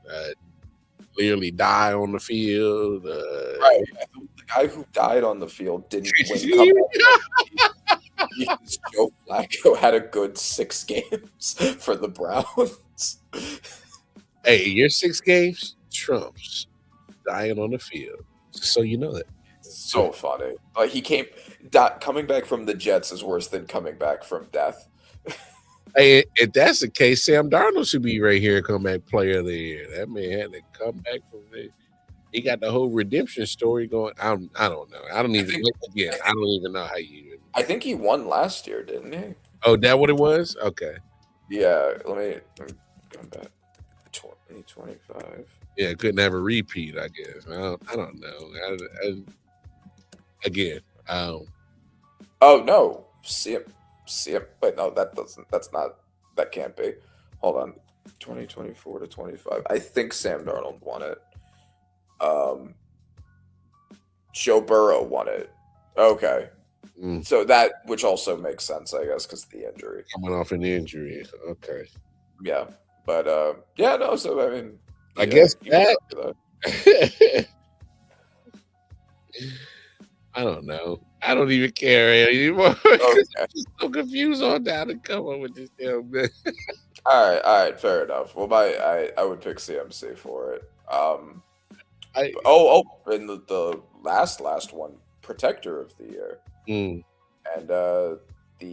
clearly die on the field. Right, the guy who died on the field didn't win comeback. Joe Flacco had a good 6 games for the Browns. Hey, your 6 games trumps dying on the field. So you know that. So funny. Coming back from the Jets is worse than coming back from death. Hey, if that's the case, Sam Darnold should be right here, comeback player of the year. That man had to come back from it. He got the whole redemption story going. I don't know. I don't even know how you. I think he won last year, didn't he? Oh, that what it was? Okay. Yeah. Let me come back. 2025. Yeah, couldn't have a repeat. I guess. I don't know. Again. Oh no. See him. Wait, no, that can't be. Hold on. 2024 to 25. I think Sam Darnold won it. Joe Burrow won it. Okay. So that, which also makes sense, I guess, because of the injury. Coming off an injury. Okay. Yeah. But yeah, no, so I mean, I guess that. I don't know. I don't even care anymore. Okay. I'm just so confused on how to come up with this damn thing. All right, fair enough. Well, I would pick CMC for it. And the last one, Protector of the Year. And the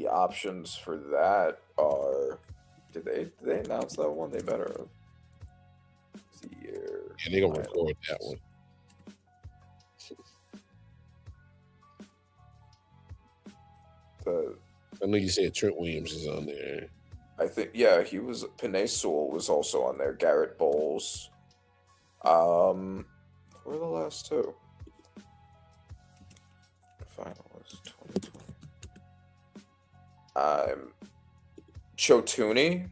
options for that are, did they announce that one? They better have. The year. Yeah, they're gonna record that one. I know you said Trent Williams is on there. I think, yeah, he was. Penei Sewell was also on there. Garrett Bowles. Who are the last 2? Finalist 2020. Chotuni.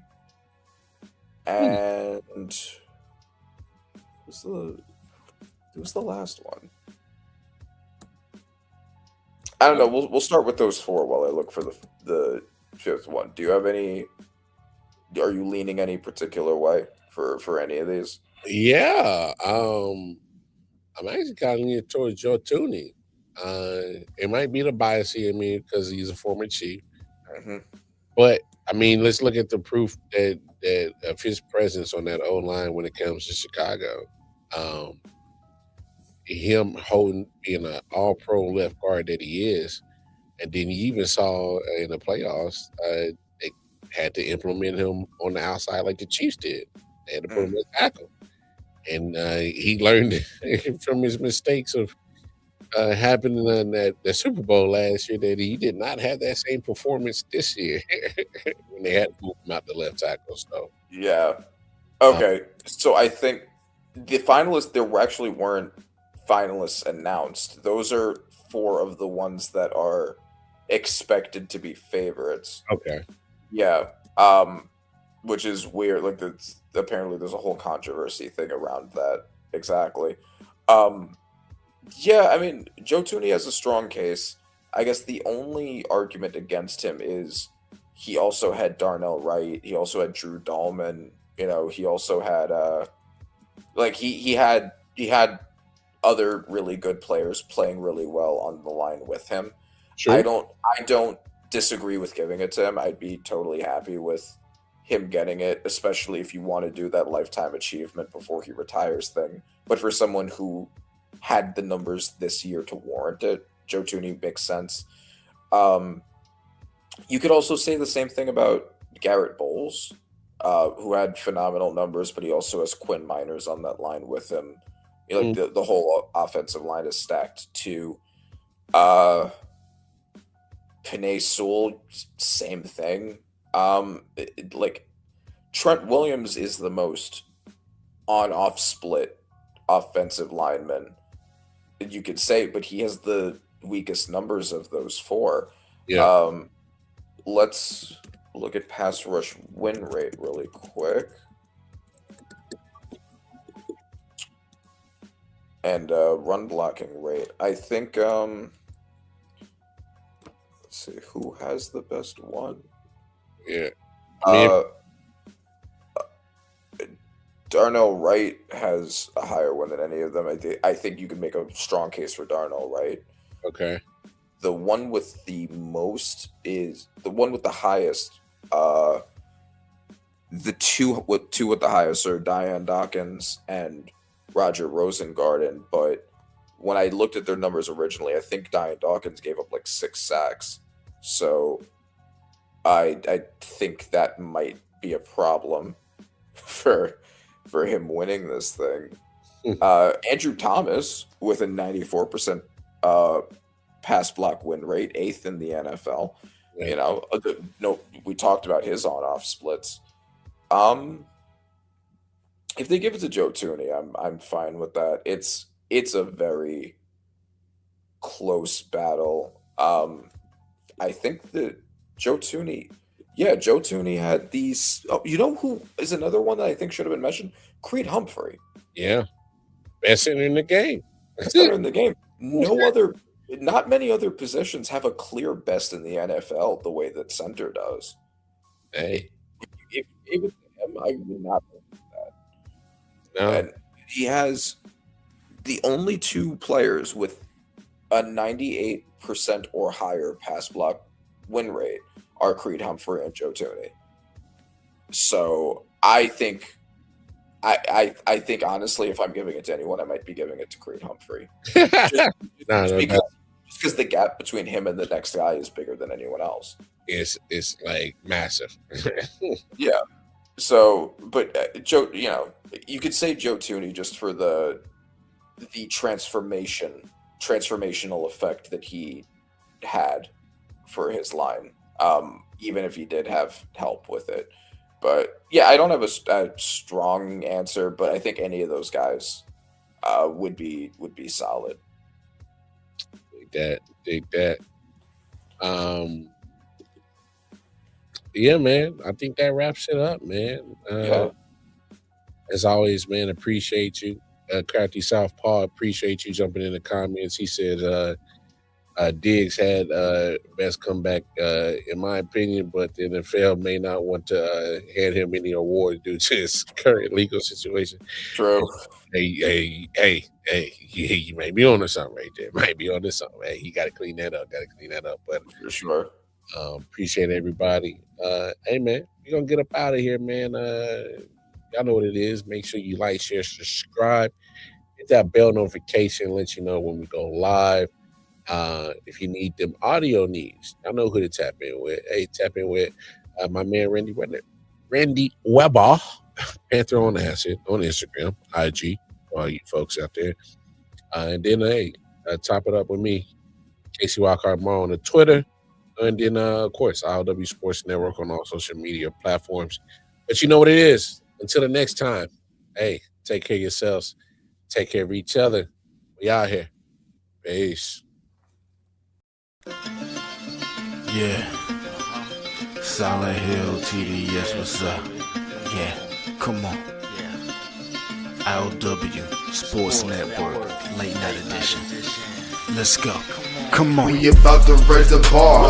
And who's the last one? I don't know. We'll start with those 4 while I look for the 5th one. Do you have any? Are you leaning any particular way for any of these? Yeah, I'm actually kind of leaning towards Joe Tooney. It might be the bias here, because he's a former Chief. But I mean, let's look at the proof that of his presence on that O-line when it comes to Chicago. Him being an all-pro left guard that he is, and then you even saw in the playoffs, they had to implement him on the outside like the Chiefs did. They had to put him at tackle, and he learned from his mistakes of happening in the Super Bowl last year that he did not have that same performance this year when they had to move him out the left tackle. So yeah, okay. So I think the finalists actually weren't finalists announced. Those are 4 of the ones that are expected to be favorites. Okay. Yeah. Which is weird. Like, apparently there's a whole controversy thing around that. Exactly. Yeah, I mean, Joe Tooney has a strong case. I guess the only argument against him is he also had Darnell Wright. He also had Drew Dahlman. He also had he had other really good players playing really well on the line with him. True. I don't disagree with giving it to him. I'd be totally happy with him getting it, especially if you want to do that lifetime achievement before he retires thing. But for someone who had the numbers this year to warrant it, Joe Thuney makes sense. You could also say the same thing about Garrett Bowles, who had phenomenal numbers, but he also has Quinn Miners on that line with him. You know, like the whole offensive line is stacked too. Panay Sewell, same thing. Like Trent Williams is the most on-off split offensive lineman, you could say, but he has the weakest numbers of those four. Yeah. Let's look at pass rush win rate really quick. And run blocking rate. I think let's see who has the best one. Yeah. Darnell Wright has a higher one than any of them. I think you could make a strong case for Darnell Wright. Okay. The one with the most is the one with the highest. The two with the highest are Dion Dawkins and Roger Rosengarten. But when I looked at their numbers originally, I think Dion Dawkins gave up like 6 sacks. So I think that might be a problem for him winning this thing. Andrew Thomas with a 94% pass block win rate, 8th in the NFL. Yeah. You know, no, we talked about his on-off splits. If they give it to Joe Thuney, I'm fine with that. It's a very close battle. I think that Joe Thuney had these. Oh, you know who is another one that I think should have been mentioned? Creed Humphrey. Yeah, best center in the game. Not many other positions have a clear best in the NFL the way that center does. Hey, if it was him, I would not think that. No, and he has the only 2 players with a 98% or higher pass block win rate are Creed Humphrey and Joe Thuney. So I think honestly, if I'm giving it to anyone, I might be giving it to Creed Humphrey. Just because the gap between him and the next guy is bigger than anyone else. It's like massive. Yeah. So, but Joe, you know, you could say Joe Thuney just for the transformational effect that he had for his line, even if he did have help with it. But yeah, I don't have a strong answer, but I think any of those guys would be solid. Dig that. Yeah, man. I think that wraps it up, man. Yeah. As always, man, appreciate you. Crafty Southpaw, appreciate you jumping in the comments. He said Diggs had best comeback in my opinion, but the NFL may not want to hand him any award due to his current legal situation. True. Hey, you may be on to something right there. Might be on to something. Hey, he got to clean that up. But for sure. Appreciate everybody. Hey, man, we're going to get up out of here, man. Y'all know what it is. Make sure you like, share, subscribe. Hit that bell notification. Let you know when we go live. If you need them audio needs, I know who to tap in with. Hey, tap in with my man Randy Weber, Panther on Acid on Instagram, IG, all you folks out there. And then top it up with me, Casey Walker Mar on the Twitter, and then of course I.O.W Sports Network on all social media platforms. But you know what it is. Until the next time, hey, take care of yourselves, take care of each other. We out here. Peace. Yeah. Solid Hill TD, yes, what's up? Yeah, come on. I.O.W Sports Network, late night edition. Let's go. Come on. We about to raise the bar.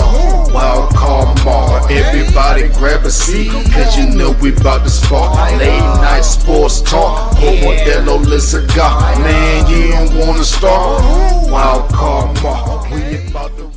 Wild card mark. Everybody grab a seat, cause you know we about to spark. Late night sports talk. Modelo Le Cigar. Man, you don't wanna start. Wild card mark. We about to